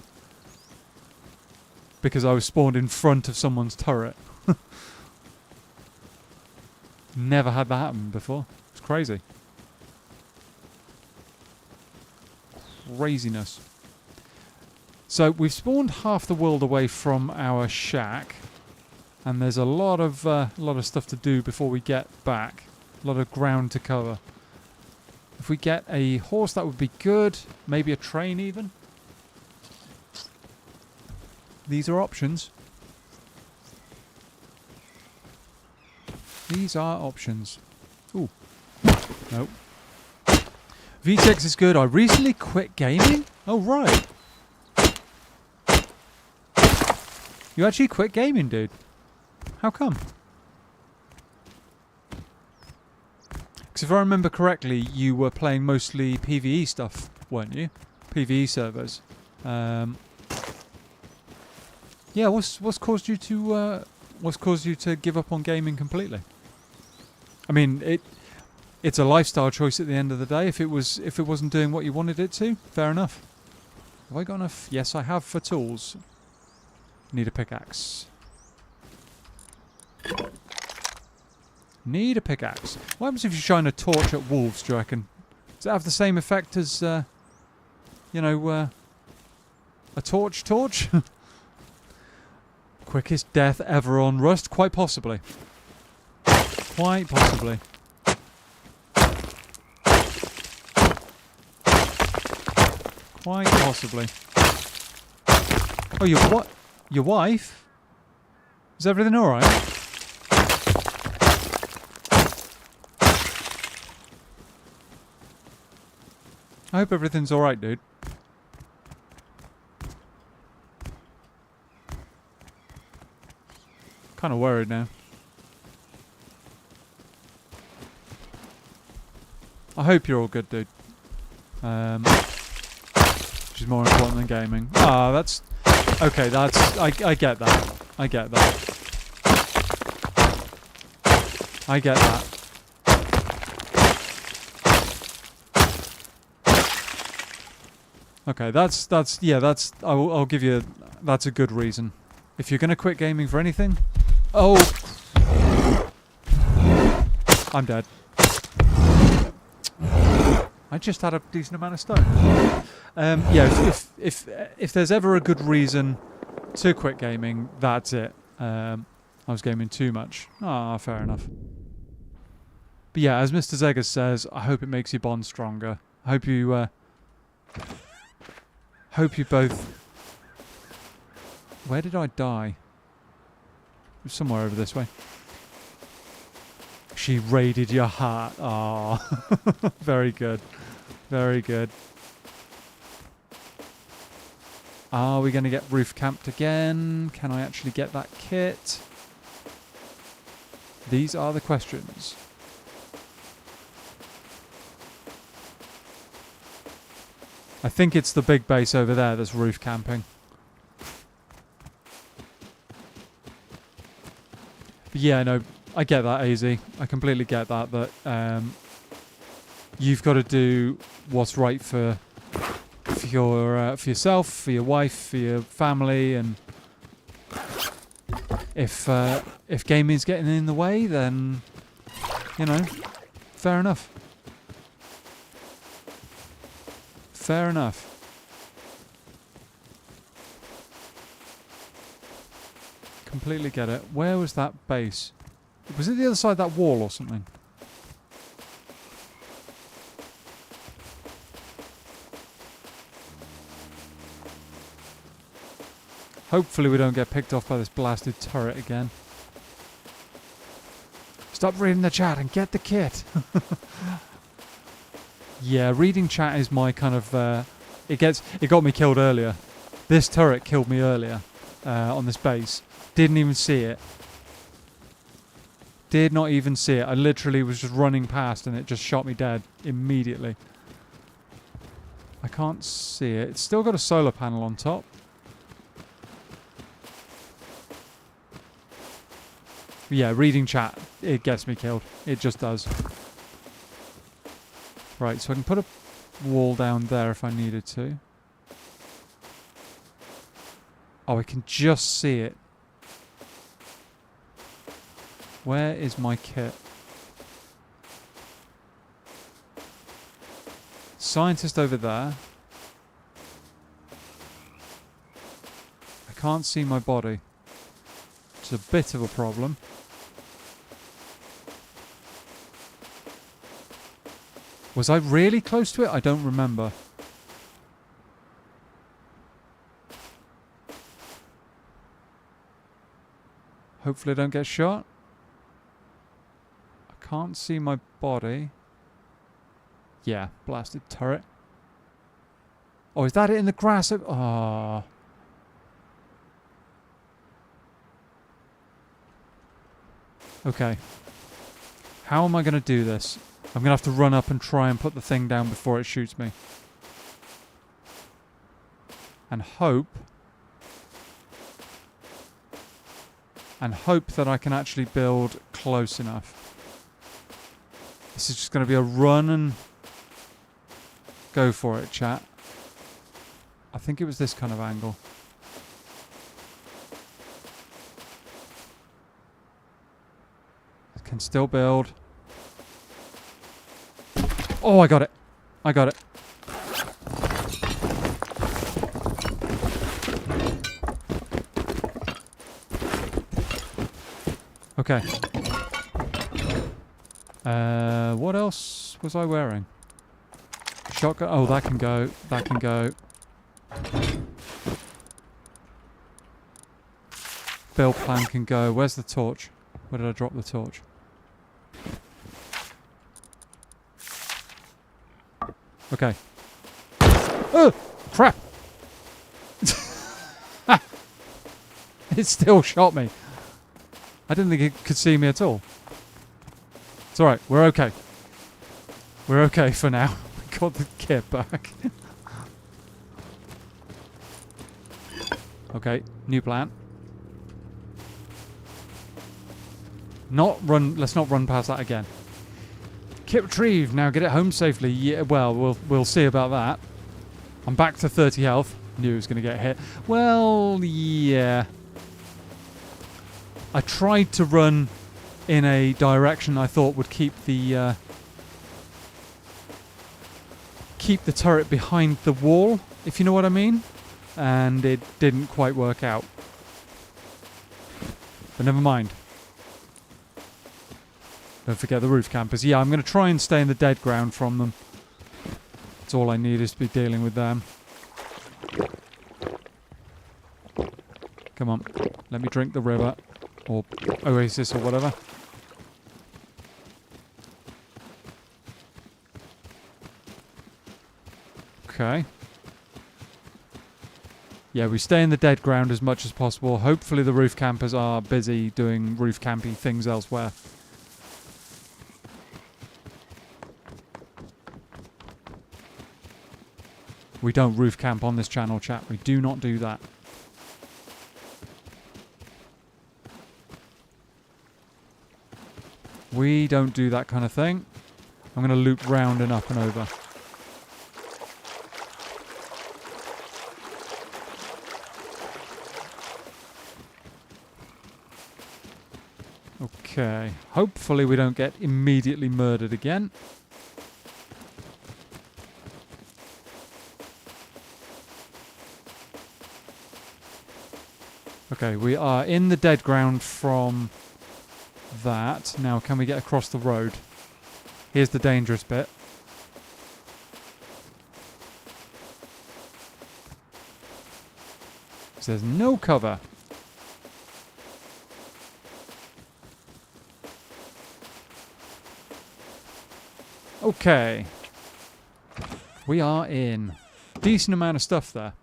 Because I was spawned in front of someone's turret. Never had that happen before. It's crazy. Craziness. So we've spawned half the world away from our shack, and there's a lot of stuff to do before we get back. A lot of ground to cover. If we get a horse, that would be good. Maybe a train even. These are options. These are options. Ooh. Nope. VTX is good. I recently quit gaming? Oh, right. You actually quit gaming, dude. How come? Because if I remember correctly, you were playing mostly PvE stuff, weren't you? PvE servers. Yeah, what's caused you to give up on gaming completely? I mean, it's a lifestyle choice at the end of the day. If it wasn't doing what you wanted it to, fair enough. Have I got enough? Yes, I have for tools. Need a pickaxe. Need a pickaxe. What happens if you shine a torch at wolves, do you reckon? Does it have the same effect as, a torch? Quickest death ever on Rust? Quite possibly. Quite possibly. Quite possibly. Oh, your wife? Is everything alright? I hope everything's alright, dude. Kind of worried now. I hope you're all good, dude. Which is more important than gaming. Ah, that's... Okay, that's... I get that. I get that. I get that. Okay, I'll give you... That's a good reason. If you're going to quit gaming for anything... Oh! I'm dead. I just had a decent amount of stone. Yeah, if there's ever a good reason to quit gaming, that's it. I was gaming too much. Ah, fair enough. But yeah, as Mr. Zegas says, I hope it makes your bond stronger. I hope you both... Where did I die? It was somewhere over this way. She raided your heart. Ah, very good. Very good. Are we going to get roof camped again? Can I actually get that kit? These are the questions. I think it's the big base over there that's roof camping. But yeah, no, I get that, AZ. I completely get that, that you've got to do what's right for yourself, for your wife, for your family, and if gaming's getting in the way, then fair enough. Fair enough. Completely get it. Where was that base? Was it the other side of that wall or something? Hopefully we don't get picked off by this blasted turret again. Stop reading the chat and get the kit. Yeah, reading chat is my kind of... It got me killed earlier. This turret killed me earlier on this base. Didn't even see it. Did not even see it. I literally was just running past and it just shot me dead immediately. I can't see it. It's still got a solar panel on top. Yeah, reading chat, it gets me killed. It just does. Right, so I can put a wall down there if I needed to. Oh, I can just see it. Where is my kit? Scientist over there. I can't see my body. It's a bit of a problem. Was I really close to it? I don't remember. Hopefully I don't get shot. I can't see my body. Yeah, blasted turret. Oh, is that it in the grass? Oh. Okay. How am I going to do this? I'm going to have to run up and try and put the thing down before it shoots me. And hope that I can actually build close enough. This is just going to be a run and go for it, chat. I think it was this kind of angle. I can still build. Oh, I got it. I got it. Okay. What else was I wearing? Shotgun. Oh, that can go. That can go. Build plan can go. Where's the torch? Where did I drop the torch? Okay. Oh! Crap! It still shot me. I didn't think it could see me at all. It's alright. We're okay. We're okay for now. We got the kit back. Okay. New plan. Let's not run past that again. Kit retrieved. Now get it home safely. Yeah, well, we'll see about that. I'm back to 30 health. Knew it was going to get hit. Well, yeah. I tried to run in a direction I thought would keep the turret behind the wall, if you know what I mean, and it didn't quite work out. But never mind. Don't forget the roof campers. Yeah, I'm going to try and stay in the dead ground from them. That's all I need is to be dealing with them. Come on. Let me drink the river. Or oasis or whatever. Okay. Yeah, we stay in the dead ground as much as possible. Hopefully the roof campers are busy doing roof campy things elsewhere. We don't roof camp on this channel, chat. We do not do that. We don't do that kind of thing. I'm going to loop round and up and over. Okay. Hopefully we don't get immediately murdered again. Okay, we are in the dead ground from that. Now, can we get across the road? Here's the dangerous bit. Is there's no cover. Okay. We are in. Decent amount of stuff there.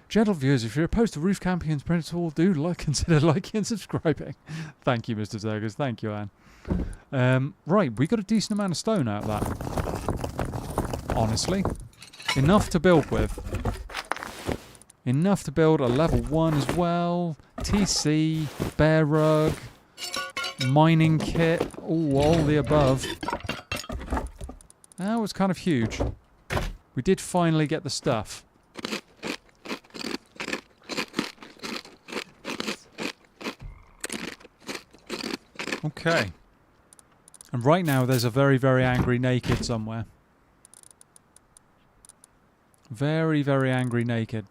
Gentle viewers, if you're opposed to roof camping in principle, do consider liking and subscribing. Thank you, Mr. Zergers. Thank you, Anne. Right, we got a decent amount of stone out of that. Honestly. Enough to build with. Enough to build a level 1 as well. TC, bear rug, mining kit, ooh, all the above. That was kind of huge. We did finally get the stuff. Okay. And right now there's a very, very angry naked somewhere. Very, very angry naked.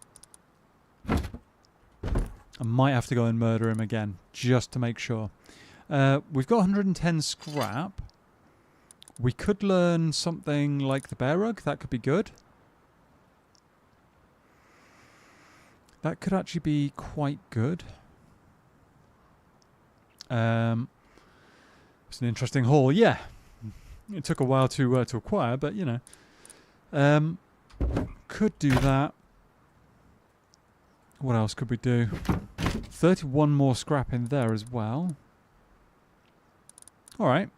I might have to go and murder him again, just to make sure. We've got 110 scrap. We could learn something like the bear rug. That could be good. That could actually be quite good. It's an interesting haul. Yeah. It took a while to acquire, but, you know. Could do that. What else could we do? 31 more scrap in there as well. All right.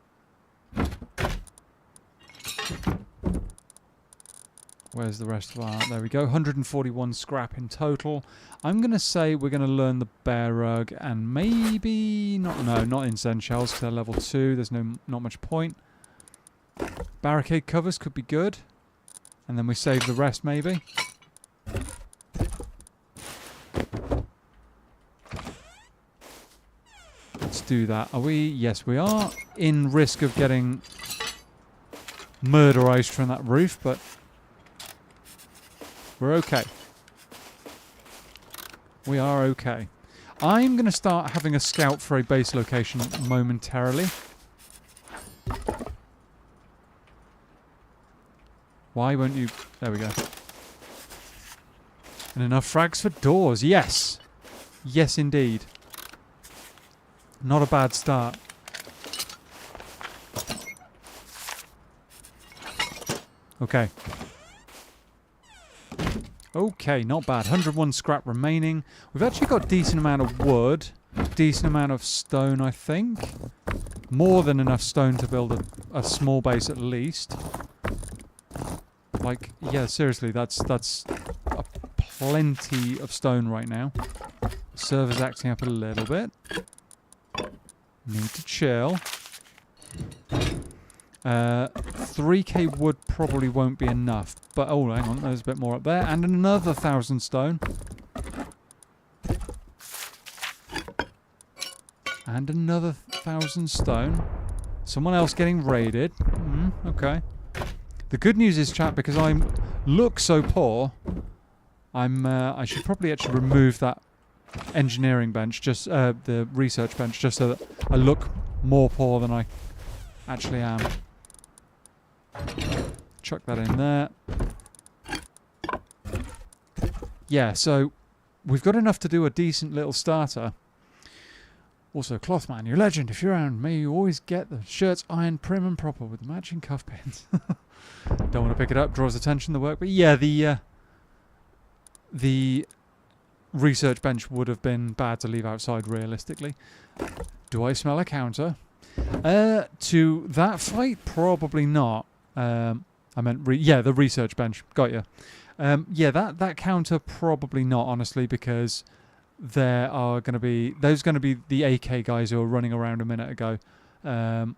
Where's the rest of our... There we go. 141 scrap in total. I'm going to say we're going to learn the bear rug and maybe... not incense shells because they're level 2. There's not much point. Barricade covers could be good. And then we save the rest maybe. Let's do that. Are we? Yes, we are. In risk of getting murderized from that roof, but we're okay. We are okay. I'm going to start having a scout for a base location momentarily. Why won't you... There we go. And enough frags for doors. Yes. Yes, indeed. Not a bad start. Okay. Okay, not bad. 101 scrap remaining. We've actually got a decent amount of wood. Decent amount of stone, I think. More than enough stone to build a small base at least. Like, yeah, seriously, that's a plenty of stone right now. Server's acting up a little bit. Need to chill. 3k wood probably won't be enough. But, oh, hang on, there's a bit more up there. And another 1,000 stone. And another 1,000 stone. Someone else getting raided. Okay. The good news is, chat, because I look so poor, I should probably actually remove that engineering bench, just the research bench, just so that I look more poor than I actually am. Chuck that in there. Yeah, so we've got enough to do a decent little starter. Also, Clothman, you're a legend. If you're around, may you always get the shirts ironed prim and proper with the matching cuff pins. Don't want to pick it up, draws attention to the work. But yeah, the research bench would have been bad to leave outside, realistically. Do I smell a counter? To that fight, probably not. I meant, the research bench. Got you. Yeah, that counter, probably not, honestly, because there are going to be... Those going to be the AK guys who were running around a minute ago. They're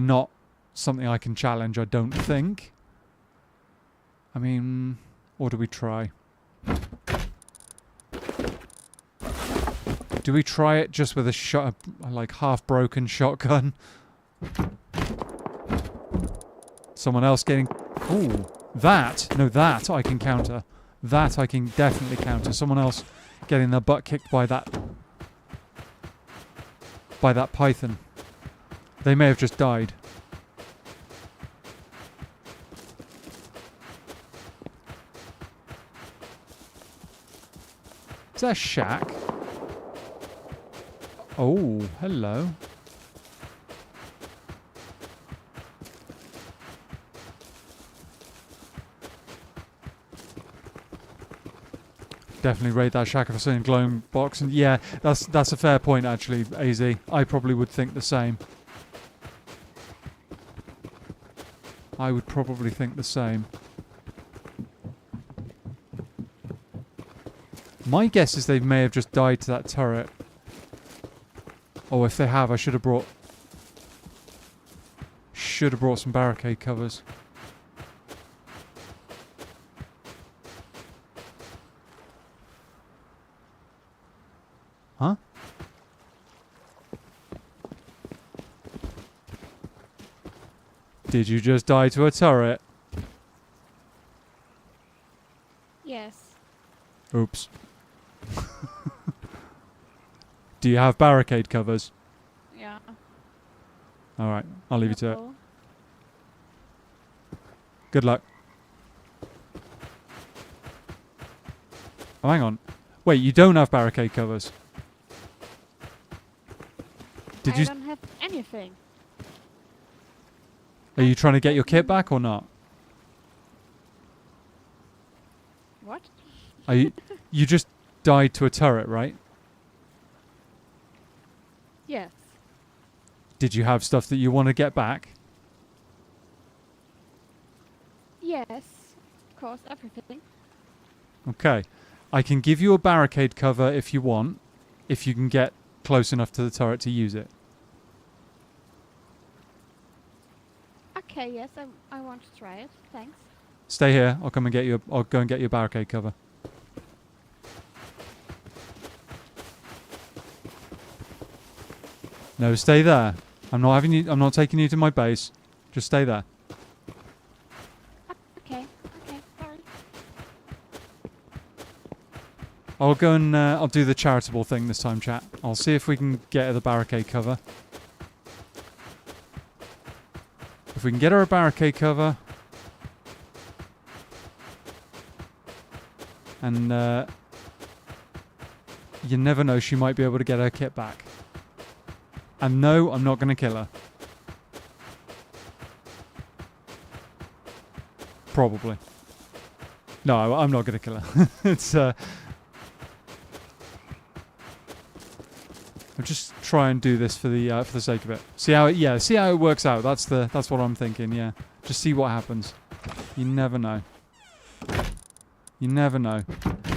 not something I can challenge, I don't think. I mean, or do we try? Do we try it just with a like half-broken shotgun? Someone else getting... Ooh, that! No, that I can counter. That I can definitely counter. Someone else getting their butt kicked by that python. They may have just died. Is that a shack? Oh, hello. Definitely raid that shack if I see a glowing box. And yeah, that's a fair point actually, AZ. I probably would think the same. I would probably think the same. My guess is they may have just died to that turret. Oh, if they have, I should have brought some barricade covers. Huh? Did you just die to a turret? Yes. Oops. Do you have barricade covers? Yeah. Alright, I'll leave you to it. No. Good luck. Oh, hang on. Wait, you don't have barricade covers? Did I you... don't have anything. Are you trying to get your kit back or not? What? Are you... You just died to a turret, right? Yes. Did you have stuff that you want to get back? Yes. Of course, everything. Okay. I can give you a barricade cover if you want, if you can get close enough to the turret to use it. Okay, yes, I want to try it. Thanks. Stay here. I'll come and get you. I'll go and get you a barricade cover. No, stay there. I'm not having you. I'm not taking you to my base. Just stay there. Okay, sorry. I'll go and I'll do the charitable thing this time, chat. I'll see if we can get her the barricade cover. If we can get her a barricade cover, and you never know, she might be able to get her kit back. And no, I'm not going to kill her. Probably. No, I'm not going to kill her. It's I'll just try and do this for the sake of it. See how it works out. That's what I'm thinking. Yeah, just see what happens. You never know. You never know.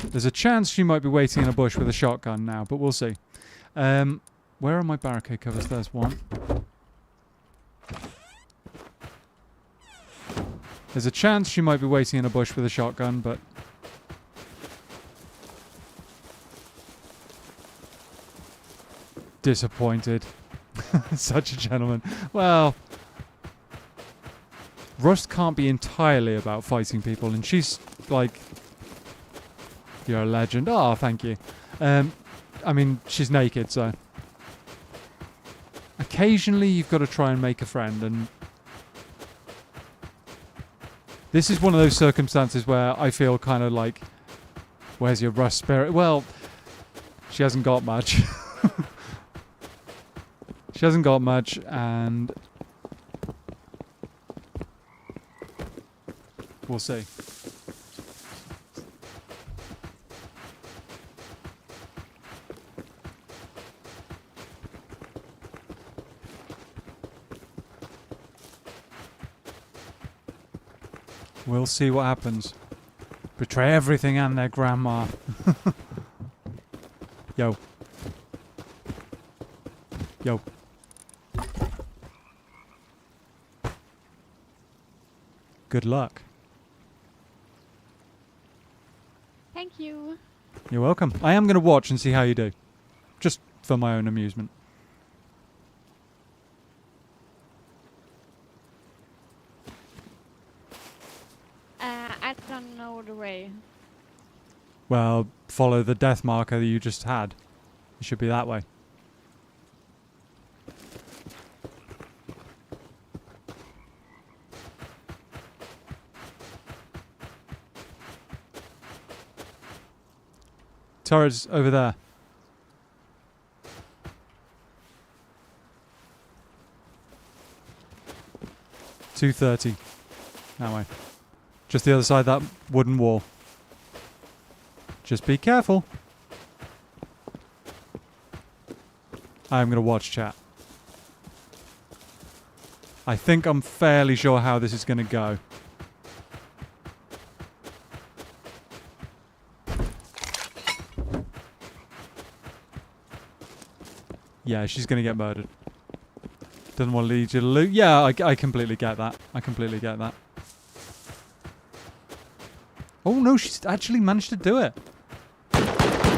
There's a chance she might be waiting in a bush with a shotgun now, but we'll see. Where are my barricade covers? There's one. There's a chance she might be waiting in a bush with a shotgun, but... Disappointed. Such a gentleman. Well... Rust can't be entirely about fighting people, and she's, like... You're a legend. Oh, thank you. I mean, she's naked, so... Occasionally you've got to try and make a friend, and this is one of those circumstances where I feel kind of like, where's your Rust spirit? Well, she hasn't got much. She hasn't got much, and we'll see. We'll see what happens. Betray everything and their grandma. Yo. Yo. Good luck. Thank you. You're welcome. I am going to watch and see how you do. Just for my own amusement. I don't know the way. Well, follow the death marker that you just had. It should be that way. Turret's over there. $230. That way. Just the other side of that wooden wall. Just be careful. I'm going to watch chat. I think I'm fairly sure how this is going to go. Yeah, she's going to get murdered. Doesn't want to lead you to loot. Yeah, I completely get that. I completely get that. Oh, no, she's actually managed to do it.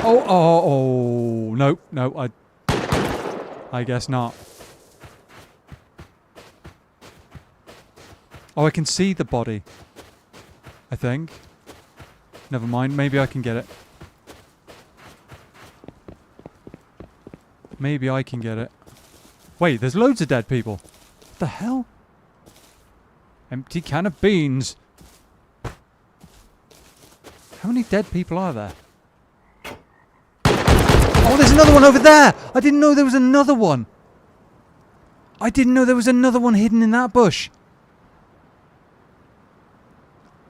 Oh, no, no, I guess not. Oh, I can see the body. I think. Never mind, maybe I can get it. Maybe I can get it. Wait, there's loads of dead people. What the hell? Empty can of beans. How many dead people are there? Oh, there's another one over there! I didn't know there was another one. I didn't know there was another one hidden in that bush.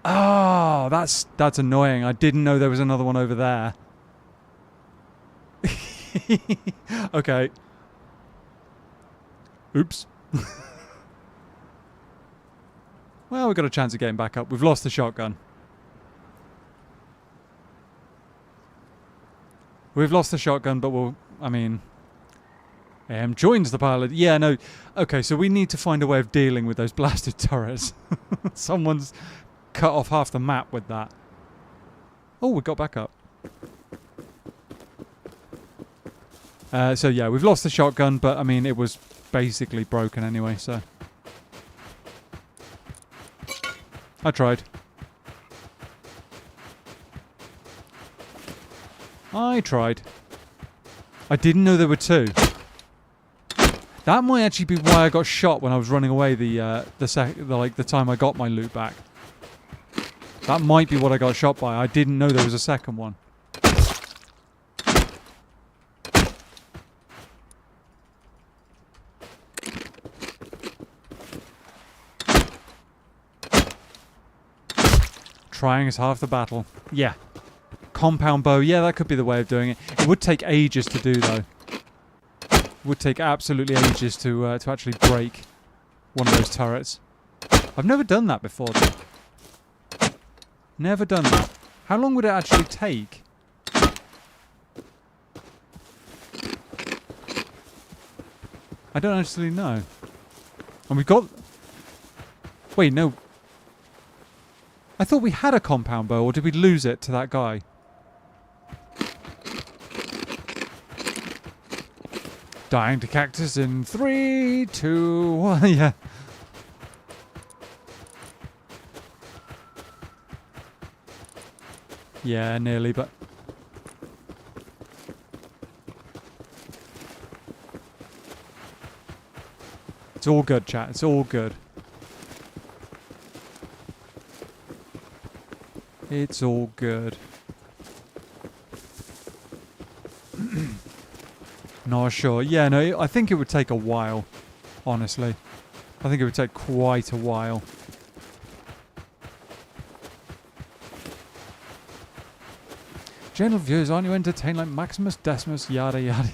Oh, that's annoying. I didn't know there was another one over there. Okay. Oops. Well, we've got a chance of getting back up. We've lost the shotgun. We've lost the shotgun, but we'll... I mean... joins the pilot. Yeah, no. Okay, so we need to find a way of dealing with those blasted turrets. Someone's cut off half the map with that. Oh, we got back up. So yeah, we've lost the shotgun, but I mean, it was basically broken anyway, so... I tried. I tried. I didn't know there were two. That might actually be why I got shot when I was running away the time I got my loot back. That might be what I got shot by. I didn't know there was a second one. Trying is half the battle. Yeah. Compound bow. Yeah, that could be the way of doing it. It would take ages to do, though. It would take absolutely ages to actually break one of those turrets. I've never done that before, though. Never done that. How long would it actually take? I don't actually know. And we've got... Wait, no. I thought we had a compound bow, or did we lose it to that guy? Dying to cactus in 3, 2, 1. Yeah. Yeah, nearly, but... It's all good, chat. It's all good. It's all good. Not sure. Yeah, no, I think it would take a while, honestly. I think it would take quite a while. Gentle viewers, aren't you entertained like Maximus Decimus, yada yada?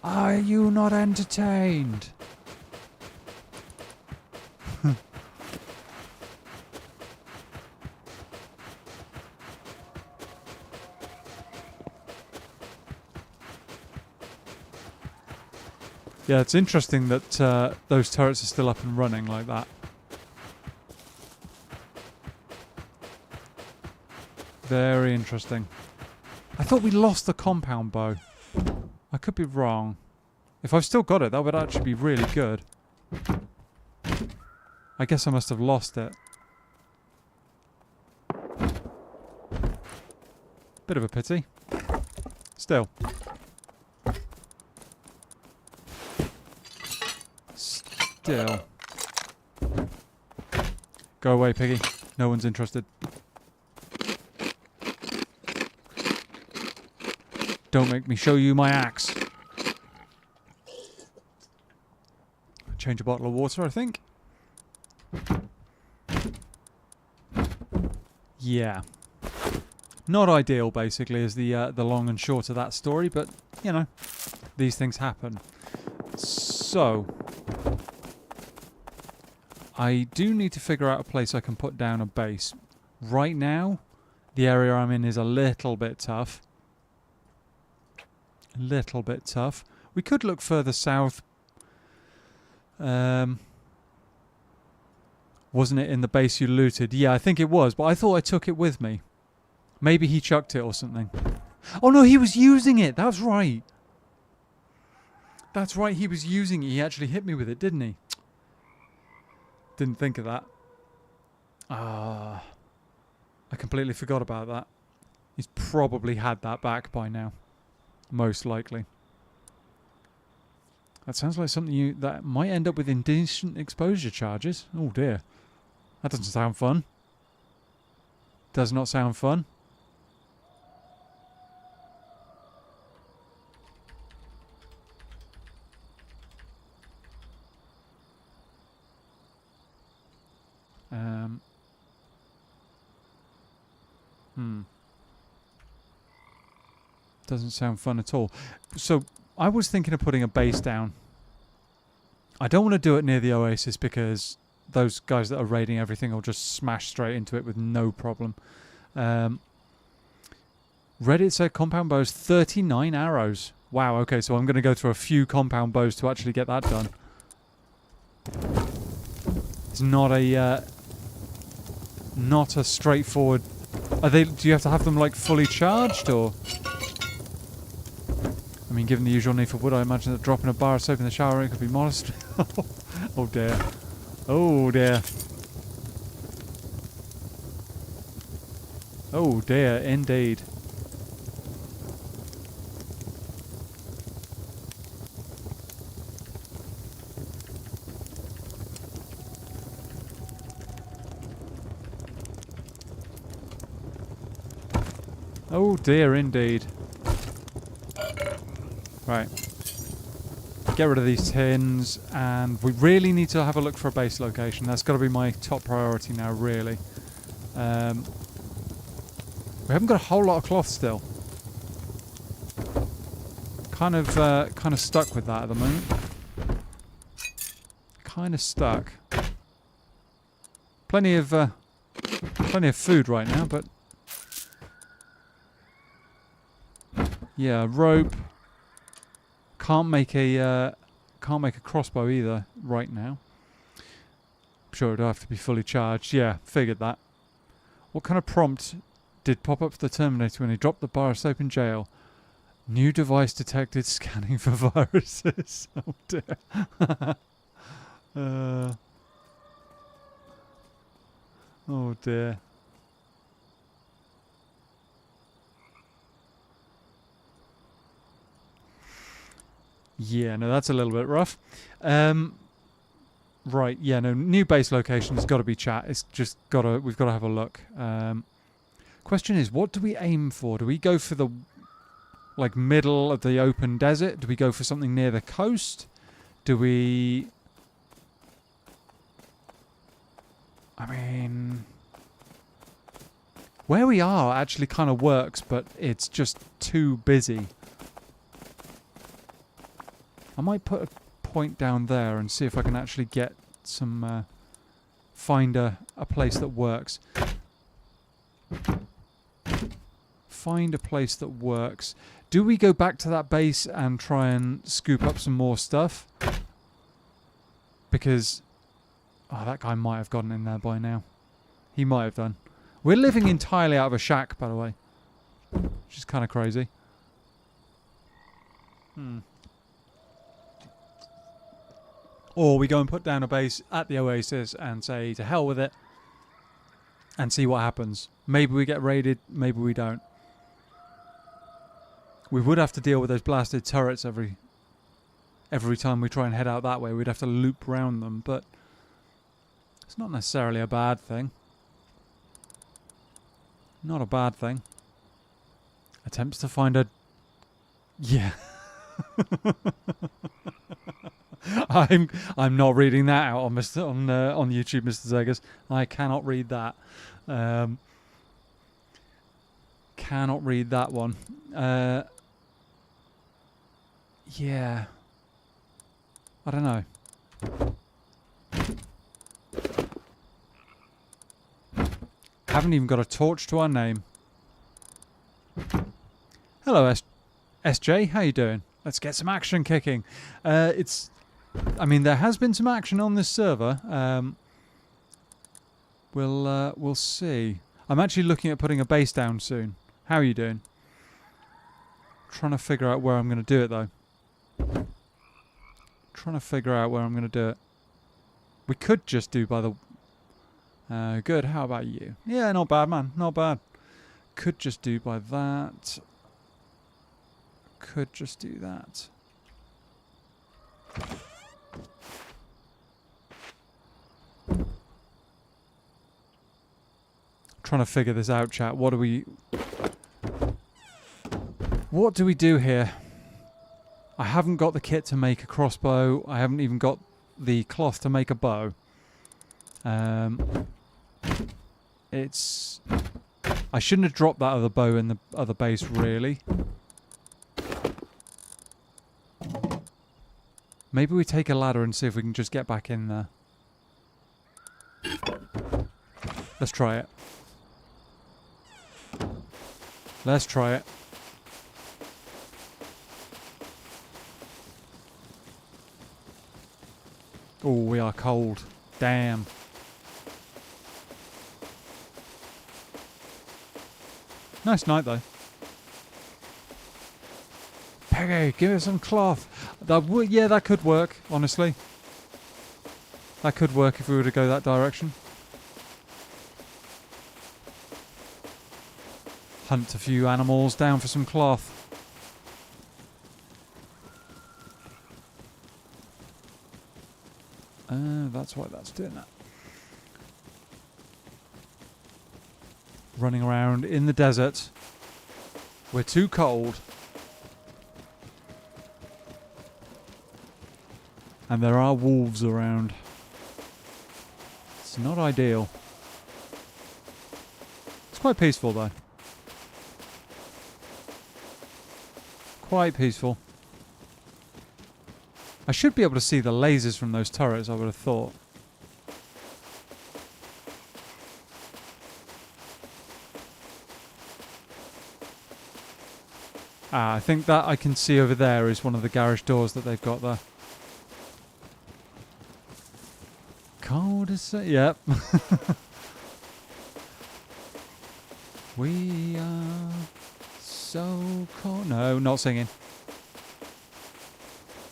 Are you not entertained? Yeah, it's interesting that those turrets are still up and running like that. Very interesting. I thought we lost the compound bow. I could be wrong. If I've still got it, that would actually be really good. I guess I must have lost it. Bit of a pity. Still. Still. Go away, piggy. No one's interested. Don't make me show you my axe. Change a bottle of water, I think. Yeah. Not ideal, basically, is the long and short of that story, but, you know, these things happen. So, I do need to figure out a place I can put down a base. Right now, the area I'm in is a little bit tough. A little bit tough. We could look further south. Wasn't it in the base you looted? Yeah, I think it was, but I thought I took it with me. Maybe he chucked it or something. Oh no, he was using it! That's right! That's right, he was using it. He actually hit me with it, didn't he? Didn't think of that. I completely forgot about that. He's probably had that back by now. Most likely. That sounds like something that might end up with indecent exposure charges. Oh dear. That doesn't sound fun. Does not sound fun. Doesn't sound fun at all. So, I was thinking of putting a base down. I don't want to do it near the oasis because those guys that are raiding everything will just smash straight into it with no problem. Reddit said compound bows 39 arrows. Wow, okay, so I'm going to go through a few compound bows to actually get that done. It's not a straightforward... do you have to have them like fully charged or... I mean, given the usual need for wood, I imagine that dropping a bar of soap in the shower it could be modest. Oh dear. Oh dear. Oh dear, indeed. Oh dear, indeed. Right. Get rid of these tins, and we really need to have a look for a base location. That's got to be my top priority now, really. We haven't got a whole lot of cloth still. Kind of stuck with that at the moment. Kind of stuck. Plenty of food right now, but yeah, rope. Can't make a crossbow either right now. I'm sure it'd have to be fully charged. Yeah, figured that. What kind of prompt did pop up for the Terminator when he dropped the bar of soap in jail? New device detected, scanning for viruses. Oh dear. Oh dear. Yeah, no, that's a little bit rough. Right, yeah, no, new base location has got to be chat. It's just we've got to have a look. Question is, what do we aim for? Do we go for the like middle of the open desert? Do we go for something near the coast? Do we... I mean... Where we are actually kind of works, but it's just too busy. I might put a point down there and see if I can actually get some... find a place that works. Find a place that works. Do we go back to that base and try and scoop up some more stuff? Because... Oh, that guy might have gotten in there by now. He might have done. We're living entirely out of a shack, by the way. Which is kind of crazy. Or we go and put down a base at the oasis and say to hell with it. And see what happens. Maybe we get raided, maybe we don't. We would have to deal with those blasted turrets every time we try and head out that way. We'd have to loop round them, but it's not necessarily a bad thing. Not a bad thing. Attempts to find a Yeah. I'm not reading that out on on YouTube, Mr. Zegas. I cannot read that. Cannot read that one. Yeah. I don't know. Haven't even got a torch to our name. Hello, SJ. How you doing? Let's get some action kicking. I mean, there has been some action on this server. We'll see. I'm actually looking at putting a base down soon. How are you doing? Trying to figure out where I'm going to do it though. Trying to figure out where I'm going to do it. We could just do by the... good, how about you? Yeah, not bad, man. Not bad. Could just do by that. Could just do that. Trying to figure this out, chat. What do we do here? I haven't got the kit to make a crossbow. I haven't even got the cloth to make a bow. I shouldn't have dropped that other bow in the other base, really. Maybe we take a ladder and see if we can just get back in there. Let's try it. Let's try it. Oh, we are cold. Damn. Nice night, though. Peggy, give us some cloth. Yeah, that could work, honestly. That could work if we were to go that direction. Hunt a few animals down for some cloth. That's why that's doing that. Running around in the desert. We're too cold. And there are wolves around. It's not ideal. It's quite peaceful though. Quite peaceful. I should be able to see the lasers from those turrets, I would have thought. Ah, I think that I can see over there is one of the garage doors that they've got there. Cold as... Yep. We are so cold... No, not singing.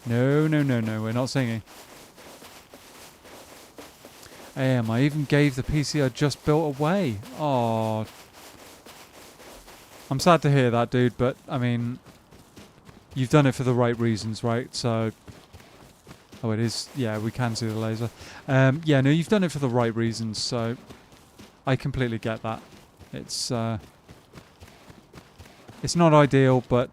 No, we're not singing. Damn, I even gave the PC I just built away. Oh, I'm sad to hear that, dude, but, I mean, you've done it for the right reasons, right? So, oh, it is, yeah, we can see the laser. Yeah, no, you've done it for the right reasons, so I completely get that. It's not ideal, but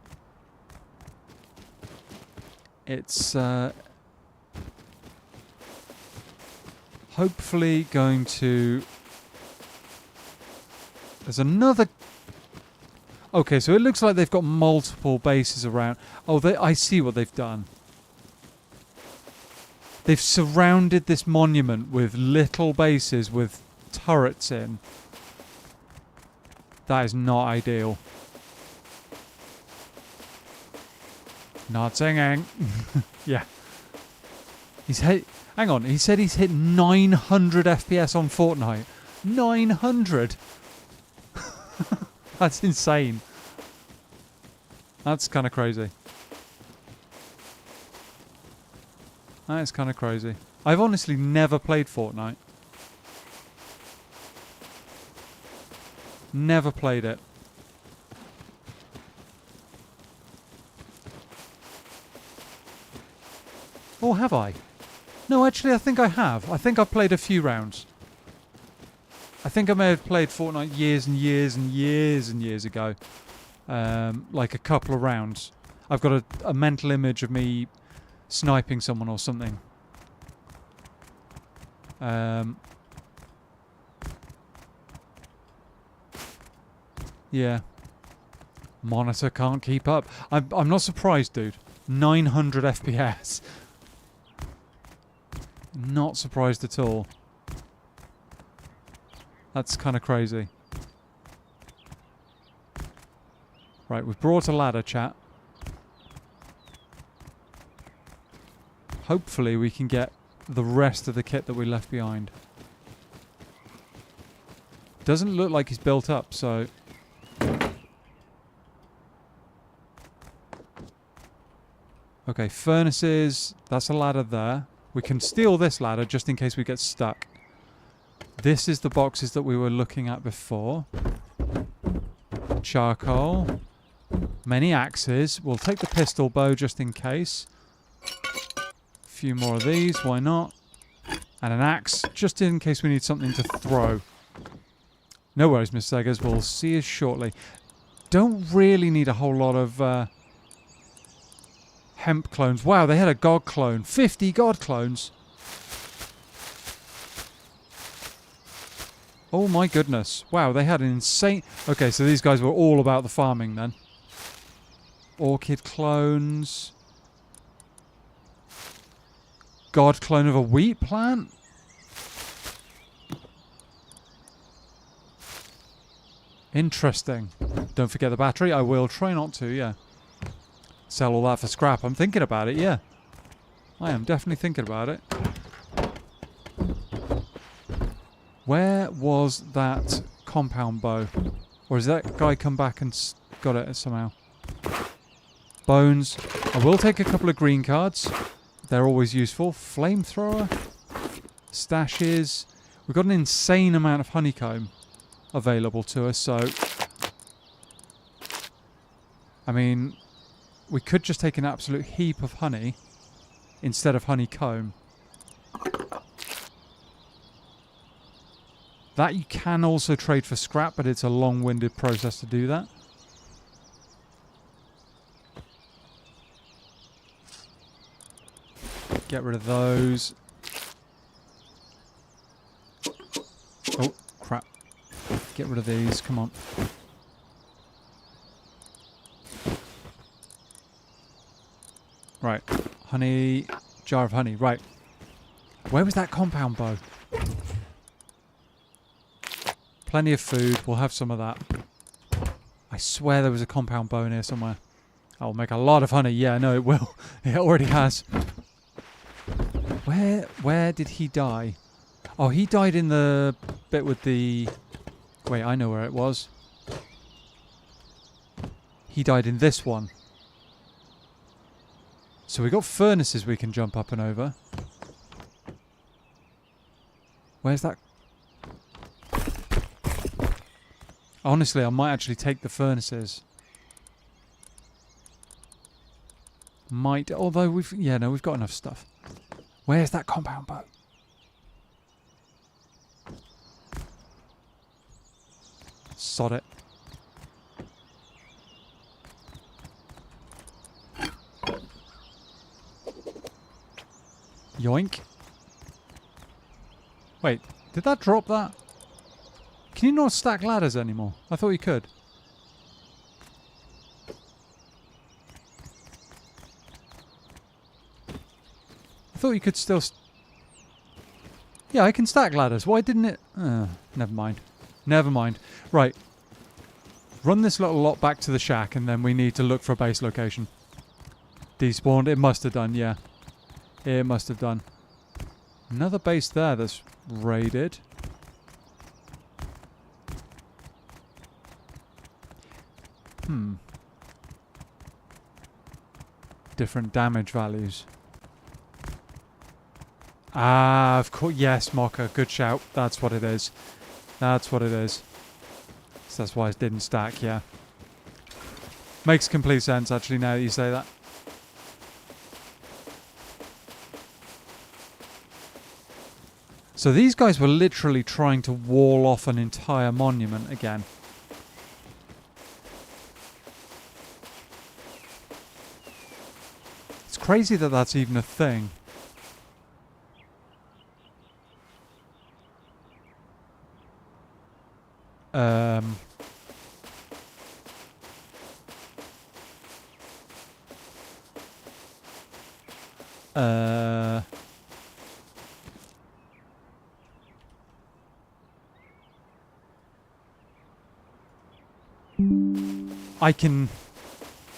it's hopefully going to... There's another... Okay, so it looks like they've got multiple bases around. Oh, I see what they've done. They've surrounded this monument with little bases with turrets in. That is not ideal. Not singing. Yeah. Hang on, he said he's hit 900 FPS on Fortnite. 900? That's insane. That's kind of crazy. That is kind of crazy. I've honestly never played Fortnite. Never played it. Or have I? No, actually, I think I have. I think I've played a few rounds. I think I may have played Fortnite years and years and years and years ago. Like a couple of rounds. I've got a mental image of me sniping someone or something. Yeah. Monitor can't keep up. I'm not surprised, dude. 900 FPS. Not surprised at all. That's kind of crazy. Right, we've brought a ladder, chat. Hopefully we can get the rest of the kit that we left behind. Doesn't look like he's built up, so... Okay, furnaces. That's a ladder there. We can steal this ladder just in case we get stuck. This is the boxes that we were looking at before. Charcoal. Many axes. We'll take the pistol bow just in case. A few more of these, why not? And an axe, just in case we need something to throw. No worries, Miss Seggers. We'll see you shortly. Don't really need a whole lot of hemp clones. Wow, they had a god clone. 50 god clones. Oh my goodness. Wow, they had an insane... Okay, so these guys were all about the farming then. Orchid clones. God clone of a wheat plant? Interesting. Don't forget the battery. I will try not to, yeah. Sell all that for scrap. I'm thinking about it, yeah. I am definitely thinking about it. Where was that compound bow? Or has that guy come back and got it somehow? Bones. I will take a couple of green cards. They're always useful. Flamethrower. Stashes. We've got an insane amount of honeycomb available to us, so... I mean, we could just take an absolute heap of honey instead of honeycomb. That you can also trade for scrap, but it's a long-winded process to do that. Get rid of those. Oh, crap. Get rid of these, come on. Right, honey, jar of honey, right. Where was that compound bow? Plenty of food, we'll have some of that. I swear there was a compound bow in here somewhere. That will make a lot of honey, yeah, no it will. It already has. Where did he die? Oh, he died in the bit with the... Wait, I know where it was. He died in this one. So we got furnaces we can jump up and over. Where's that? Honestly, I might actually take the furnaces. Might, although we've got enough stuff. Where's that compound bow? Sod it. Yoink. Wait, did that drop that? Can you not stack ladders anymore? I thought you could. I thought you could still... Yeah, I can stack ladders. Why didn't it... never mind. Never mind. Right. Run this little lot back to the shack and then we need to look for a base location. Despawned. It must have done, yeah. It must have done. Another base there that's raided. Different damage values. Ah, of course. Yes, Mocha. Good shout. That's what it is. That's what it is. So that's why it didn't stack, yeah. Makes complete sense, actually, now that you say that. So these guys were literally trying to wall off an entire monument again. It's crazy that that's even a thing.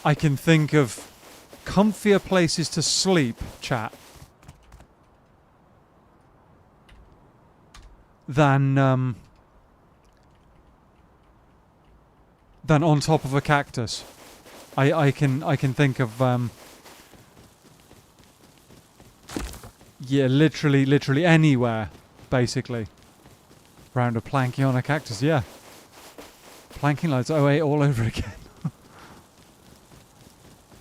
I can think of comfier places to sleep, chat, than on top of a cactus. I can think of yeah, literally anywhere, basically. Round a planking on a cactus, yeah. Planking lights 08 all over again.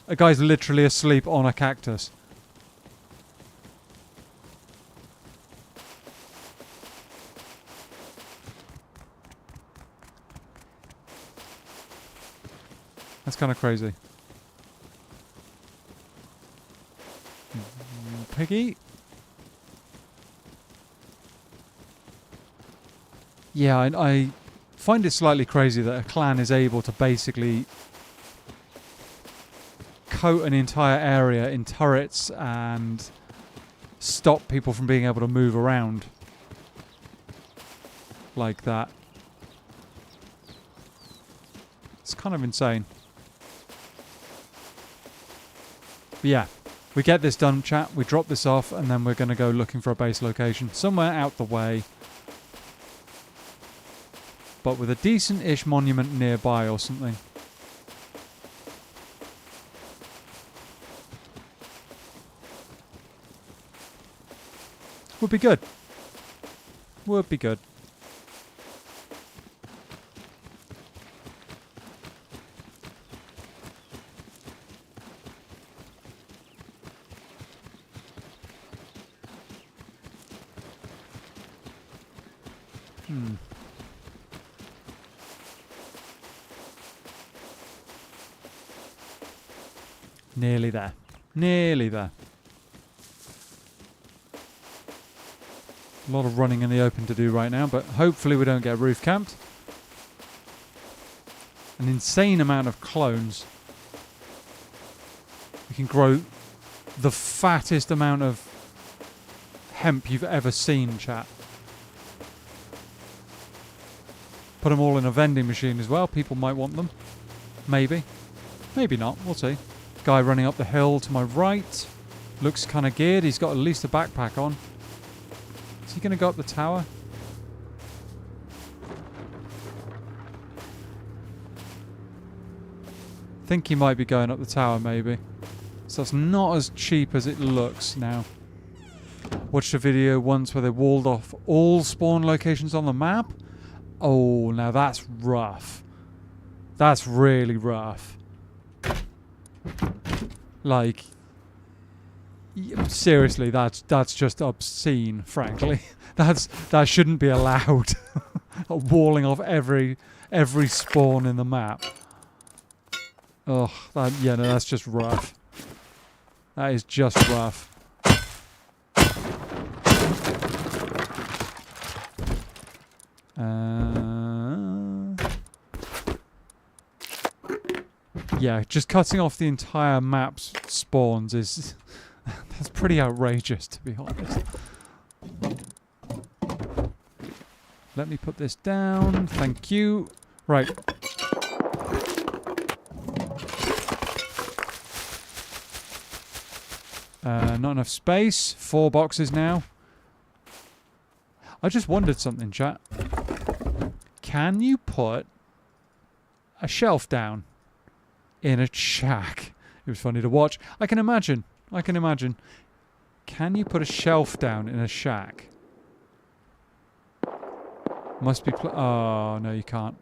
A guy's literally asleep on a cactus. That's kind of crazy. Piggy? Yeah, I find it slightly crazy that a clan is able to basically coat an entire area in turrets and stop people from being able to move around like that. It's kind of insane. But yeah, we get this done, chat. We drop this off, and then we're going to go looking for a base location somewhere out the way, but with a decent-ish monument nearby or something. Would be good. Would be good. Nearly there. Nearly there. A lot of running in the open to do right now, but hopefully we don't get roof camped. An insane amount of clones. We can grow the fattest amount of hemp you've ever seen, chat. Put them all in a vending machine as well. People might want them. Maybe. Maybe not. We'll see. Guy running up the hill to my right. Looks kind of geared. He's got at least a backpack on. Is he going to go up the tower? I think he might be going up the tower, maybe. So it's not as cheap as it looks now. Watched a video once where they walled off all spawn locations on the map. Oh, now that's rough. That's really rough. Like, seriously, that's just obscene, frankly. That shouldn't be allowed. Walling off every spawn in the map. Oh, yeah, no, that's just rough. That is just rough. Yeah, just cutting off the entire map's spawns is... that's pretty outrageous, to be honest. Let me put this down. Thank you. Right. Not enough space. 4 boxes now. I just wondered something, chat. Can you put a shelf down in a shack? It was funny to watch. I can imagine. Can you put a shelf down in a shack? Must be... oh, no, you can't.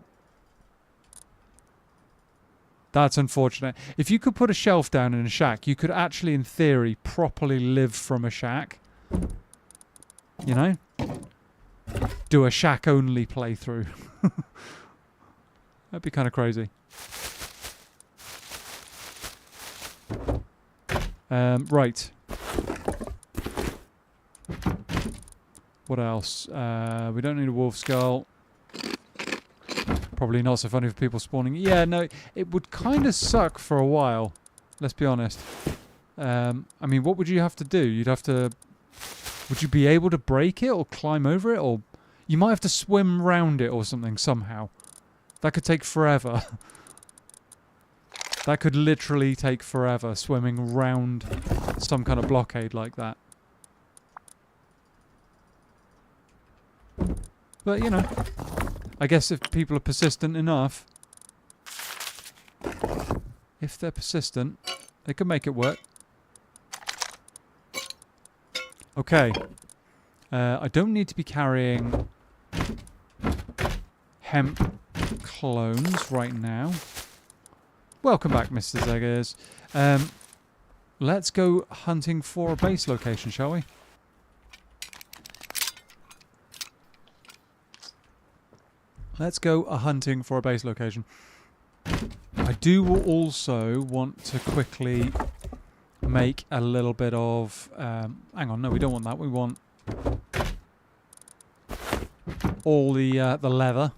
That's unfortunate. If you could put a shelf down in a shack, you could actually, in theory, properly live from a shack. You know? Do a shack-only playthrough. That'd be kind of crazy. Right. What else? We don't need a wolf skull. Probably not so funny for people spawning. Yeah, no, it would kind of suck for a while. Let's be honest. I mean, what would you have to do? You'd have to... Would you be able to break it or climb over it? Or you might have to swim round it or something somehow. That could take forever. That could literally take forever, swimming round some kind of blockade like that. But, you know, I guess if people are persistent enough, if they're persistent, they can make it work. Okay. I don't need to be carrying hemp clones right now. Welcome back, Mr. Zeggers. Let's go hunting for a base location, shall we? Let's go hunting for a base location. I do also want to quickly make a little bit of... hang on, no, we don't want that. We want all the leather.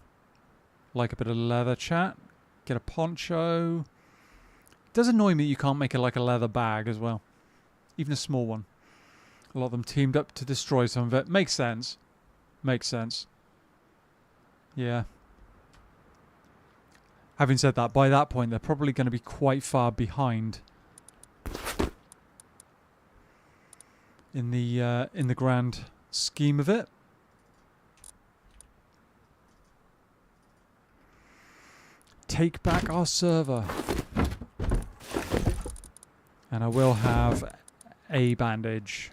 Like a bit of leather, chat. Get a poncho. It does annoy me you can't make it like a leather bag as well. Even a small one. A lot of them teamed up to destroy some of it. Makes sense. Makes sense. Yeah. Having said that, by that point they're probably going to be quite far behind in the grand scheme of it. Take back our server. And I will have a bandage.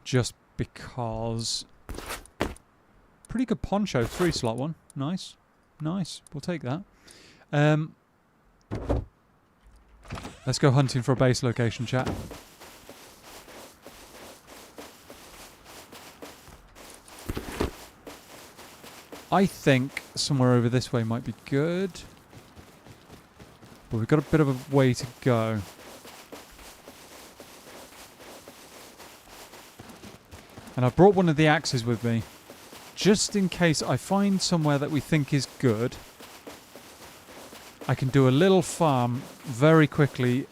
Just because. Pretty good poncho, 3-slot one. Nice. Nice. We'll take that. Let's go hunting for a base location, chat. I think somewhere over this way might be good. But we've got a bit of a way to go. And I brought one of the axes with me. Just in case I find somewhere that we think is good. I can do a little farm very quickly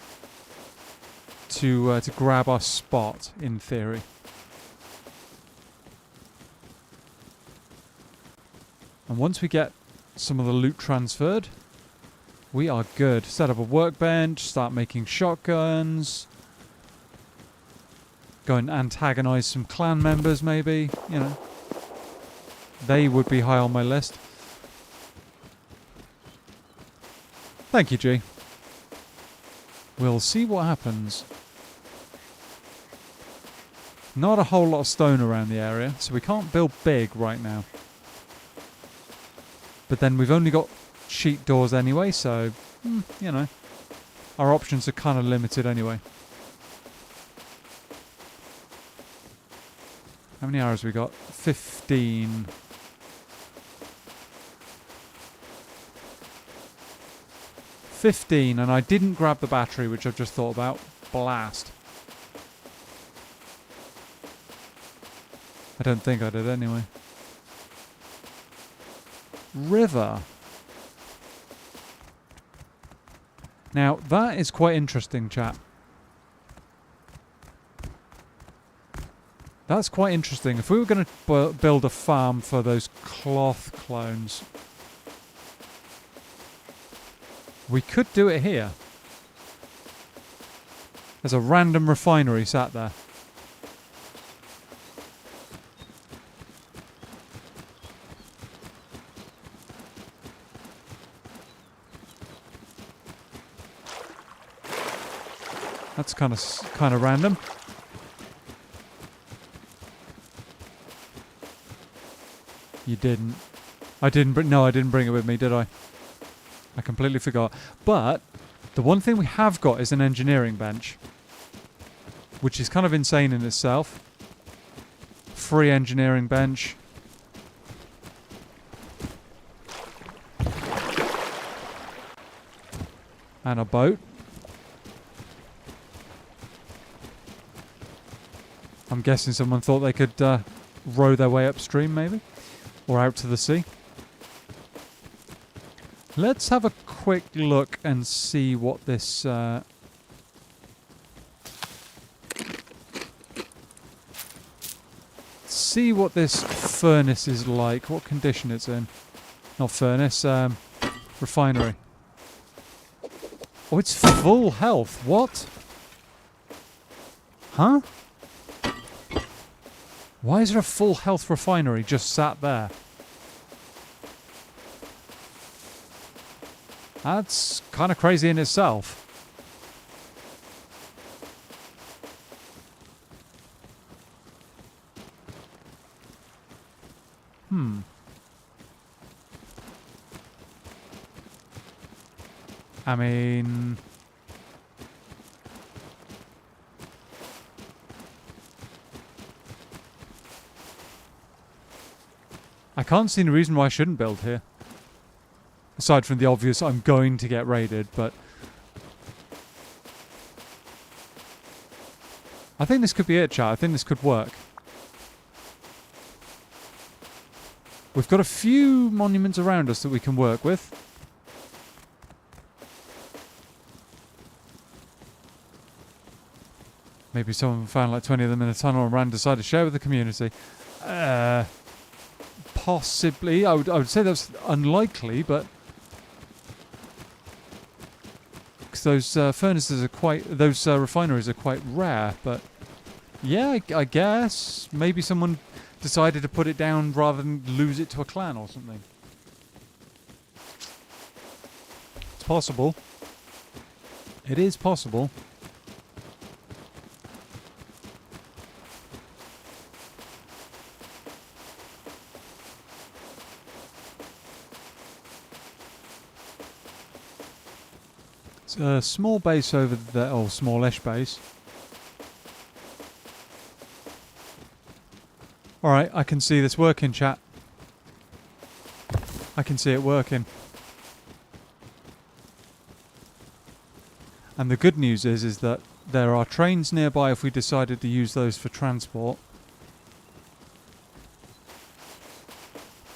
to grab our spot, in theory. And once we get some of the loot transferred, we are good. Set up a workbench, start making shotguns. Go and antagonize some clan members, maybe. You know. They would be high on my list. Thank you, G. We'll see what happens. Not a whole lot of stone around the area, so we can't build big right now. But then we've only got sheet doors anyway, so, you know, our options are kind of limited anyway. How many arrows we got? 15. 15, and I didn't grab the battery, which I've just thought about. Blast. I don't think I did anyway. River. Now, that is quite interesting, chat. That's quite interesting. If we were going to build a farm for those cloth clones, we could do it here. There's a random refinery sat there. That's kind of random. You didn't. I didn't bring it with me, did I? I completely forgot. But the one thing we have got is an engineering bench, which is kind of insane in itself. Free engineering bench. And a boat. I'm guessing someone thought they could row their way upstream, maybe, or out to the sea. Let's have a quick look and see what this furnace is like, what condition it's in. Not furnace, refinery. Oh, it's full health. What? Huh? Why is there a full health refinery just sat there? That's kind of crazy in itself. I mean... I can't see any reason why I shouldn't build here. Aside from the obvious, I'm going to get raided, but... I think this could be it, chat. I think this could work. We've got a few monuments around us that we can work with. Maybe someone found like 20 of them in a tunnel and ran, decided to share with the community. Possibly. I would say that's unlikely, but... Because those furnaces are quite... Those refineries are quite rare, but... Yeah, I guess. Maybe someone decided to put it down rather than lose it to a clan or something. It's possible. It is possible. It's a small base over there, or smallish base. Alright, I can see this working, chat. I can see it working. And the good news is that there are trains nearby if we decided to use those for transport.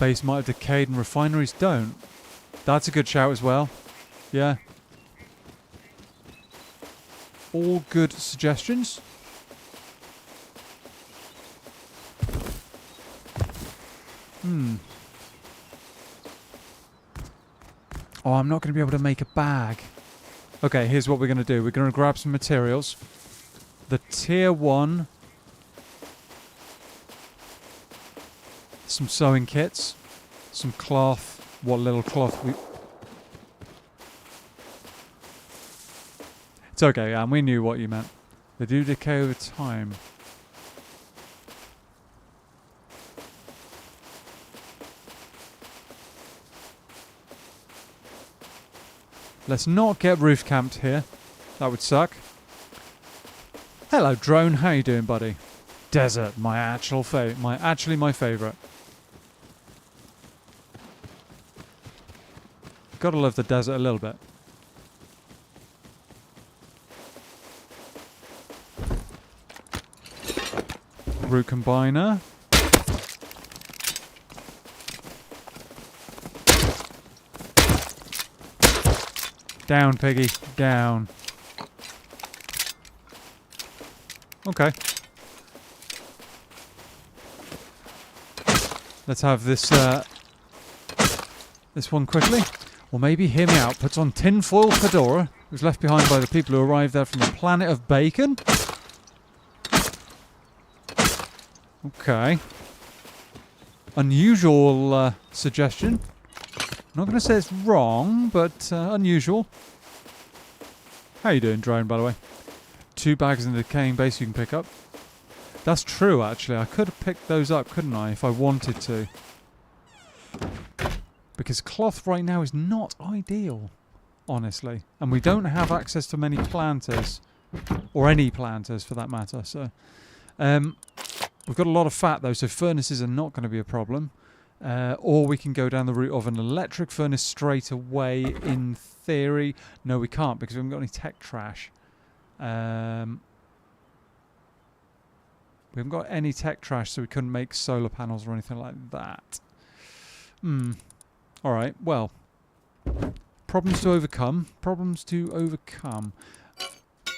Base might have decayed and refineries don't. That's a good shout as well. Yeah. All good suggestions. Oh, I'm not going to be able to make a bag. Okay, here's what we're going to do. We're going to grab some materials. The tier 1. Some sewing kits. Some cloth. What little cloth we... It's okay, and we knew what you meant. They do decay over time. Let's not get roof camped here. That would suck. Hello, drone. How you doing, buddy? Desert, my my favourite. Gotta love the desert a little bit. Root combiner. Down, piggy. Down. Okay. Let's have this this one quickly. Or maybe, hear me out, puts on tinfoil fedora. It was left behind by the people who arrived there from the planet of bacon. Okay. Unusual suggestion. I'm not going to say it's wrong, but unusual. How you doing, drone, by the way? 2 bags in the decaying base you can pick up. That's true, actually. I could have picked those up, couldn't I, if I wanted to. Because cloth right now is not ideal, honestly. And we don't have access to many planters. Or any planters, for that matter. So, we've got a lot of fat, though, so furnaces are not going to be a problem. Or we can go down the route of an electric furnace straight away, in theory. No, we can't, because we haven't got any tech trash. We haven't got any tech trash, so we couldn't make solar panels or anything like that. Alright, well. Problems to overcome. Problems to overcome.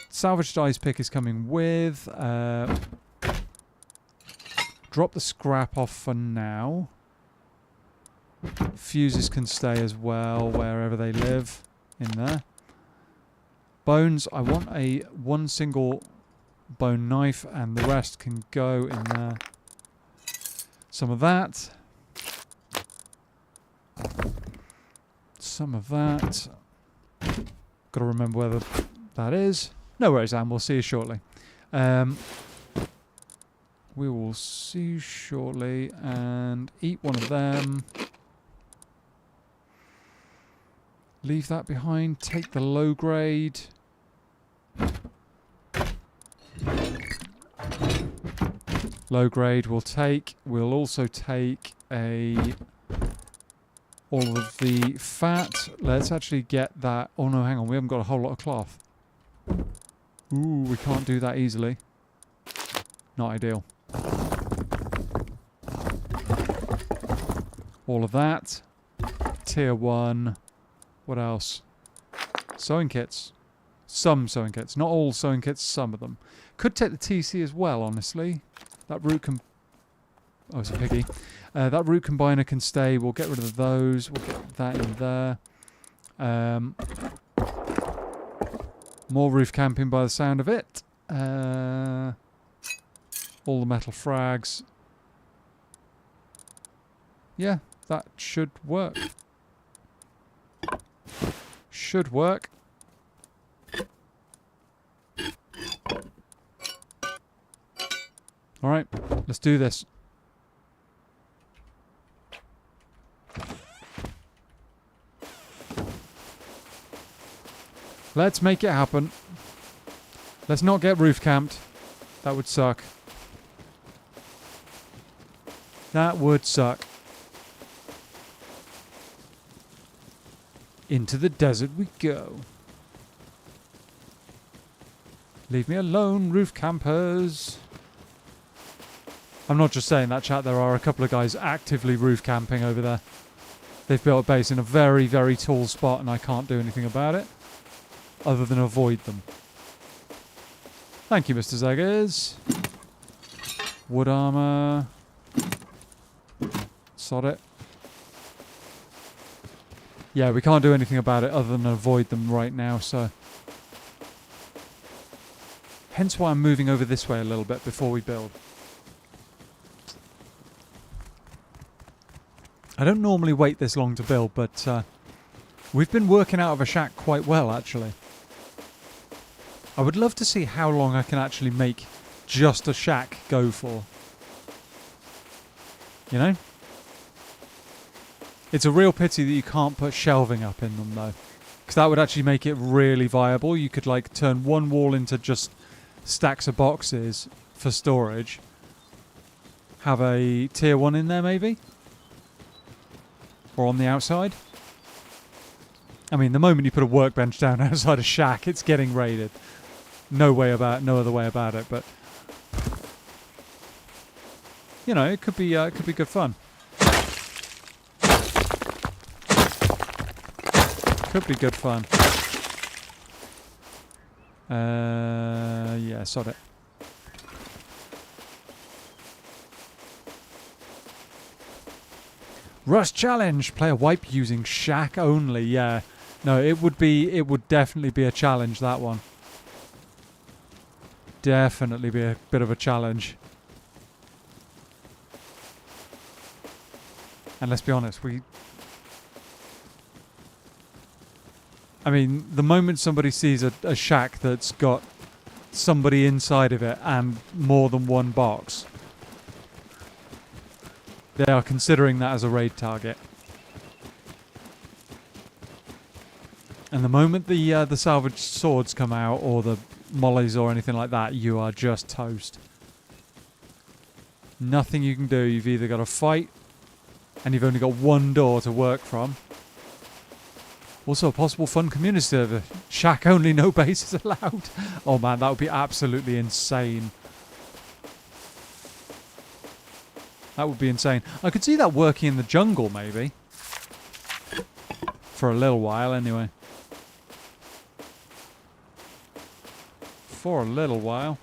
Salvaged ice pick is coming with. Drop the scrap off for now. Fuses can stay as well, wherever they live. In there. Bones, I want a one single bone knife, and the rest can go in there. Some of that. Some of that. Got to remember where that is. No worries, Anne. We'll see you shortly. We will see you shortly and eat one of them. Leave that behind. Take the low grade. Low grade we'll take. We'll also take all of the fat. Let's actually get that. Oh no, hang on. We haven't got a whole lot of cloth. Ooh, we can't do that easily. Not ideal. All of that. Tier 1. What else? Sewing kits. Some sewing kits. Not all sewing kits, some of them. Could take the TC as well, honestly. That root can... Oh, it's a piggy. That root combiner can stay. We'll get rid of those. We'll get that in there. More roof camping by the sound of it. All the metal frags. Yeah, that should work. Should work. Alright, let's do this. Let's make it happen. Let's not get roof camped. That would suck. That would suck. Into the desert we go. Leave me alone, roof campers. I'm not just saying that, chat. There are a couple of guys actively roof camping over there. They've built a base in a very, very tall spot and I can't do anything about it. Other than avoid them. Thank you, Mr. Zeggers. Wood armor. Sod it. Yeah, we can't do anything about it other than avoid them right now, so... Hence why I'm moving over this way a little bit before we build. I don't normally wait this long to build, but we've been working out of a shack quite well, actually. I would love to see how long I can actually make just a shack go for. You know? It's a real pity that you can't put shelving up in them, though. Because that would actually make it really viable. You could, like, turn one wall into just stacks of boxes for storage. Have a tier 1 in there, maybe? Or on the outside. I mean, the moment you put a workbench down outside a shack, it's getting raided. No other way about it, but... You know, it could be good fun. Could be good fun. Yeah, sod it. Rust challenge. Play a wipe using shack only. Yeah. No, it would definitely be a challenge, that one. Definitely be a bit of a challenge. And let's be honest, I mean, the moment somebody sees a shack that's got somebody inside of it and more than one box, they are considering that as a raid target. And the moment the salvaged swords come out, or the mollies or anything like that, you are just toast. Nothing you can do. You've either got to fight, and you've only got one door to work from. Also, a possible fun community server. Shack only, no bases allowed. Oh man, that would be absolutely insane. That would be insane. I could see that working in the jungle, maybe. For a little while, anyway. For a little while.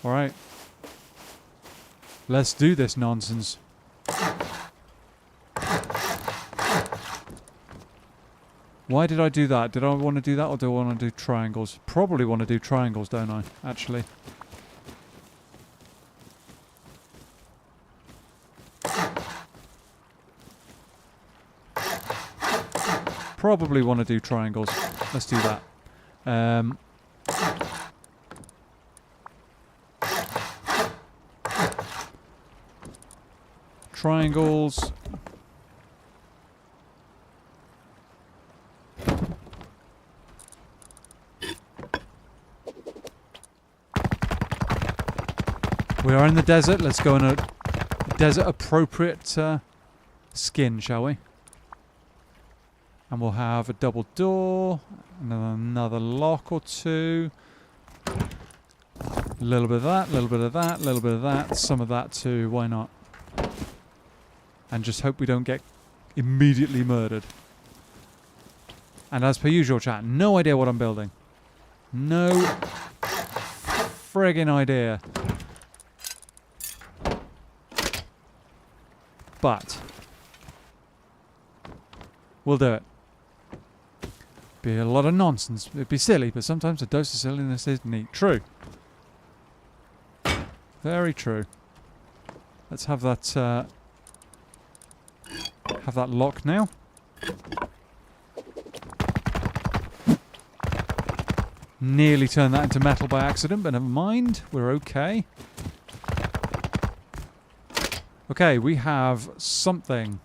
Alright. Let's do this nonsense. Why did I do that? Did I want to do that or do I want to do triangles? Probably want to do triangles, don't I? Actually. Probably want to do triangles. Let's do that. Triangles. We are in the desert. Let's go in a desert appropriate skin, shall we? And we'll have a double door, and then another lock or two. A little bit of that, a little bit of that, a little bit of that, some of that too, why not? And just hope we don't get immediately murdered. And as per usual, chat, no idea what I'm building. No friggin' idea. But we'll do it. Be a lot of nonsense. It'd be silly, but sometimes a dose of silliness is neat. True. Very true. Let's have that lock now. Nearly turned that into metal by accident, but never mind. We're okay. Okay, we have something.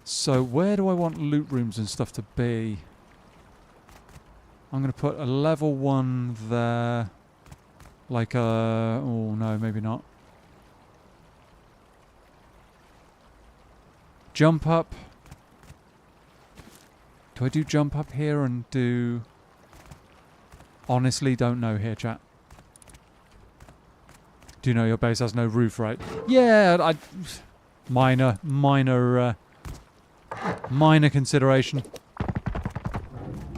So where do I want loot rooms and stuff to be? I'm going to put a level 1 there. Like a... oh no, maybe not. Jump up. Do I do jump up here and do... honestly, don't know here, chat. Do you know your base has no roof, right? Yeah, minor consideration.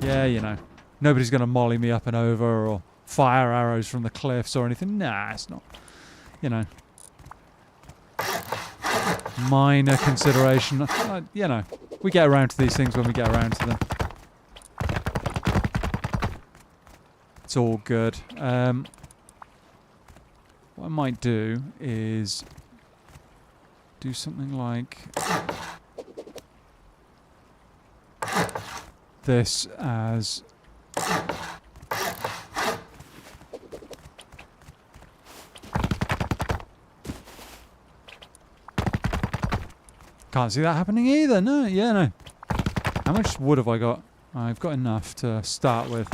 Yeah, you know. Nobody's going to molly me up and over or fire arrows from the cliffs or anything. Nah, it's not. You know. Minor consideration. You know, we get around to these things when we get around to them. It's all good. What I might do is do something like this as can't see that happening either. No, yeah, no. How much wood have I got? I've got enough to start with.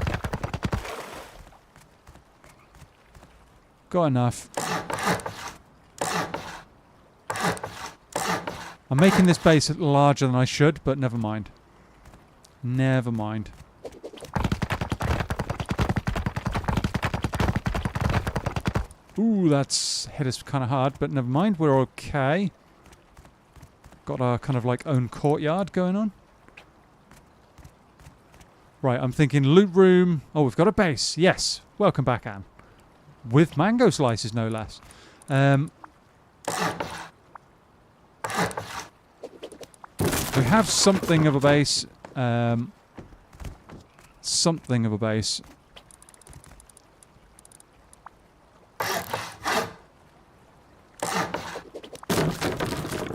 Got enough. I'm making this base larger than I should, but never mind. Never mind. Ooh, that's hit us kind of hard, but never mind. We're okay. Got our kind of like own courtyard going on. Right, I'm thinking loot room. Oh, we've got a base. Yes. Welcome back, Anne. With mango slices, no less. We have something of a base. Something of a base.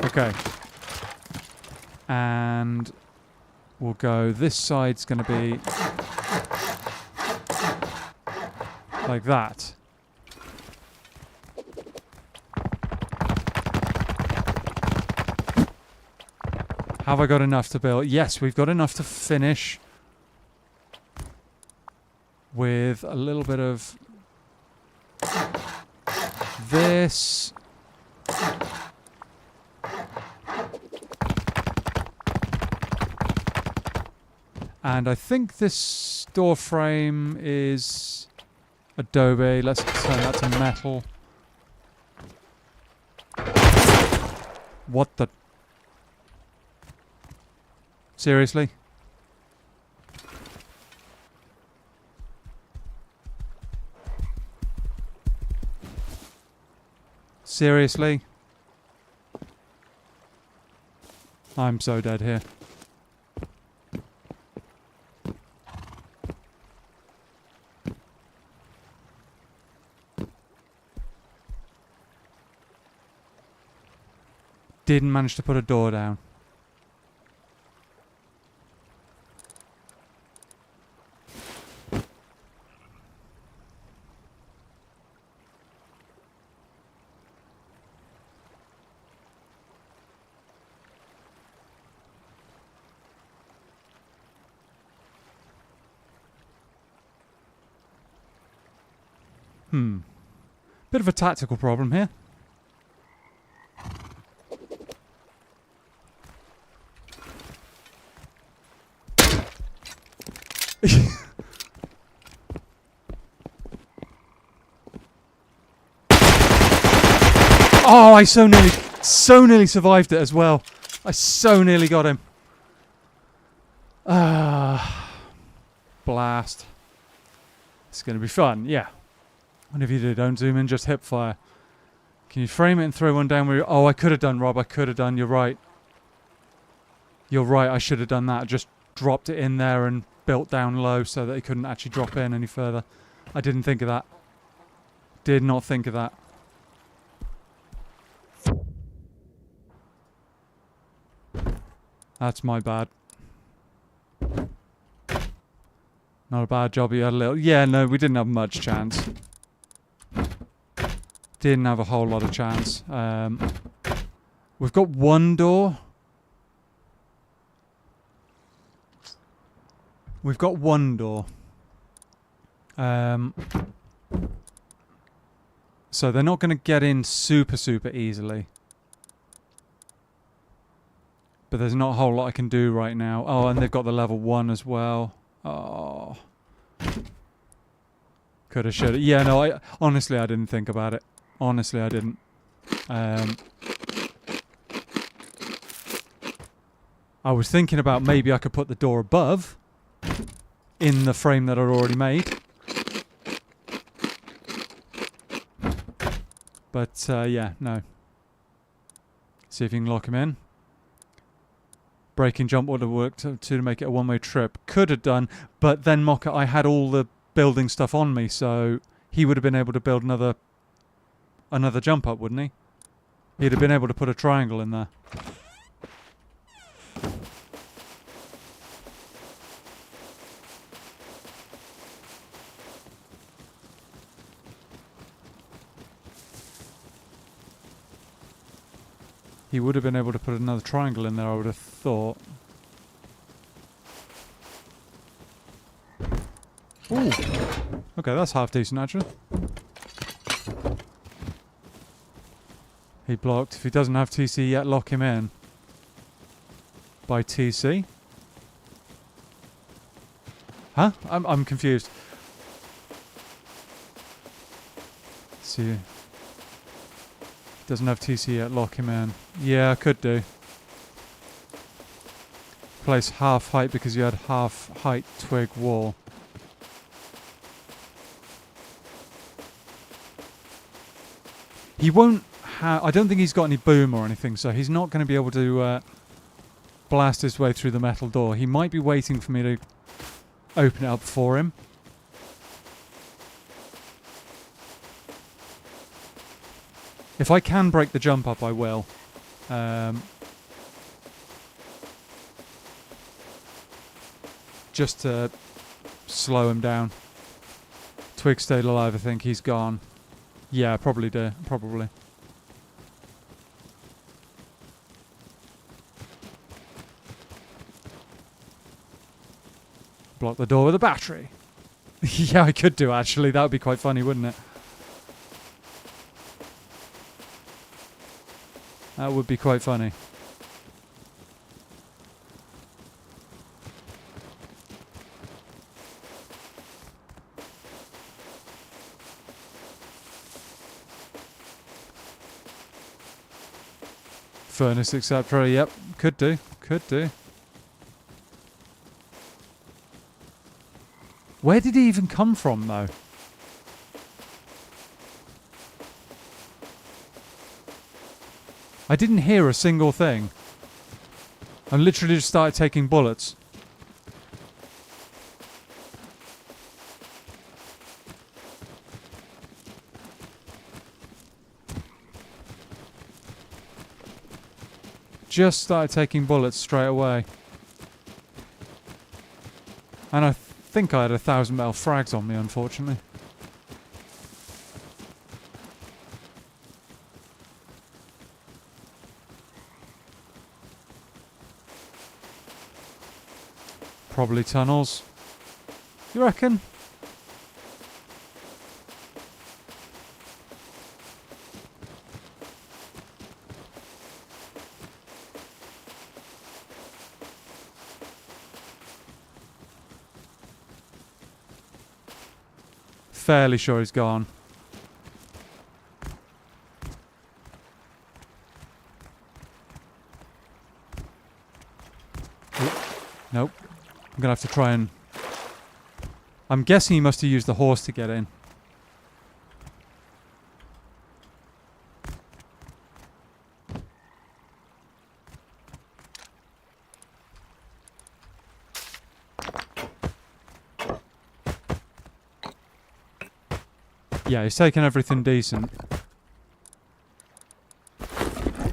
Okay. And we'll go, this side's going to be like that. Have I got enough to build? Yes, we've got enough to finish with a little bit of this. And I think this door frame is adobe. Let's turn that to metal. What the? Seriously? Seriously? I'm so dead here. Didn't manage to put a door down. Bit of a tactical problem here. Oh, I so nearly survived it as well. I so nearly got him. Blast. It's going to be fun, yeah. And if you do, don't zoom in, just hip fire. Can you frame it and throw one down where oh, I could have done, Rob. I could have done. You're right. You're right. I should have done that. I just dropped it in there and built down low so that it couldn't actually drop in any further. I didn't think of that. Did not think of that. That's my bad. Not a bad job. You had a little... Yeah, no, we didn't have much chance. Didn't have a whole lot of chance. We've got one door. We've got one door. So they're not going to get in super easily. But there's not a whole lot I can do right now. Oh, and they've got the level 1 as well. Oh. Coulda, shoulda. Yeah, no, honestly, I didn't think about it. Honestly, I didn't. I was thinking about maybe I could put the door above in the frame that I'd already made. But, yeah, no. See if you can lock him in. Breaking jump would have worked to make it a one-way trip. Could have done, but then Mocha, I had all the building stuff on me, so he would have been able to build another jump up, wouldn't he? He'd have been able to put a triangle in there. He would have been able to put another triangle in there, I would have thought. Ooh. Okay, that's half decent, actually. He blocked. If he doesn't have TC yet, lock him in. By TC? Huh? I'm confused. Let's see. Doesn't have TC yet, lock him in. Yeah, I could do. Place half height because you had half height twig wall. He won't have... I don't think he's got any boom or anything, so he's not going to be able to blast his way through the metal door. He might be waiting for me to open it up for him. If I can break the jump up, I will. Just to slow him down. Twig stayed alive, I think. He's gone. Yeah, probably do. Probably. Block the door with a battery. Yeah, I could do, actually. That would be quite funny, wouldn't it? That would be quite funny. Furnace, etc. Yep, could do. Could do. Where did he even come from, though? I didn't hear a single thing. I literally just started taking bullets. Just started taking bullets straight away. And I think I had 1,000 metal frags on me, unfortunately. Probably tunnels. You reckon? Fairly sure he's gone. Nope. I'm gonna have to try and... I'm guessing he must have used the horse to get in. Yeah, he's taken everything decent.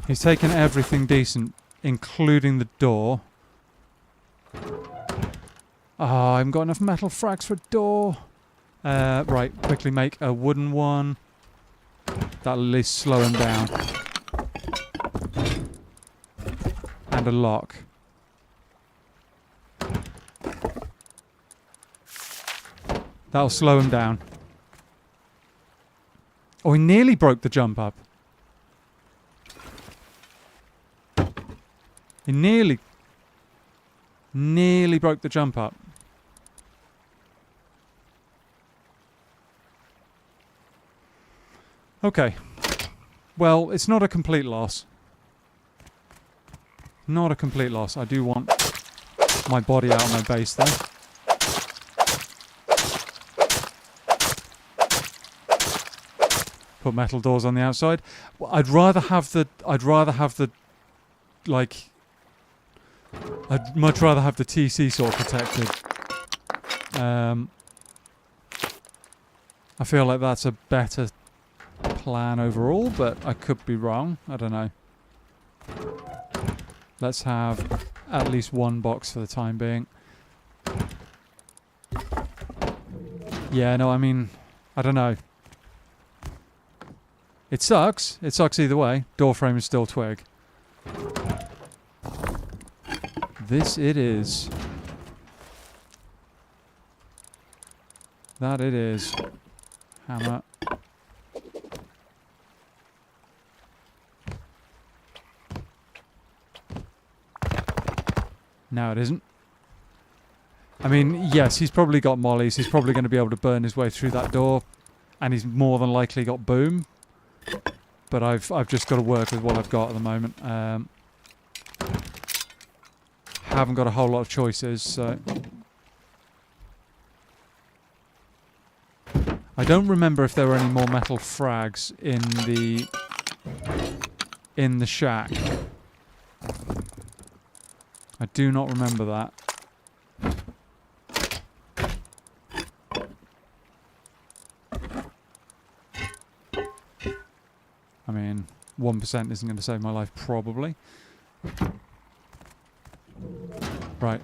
He's taken everything decent, including the door. Oh, I haven't got enough metal frags for a door. Right, quickly make a wooden one. That'll at least slow him down. And a lock. That'll slow him down. Oh, he nearly broke the jump up. He nearly broke the jump up. Okay. Well, it's not a complete loss. Not a complete loss. I do want my body out of my base though. Put metal doors on the outside. Well, I'd rather have the like I'd much rather have the TC sort of protected. I feel like that's a better plan overall, but I could be wrong. I don't know. Let's have at least one box for the time being. Yeah, no, I mean, I don't know. It sucks. It sucks either way. Door frame is still twig. This it is. That it is. Hammer. No, it isn't. I mean, yes, he's probably got mollies. He's probably going to be able to burn his way through that door. And he's more than likely got boom. But I've just got to work with what I've got at the moment. Haven't got a whole lot of choices, so... I don't remember if there were any more metal frags in the shack. I do not remember that. I mean, 1% isn't going to save my life, probably. Right.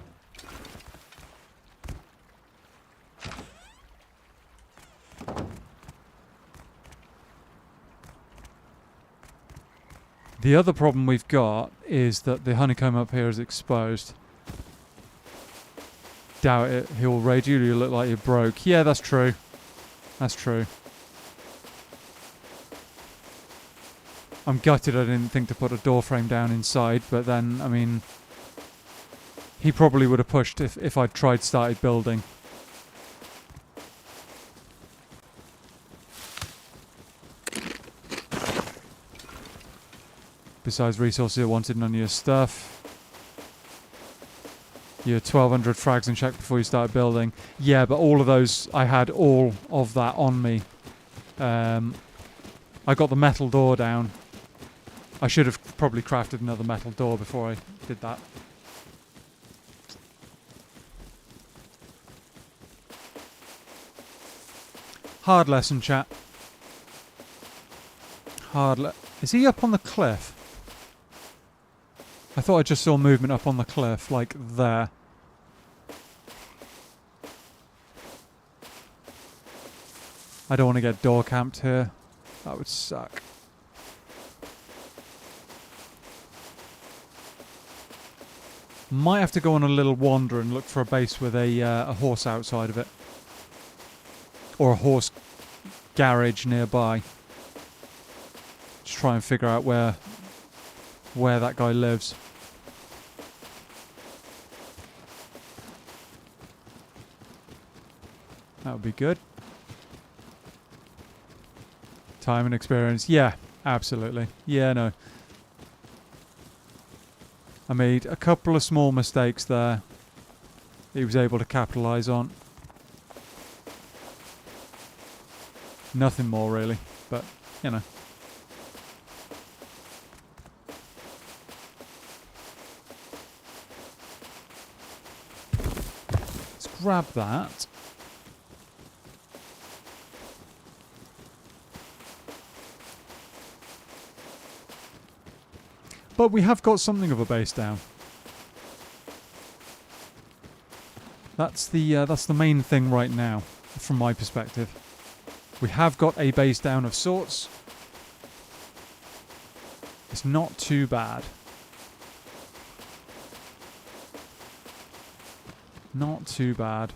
The other problem we've got is that the honeycomb up here is exposed. Doubt it. He'll raid you. You look like you're broke. Yeah, that's true. That's true. I'm gutted I didn't think to put a door frame down inside, but then, I mean... He probably would have pushed if I'd started building. Besides resources I wanted, none of your stuff. You had 1,200 frags in check before you started building. Yeah, but all of those, I had all of that on me. I got the metal door down. I should have probably crafted another metal door before I did that. Hard lesson, chat. Is he up on the cliff? I thought I just saw movement up on the cliff, like there. I don't want to get door camped here. That would suck. Might have to go on a little wander and look for a base with a horse outside of it. Or a horse garage nearby. Just try and figure out where that guy lives. That would be good. Time and experience. Yeah, absolutely. Yeah, no. I made a couple of small mistakes there. He was able to capitalise on. Nothing more really, but you know. Let's grab that. But we have got something of a base down. That's the main thing right now, from my perspective. We have got a base down of sorts. It's not too bad. Not too bad.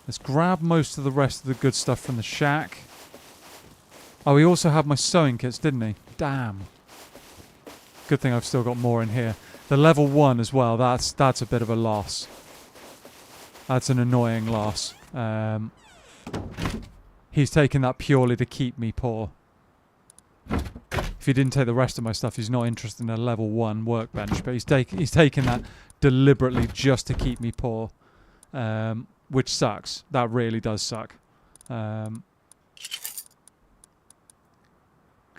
Let's grab most of the rest of the good stuff from the shack. Oh, he also had my sewing kits, didn't he? Damn. Good thing I've still got more in here. The level 1 as well, that's a bit of a loss. That's an annoying loss. He's taking that purely to keep me poor. If he didn't take the rest of my stuff, he's not interested in a level 1 workbench. But he's taking that deliberately just to keep me poor. Which sucks. That really does suck. 'Cause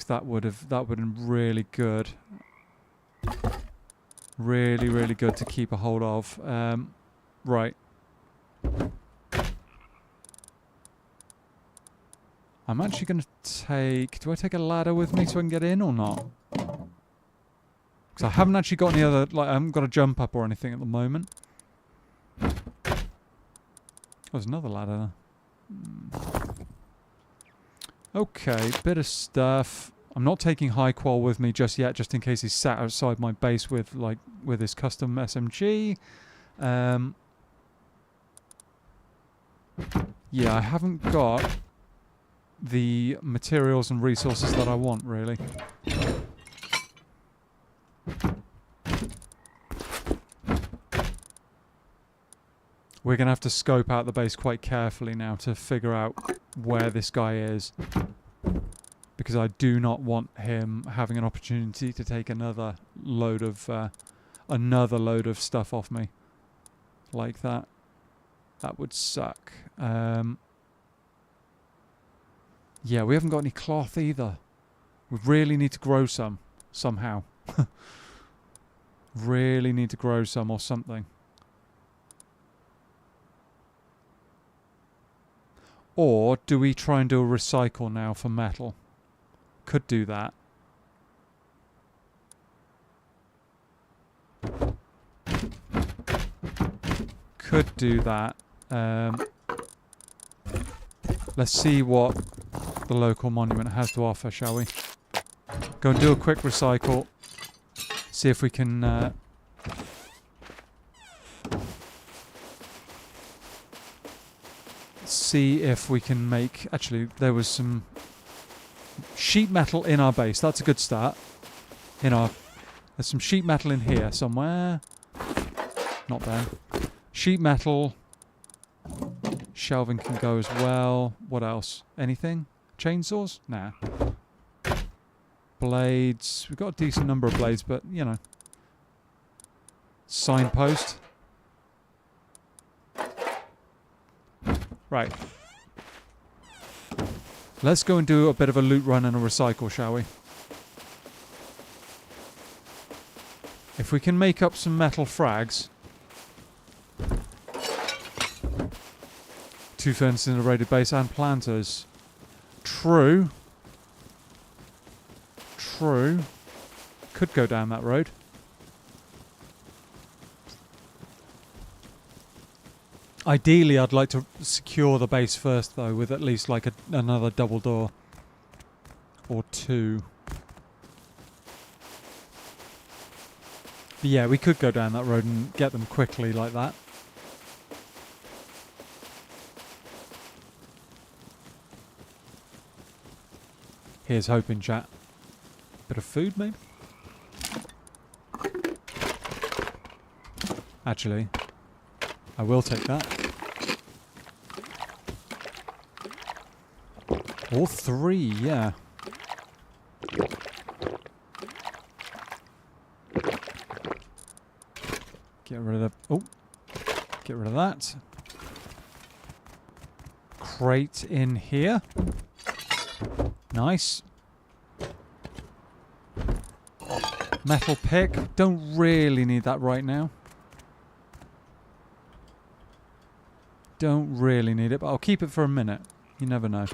that would have been really good. Really, really good to keep a hold of. Right. I'm actually going to take... Do I take a ladder with me so I can get in or not? Because I haven't actually got any other... Like, I haven't got a jump up or anything at the moment. There's another ladder there. Okay, bit of stuff. I'm not taking high qual with me just yet, just in case he's sat outside my base with his custom SMG. Yeah, I haven't got the materials and resources that I want, really. We're going to have to scope out the base quite carefully now to figure out where this guy is. Because I do not want him having an opportunity to take another load of stuff off me. Like that. That would suck. Yeah, we haven't got any cloth either. We really need to grow some. Somehow. Really need to grow some or something. Or do we try and do a recycle now for metal? Could do that. Could do that. Let's see what the local monument has to offer, shall we? Go and do a quick recycle. See if we can... see if we can make... Actually, there was some sheet metal in our base. That's a good start. There's some sheet metal in here somewhere. Not there. Sheet metal. Shelving can go as well. What else? Anything? Chainsaws? Nah. Blades. We've got a decent number of blades, but, you know. Signpost. Right. Let's go and do a bit of a loot run and a recycle, shall we? If we can make up some metal frags. 2 furnaces in a raided base and planters. True. True. Could go down that road. Ideally, I'd like to secure the base first, though, with at least like another double door. Or 2. But yeah, we could go down that road and get them quickly like that. Here's hoping, chat. Bit of food, maybe? Actually, I will take that. All 3, yeah. Get rid of the... Oh! Get rid of that. Crate in here. Nice. Metal pick. Don't really need that right now. Don't really need it, but I'll keep it for a minute. You never know.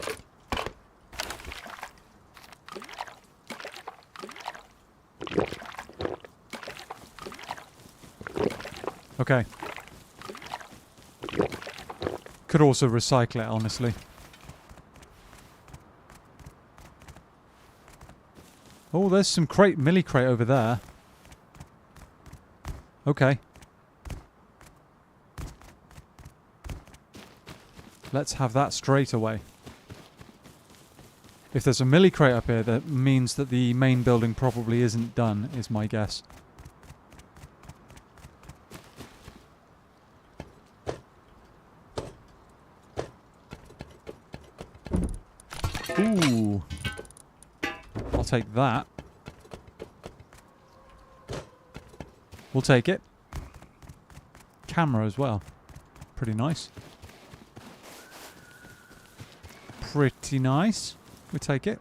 Okay. Could also recycle it, honestly. Oh, there's some milli crate over there. Okay. Let's have that straight away. If there's a milli crate up here, that means that the main building probably isn't done, is my guess. Ooh. I'll take that. We'll take it. Camera as well. Pretty nice. Pretty nice. We take it.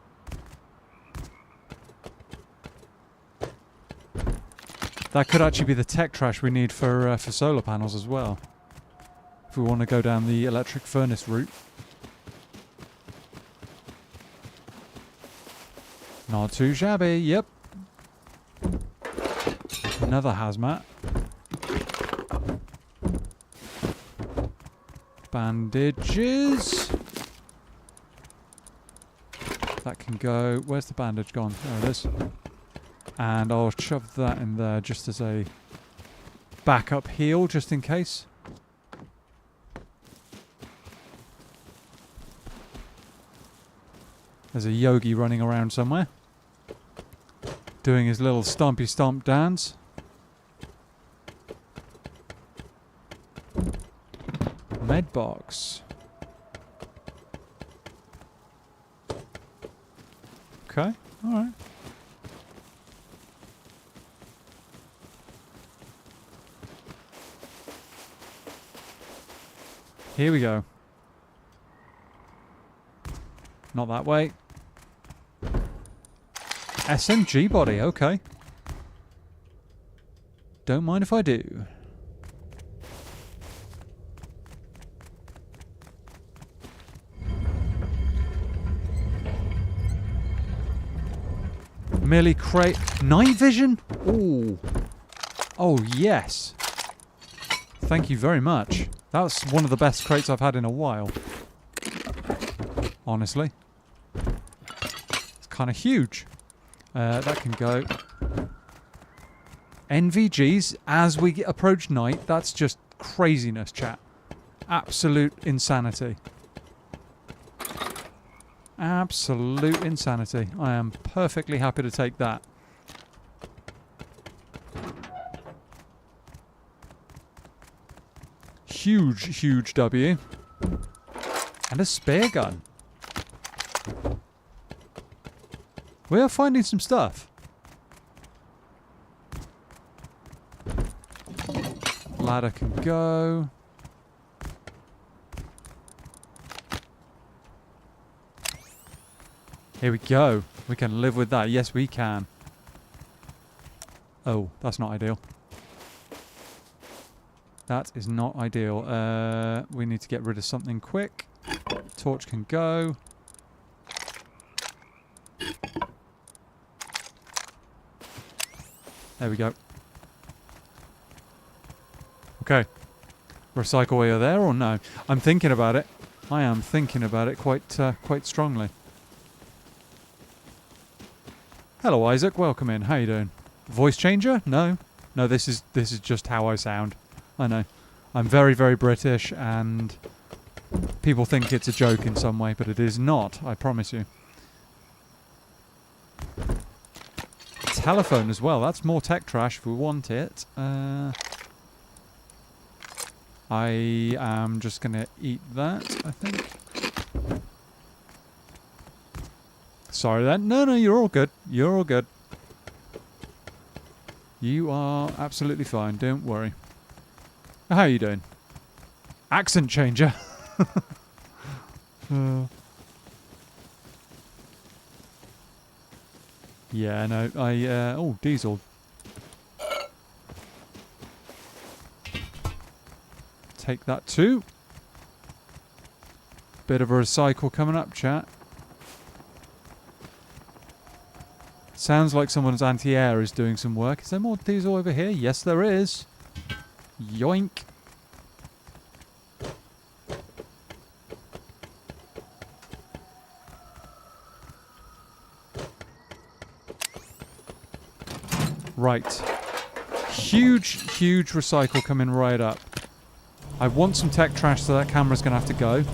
That could actually be the tech trash we need for solar panels as well. If we want to go down the electric furnace route. Not too shabby, yep. Another hazmat. Bandages. That can go... Where's the bandage gone? There it is. And I'll shove that in there just as a backup heal, just in case. There's a yogi running around somewhere. Doing his little stompy stomp dance. Med box. Okay, alright. Here we go. Not that way. SMG body, okay. Don't mind if I do. Milli crate. Night vision? Ooh. Oh, yes. Thank you very much. That's one of the best crates I've had in a while. Honestly. It's kind of huge. That can go. NVGs as we approach night. That's just craziness, chat. Absolute insanity. Absolute insanity. I am perfectly happy to take that. Huge, huge W. And a spear gun. We are finding some stuff. Ladder can go. Here we go. We can live with that. Yes, we can. Oh, that's not ideal. That is not ideal. We need to get rid of something quick. Torch can go. There we go. Okay. Recycle while you're there or no? I'm thinking about it. I am thinking about it quite strongly. Hello, Isaac. Welcome in. How you doing? Voice changer? No. No, this is just how I sound. I know. I'm very, very British and people think it's a joke in some way, but it is not, I promise you. Telephone as well. That's more tech trash if we want it. I am just going to eat that, I think. Sorry then. No, you're all good. You're all good. You are absolutely fine. Don't worry. How are you doing? Accent changer. Yeah, no, oh, diesel. Take that too. Bit of a recycle coming up, chat. Sounds like someone's anti-air is doing some work. Is there more diesel over here? Yes, there is. Yoink. Right. Huge recycle coming right up. I want some tech trash, so that camera's going to have to go.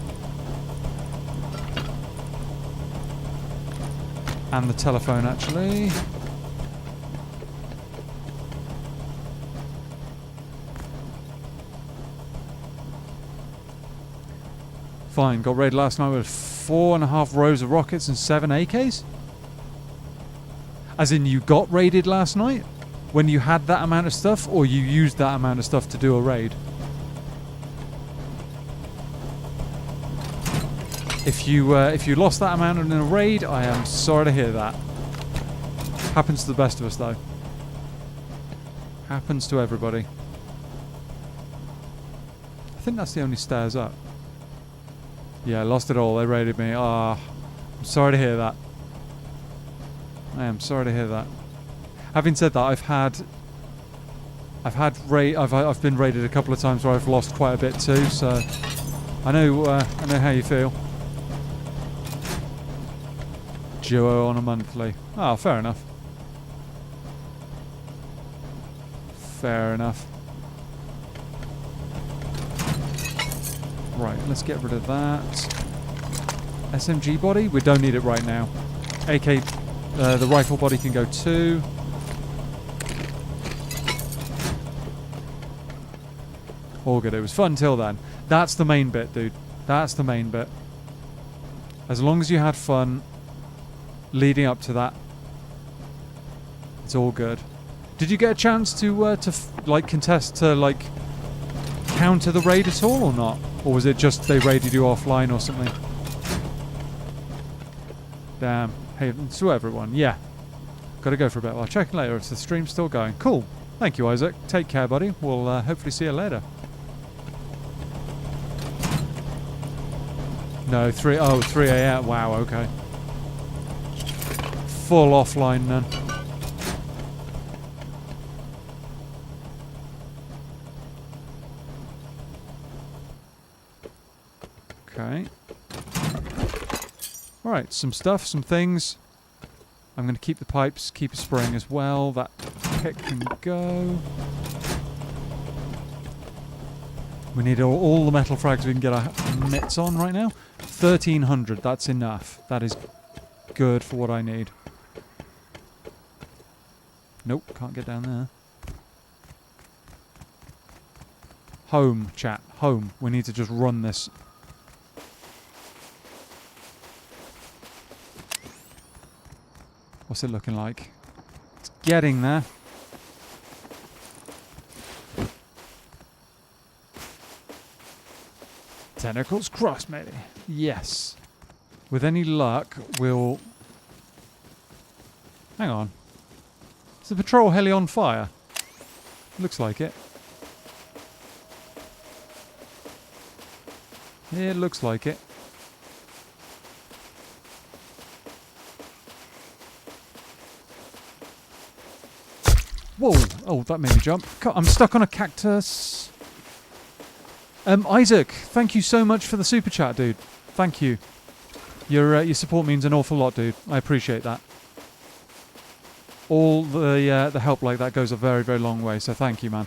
And the telephone, actually. Fine. Got raided last night with 4.5 rows of rockets and 7 AKs? As in you got raided last night? When you had that amount of stuff? Or you used that amount of stuff to do a raid? If you lost that amount in a raid, I am sorry to hear that. Happens to the best of us, though. Happens to everybody. I think that's the only stairs up. Yeah, I lost it all. They raided me. Ah, I'm sorry to hear that. I am sorry to hear that. Having said that, I've been raided a couple of times where I've lost quite a bit too. So I know how you feel. Duo on a monthly. Oh, fair enough. Fair enough. Right, let's get rid of that. SMG body? We don't need it right now. AK, the rifle body can go too. All good. It was fun till then. That's the main bit, dude. That's the main bit. As long as you had fun leading up to that, it's all good. Did you get a chance to contest to counter the raid at all or not? Or was it just they raided you offline or something? Damn. Hey, to everyone. Yeah. Gotta go for a bit. I'll check later if the stream's still going. Cool. Thank you, Isaac. Take care, buddy. We'll hopefully see you later. No, 3 a.m. Wow, okay. Full offline then. Okay. Alright, some stuff, some things. I'm going to keep the pipes, keep a spraying as well. That pick can go. We need all the metal frags we can get our mitts on right now. 1,300, that's enough. That is good for what I need. Nope, can't get down there. Home, chat. Home. We need to just run this. What's it looking like? It's getting there. Tentacles crossed, maybe. Yes. With any luck, we'll... Hang on. Is the patrol heli on fire? Looks like it. It looks like it. Whoa! Oh, that made me jump. I'm stuck on a cactus. Isaac, thank you so much for the super chat, dude. Thank you. Your support means an awful lot, dude. I appreciate that. All the help like that goes a very, very long way, so thank you, man.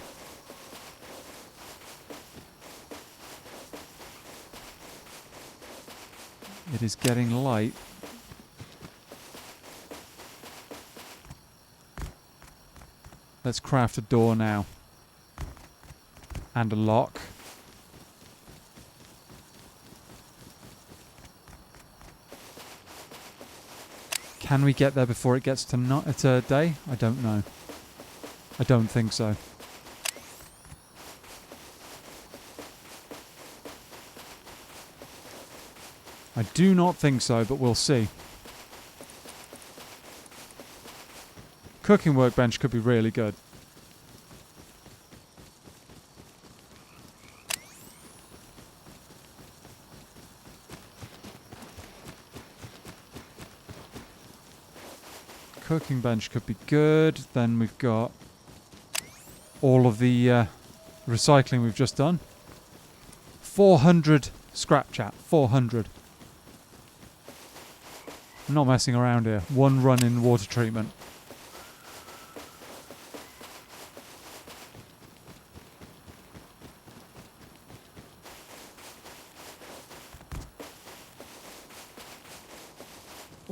It is getting light. Let's craft a door now. And a lock. Can we get there before it gets to day? I don't know. I don't think so. I do not think so, but we'll see. Cooking workbench could be really good. Cooking bench could be good. Then we've got all of the recycling we've just done. 400 scrap, chat. 400. I'm not messing around here. One run in water treatment.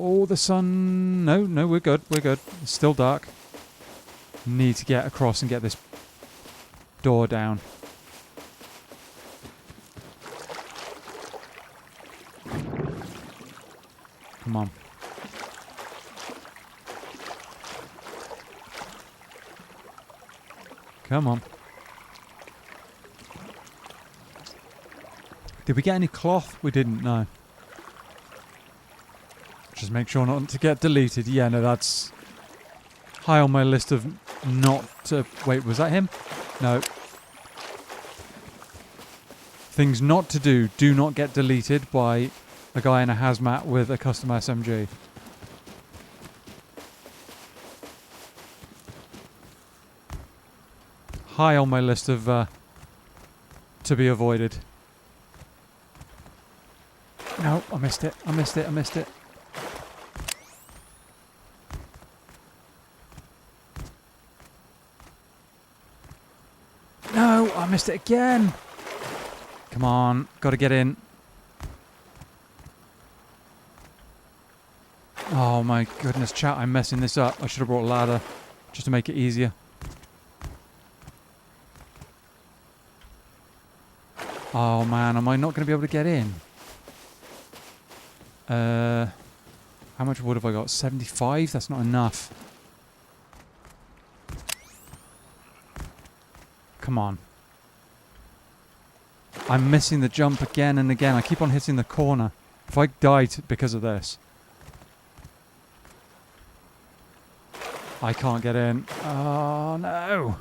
Oh, the sun... No, we're good. We're good. It's still dark. Need to get across and get this door down. Come on. Come on. Did we get any cloth? We didn't, no. Just make sure not to get deleted. Yeah, no, that's high on my list of not to... Wait, was that him? No. Things not to do. Do not get deleted by a guy in a hazmat with a custom SMG. High on my list of to be avoided. No, I missed it. I missed it. I missed it. No, I missed it again. Come on, got to get in. Oh my goodness, chat, I'm messing this up. I should have brought a ladder just to make it easier. Oh man, am I not going to be able to get in? How much wood have I got? 75? That's not enough. Come on. I'm missing the jump again and again. I keep on hitting the corner. If I die because of this, I can't get in. Oh no.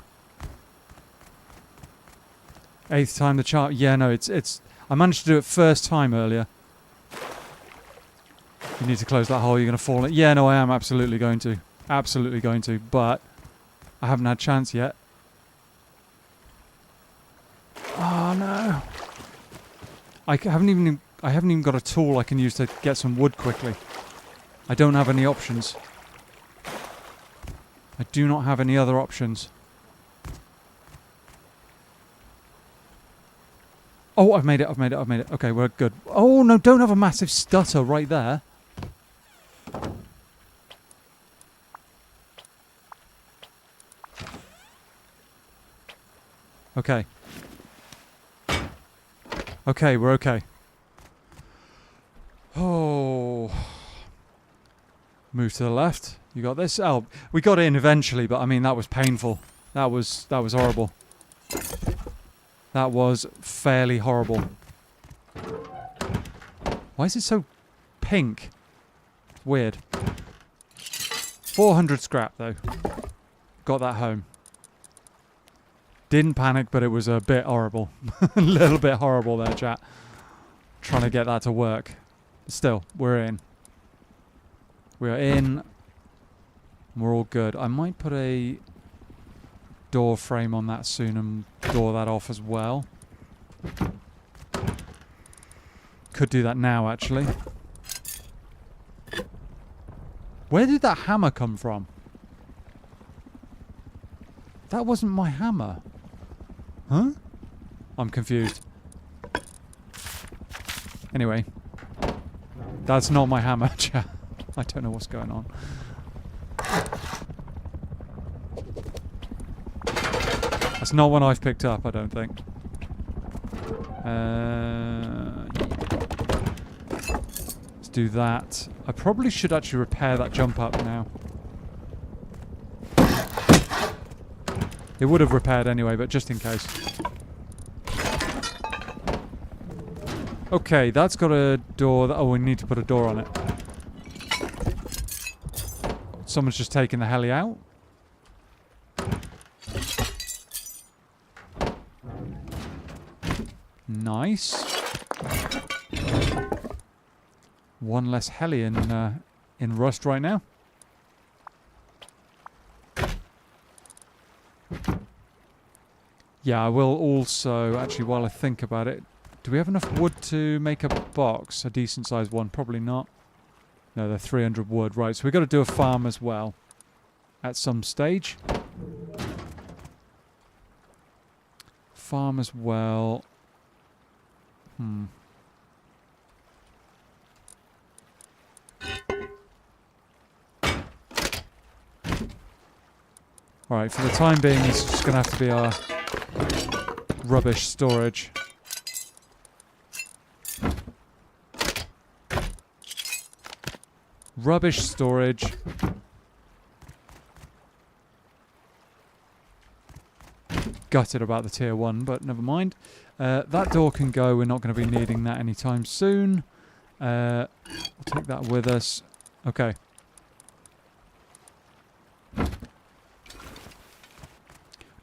8th time the chart. Yeah, no, it's I managed to do it first time earlier. You need to close that hole, you're going to fall in. Yeah, no, I am absolutely going to. Absolutely going to, but I haven't had a chance yet. Oh no. I haven't even got a tool I can use to get some wood quickly. I don't have any options. I do not have any other options. Oh, I've made it, I've made it, I've made it. Okay, we're good. Oh no, don't have a massive stutter right there. Okay. Okay, we're okay. Oh. Move to the left. You got this? Oh, we got in eventually, but I mean, that was painful. That was horrible. That was fairly horrible. Why is it so pink? It's weird. 400 scrap, though. Got that home. Didn't panic, but it was a bit horrible. A little bit horrible there, chat. Trying to get that to work. Still, we're in. We're in. We're all good. I might put a door frame on that soon and door that off as well. Could do that now, actually. Where did that hammer come from? That wasn't my hammer. Huh? I'm confused. Anyway. That's not my hammer, chat. I don't know what's going on. That's not one I've picked up, I don't think. Let's do that. I probably should actually repair that jump up now. It would have repaired anyway, but just in case. Okay, that's got a door. Oh, we need to put a door on it. Someone's just taken the heli out. Nice. One less heli in Rust right now. Yeah, I will also, actually, while I think about it, do we have enough wood to make a box? A decent sized one? Probably not. No, they're 300 wood. Right, so we've got to do a farm as well at some stage. Farm as well. Alright, for the time being, it's just going to have to be our rubbish storage. Rubbish storage. Gutted about the tier 1, but never mind. That door can go. We're not going to be needing that anytime soon. We'll take that with us. Okay.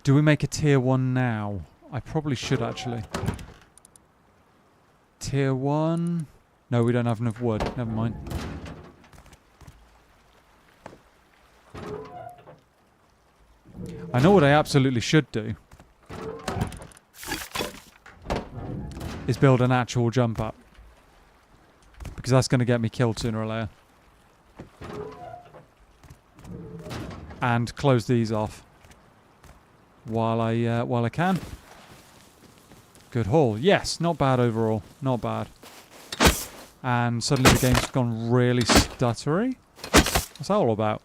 Do we make a tier 1 now? I probably should, actually. Tier 1? No, we don't have enough wood. Never mind. I know what I absolutely should do. Is build an actual jump up. Because that's going to get me killed sooner or later. And close these off. While I can. Good haul. Yes, not bad overall. Not bad. And suddenly the game's gone really stuttery. What's that all about?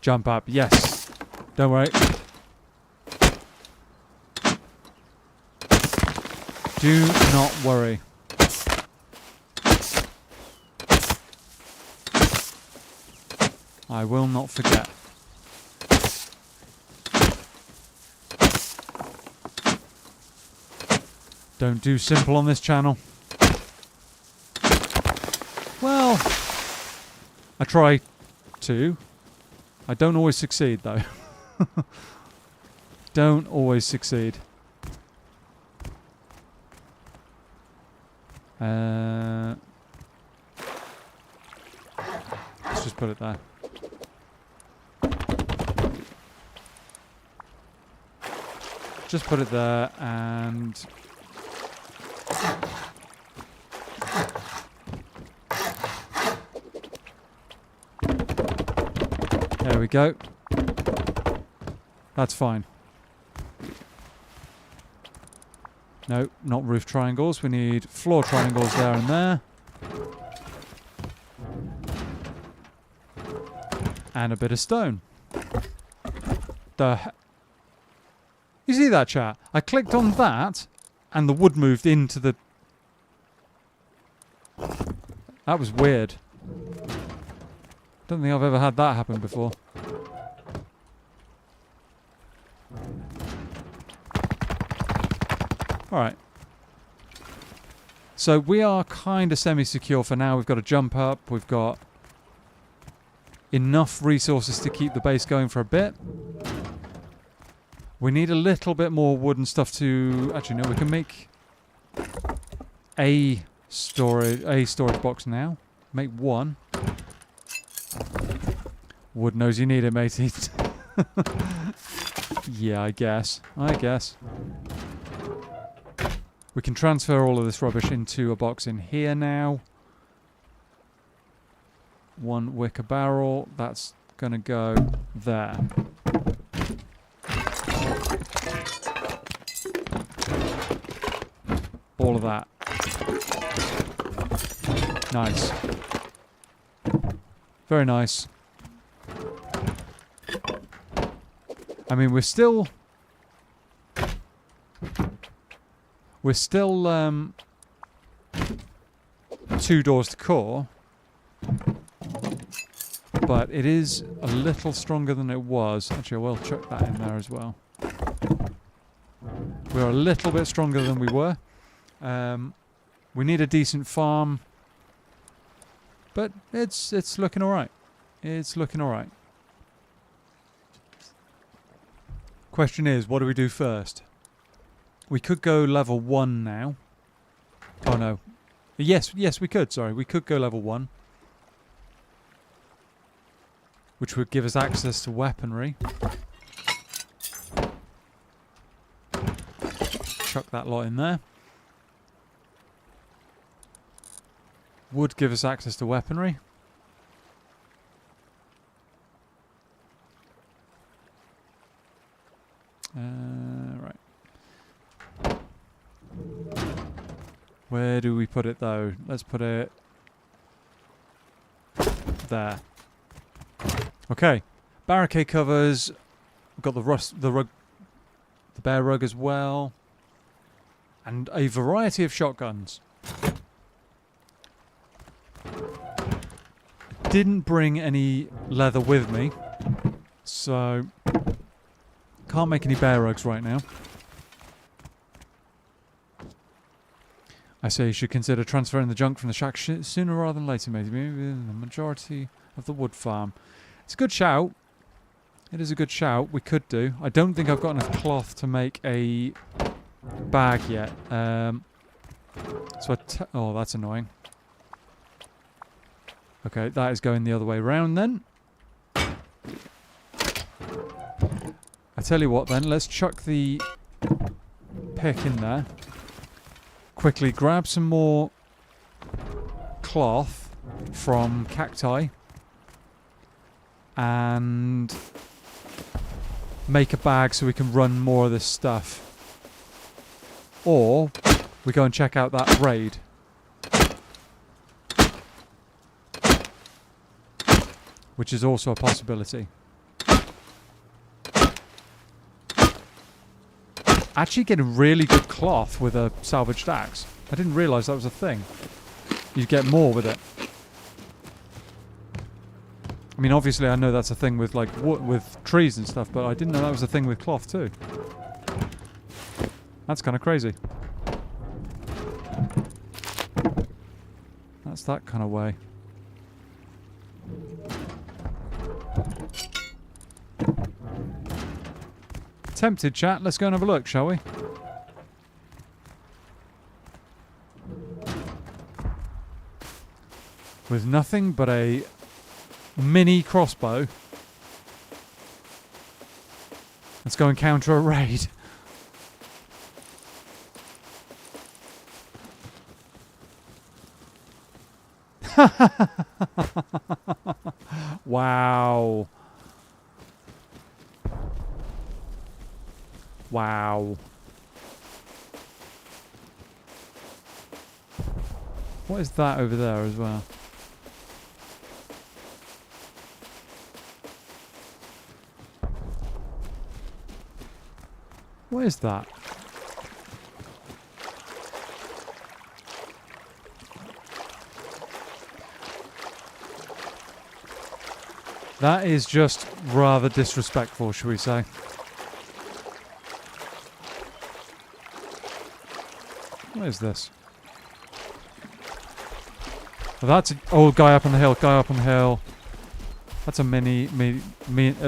Jump up. Yes. Don't worry. Do not worry. I will not forget. Don't do simple on this channel. Well, I try to. I don't always succeed, though. Don't always succeed. Let's just put it there. Just put it there and... There we go. That's fine. No, not roof triangles. We need floor triangles there and there. And a bit of stone. You see that, chat? I clicked on that and the wood moved into the... That was weird. Don't think I've ever had that happen before. Alright. So we are kind of semi-secure for now. We've got a jump up. We've got enough resources to keep the base going for a bit. We need a little bit more wood and stuff to... Actually, no, we can make a storage box now. Make one. Wood knows you need it, matey. Yeah, I guess. We can transfer all of this rubbish into a box in here now. One wicker barrel. That's going to go there. All of that. Nice. Very nice. I mean, we're still 2 doors to core, but it is a little stronger than it was. Actually, I will chuck that in there as well. We're a little bit stronger than we were. We need a decent farm, but it's looking all right. It's looking all right. Question is, what do we do first? We could go level 1 now. Oh no. Yes, we could. Sorry, we could go level 1, which would give us access to weaponry. Chuck that lot in there. Would give us access to weaponry. Right. Where do we put it though? Let's put it there. Okay. Barricade covers. We've got the bear rug as well. And a variety of shotguns. Didn't bring any leather with me, so can't make any bear rugs right now. I say you should consider transferring the junk from the shack sooner rather than later, maybe the majority of the wood farm. It's a good shout. It is a good shout. We could do. I don't think I've got enough cloth to make a bag yet. Oh, that's annoying. Okay, that is going the other way round then. I tell you what then, let's chuck the pick in there. Quickly grab some more cloth from cacti and make a bag so we can run more of this stuff. Or we go and check out that raid. Which is also a possibility. Actually getting really good cloth with a salvaged axe. I didn't realise that was a thing. You get more with it. I mean, obviously I know that's a thing with like with trees and stuff, but I didn't know that was a thing with cloth too. That's kind of crazy. That's that kind of way. Tempted, chat. Let's go and have a look, shall we? With nothing but a mini crossbow. Let's go and counter a raid. Wow. Wow. What is that over there as well? What is that? That is just rather disrespectful, shall we say. What is this? Oh, that's an old guy up on the hill. Guy up on the hill. That's a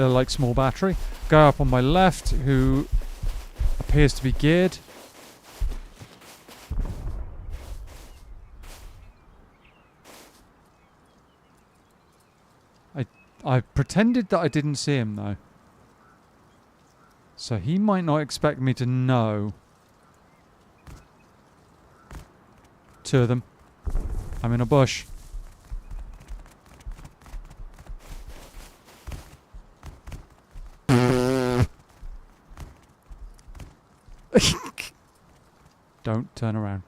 like small battery. Guy up on my left who appears to be geared. I pretended that I didn't see him though. So he might not expect me to know. Two of them. I'm in a bush. Don't turn around.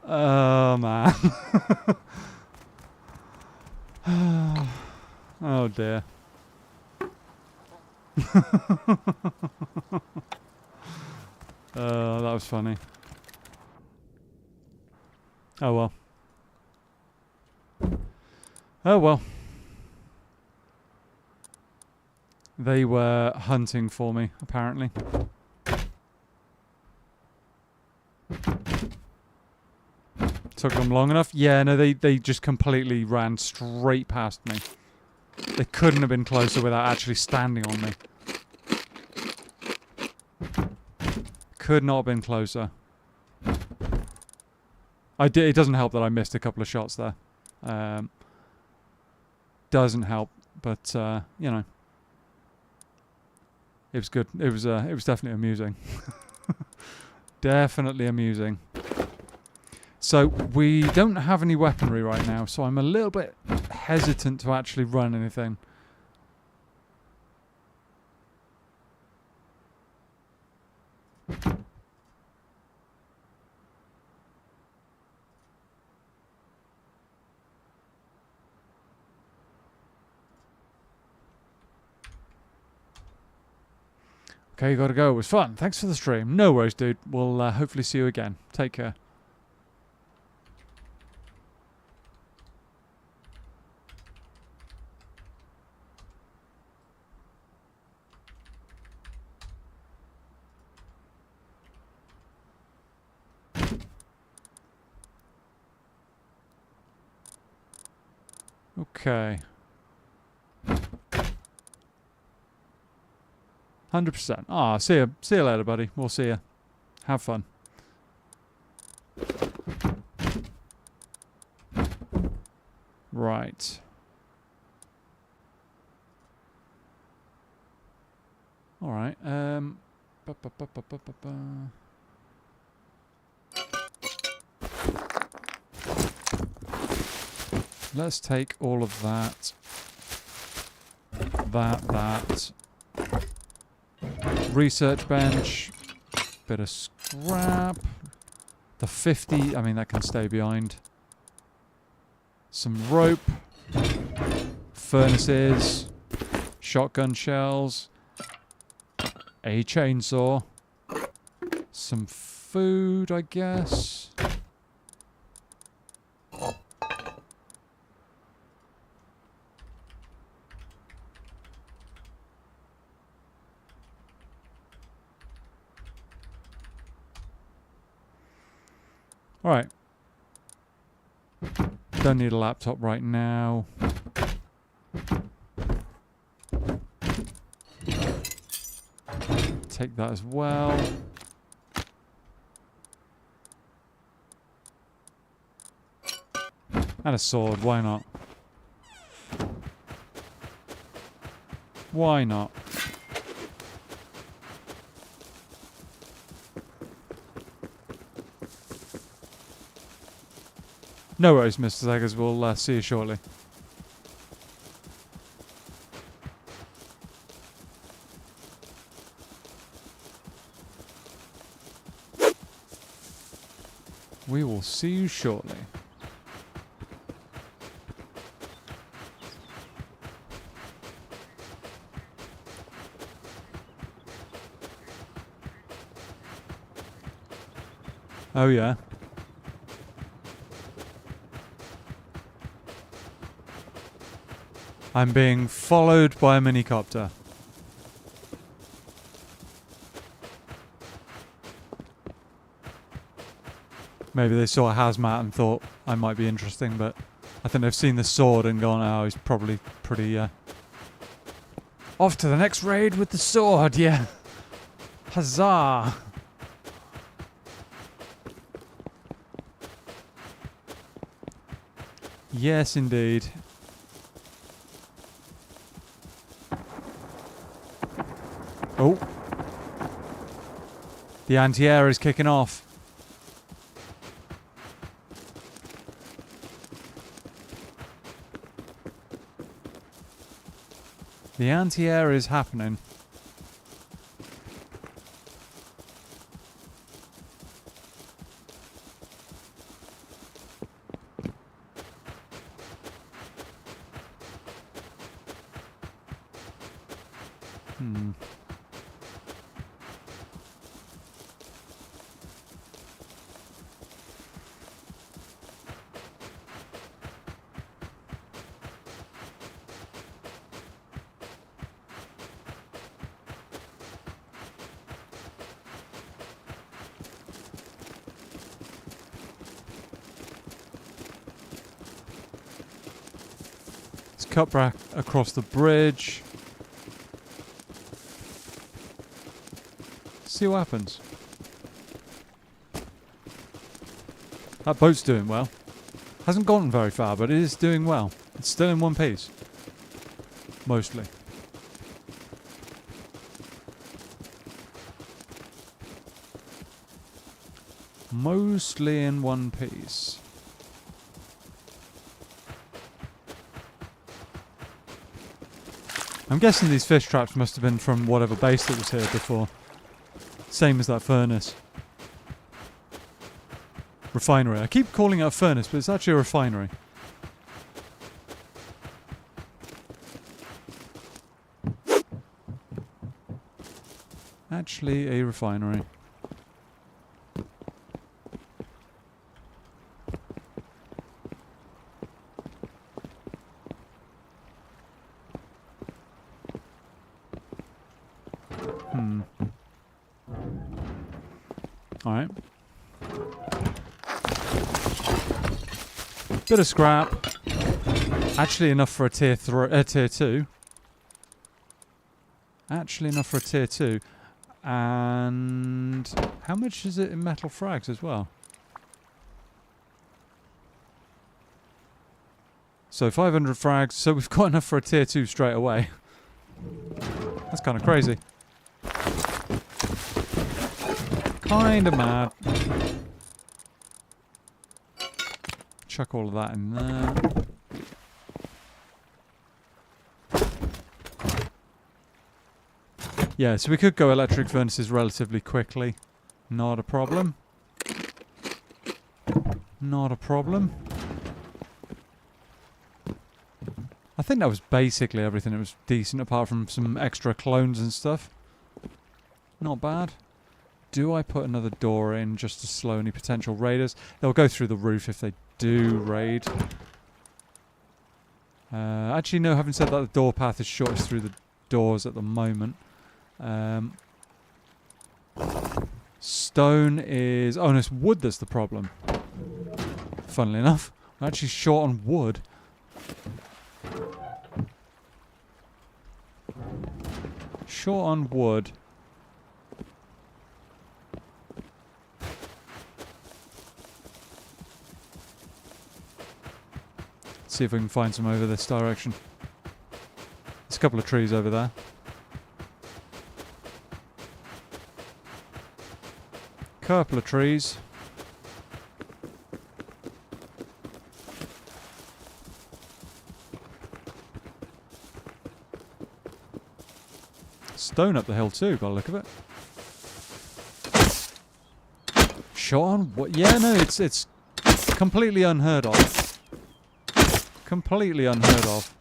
Oh man. Oh dear. That was funny. Oh well. Oh well. They were hunting for me, apparently. Took them long enough? Yeah, no, they just completely ran straight past me. They couldn't have been closer without actually standing on me. Could not have been closer. It doesn't help that I missed a couple of shots there. Doesn't help, but you know, it was good. It was definitely amusing. Definitely amusing. So we don't have any weaponry right now, so I'm a little bit hesitant to actually run anything. Okay, you gotta go. It was fun. Thanks for the stream. No worries, dude. We'll hopefully see you again. Take care. Okay. 100%. Ah, see you later, buddy. We'll see you. Have fun. Right. All right. Let's take all of that. That. Research bench. Bit of scrap. The 50, I mean, that can stay behind. Some rope. Furnaces. Shotgun shells. A chainsaw. Some food, I guess. All right. Don't need a laptop right now. Take that as well. And a sword, why not? Why not? No worries, Mr. Zeggers. We'll see you shortly. We will see you shortly. Oh, yeah. I'm being followed by a minicopter. Maybe they saw a hazmat and thought I might be interesting, but I think they've seen the sword and gone, oh, he's probably pretty, off to the next raid with the sword, yeah. Huzzah! Yes, indeed. Oh. The anti-air is kicking off. The anti-air is happening. Cut back across the bridge. See what happens. That boat's doing well. Hasn't gone very far, but it is doing well. It's still in one piece. Mostly. Mostly in one piece. I'm guessing these fish traps must have been from whatever base that was here before. Same as that furnace. Refinery. I keep calling it a furnace, but it's actually a refinery. Actually a refinery. Alright. Bit of scrap. Actually enough for a tier 2. Actually enough for a tier 2. And how much is it in metal frags as well? So 500 frags, so we've got enough for a tier 2 straight away. That's kind of crazy. Kinda mad. Chuck all of that in there. Yeah, so we could go electric furnaces relatively quickly. Not a problem. Not a problem. I think that was basically everything that was decent, apart from some extra clones and stuff. Not bad. Do I put another door in just to slow any potential raiders? They'll go through the roof if they do raid. Actually, no, having said that, the door path is shortest through the doors at the moment. Stone is... Oh, no, it's wood that's the problem. Funnily enough. I'm actually short on wood. Short on wood. See if we can find some over this direction. There's a couple of trees over there. Couple of trees. Stone up the hill too, by the look of it. Sean, what? Yeah, no, it's completely unheard of. Completely unheard of.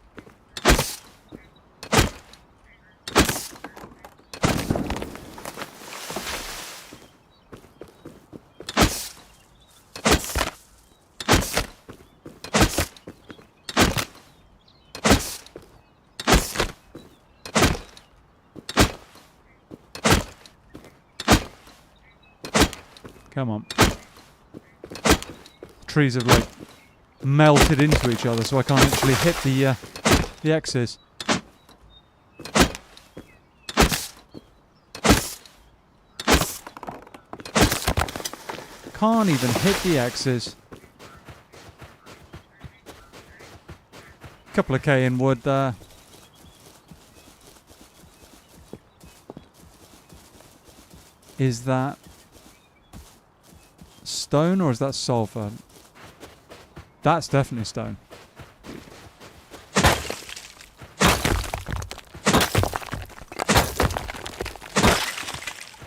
Come on. Trees have like melted into each other, so I can't actually hit the X's. Can't even hit the X's. Couple of K in wood there. Is that stone or is that sulfur? That's definitely stone.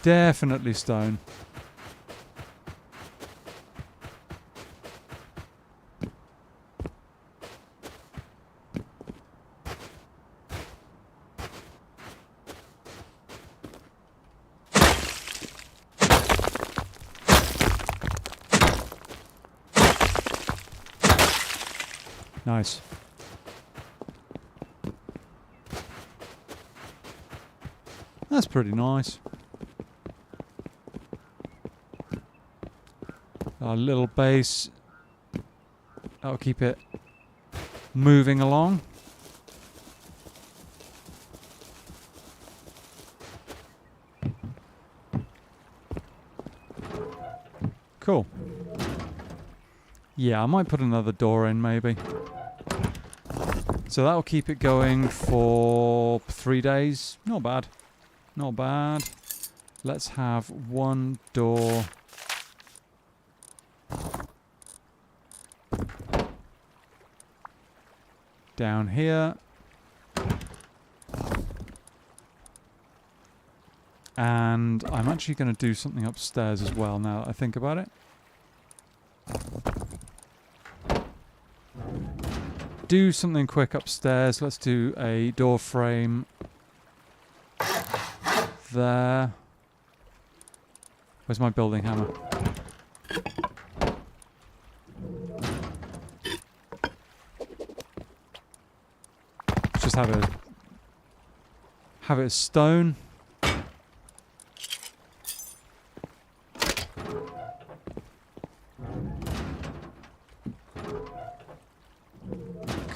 Definitely stone. Nice. That's pretty nice. Our little base. That'll keep it moving along. Cool. Yeah, I might put another door in maybe. So that'll keep it going for 3 days. Not bad. Not bad. Let's have one door. Down here. And I'm actually going to do something upstairs as well now that I think about it. Do something quick upstairs. Let's do a door frame there. Where's my building hammer? Let's just have it as stone.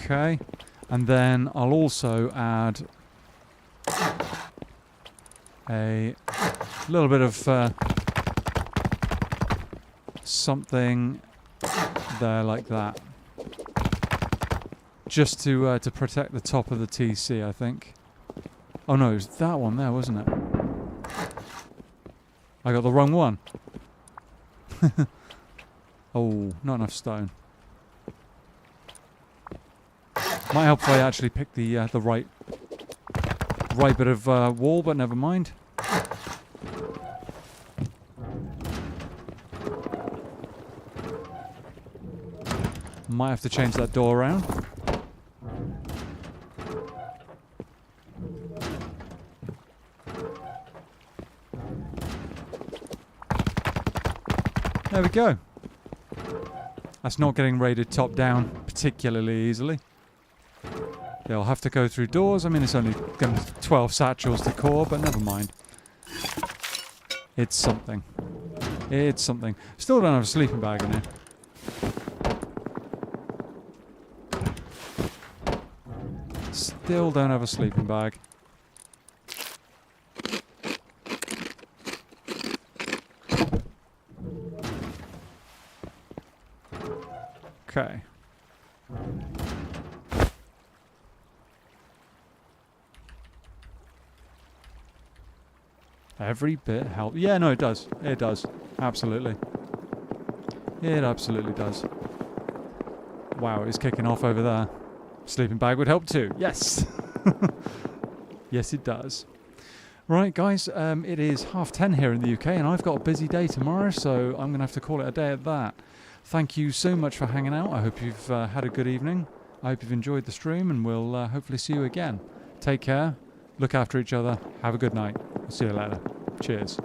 Okay, and then I'll also add a little bit of something there like that, just to protect the top of the TC, I think. Oh no, it was that one there, wasn't it? I got the wrong one. Oh, not enough stone. Might help if I actually pick the right bit of wall, but never mind. Might have to change that door around. There we go. That's not getting raided top down particularly easily. They'll have to go through doors. I mean, it's only going to be 12 satchels to core, but never mind. It's something. It's something. Still don't have a sleeping bag in here. Still don't have a sleeping bag. Okay. Every bit helps. Yeah, no, it does. It does. Absolutely. It absolutely does. Wow, it's kicking off over there. Sleeping bag would help too. Yes. Yes, it does. Right, guys, it is 10:30 here in the UK, and I've got a busy day tomorrow, so I'm going to have to call it a day at that. Thank you so much for hanging out. I hope you've had a good evening. I hope you've enjoyed the stream, and we'll hopefully see you again. Take care. Look after each other. Have a good night. See you later. Cheers.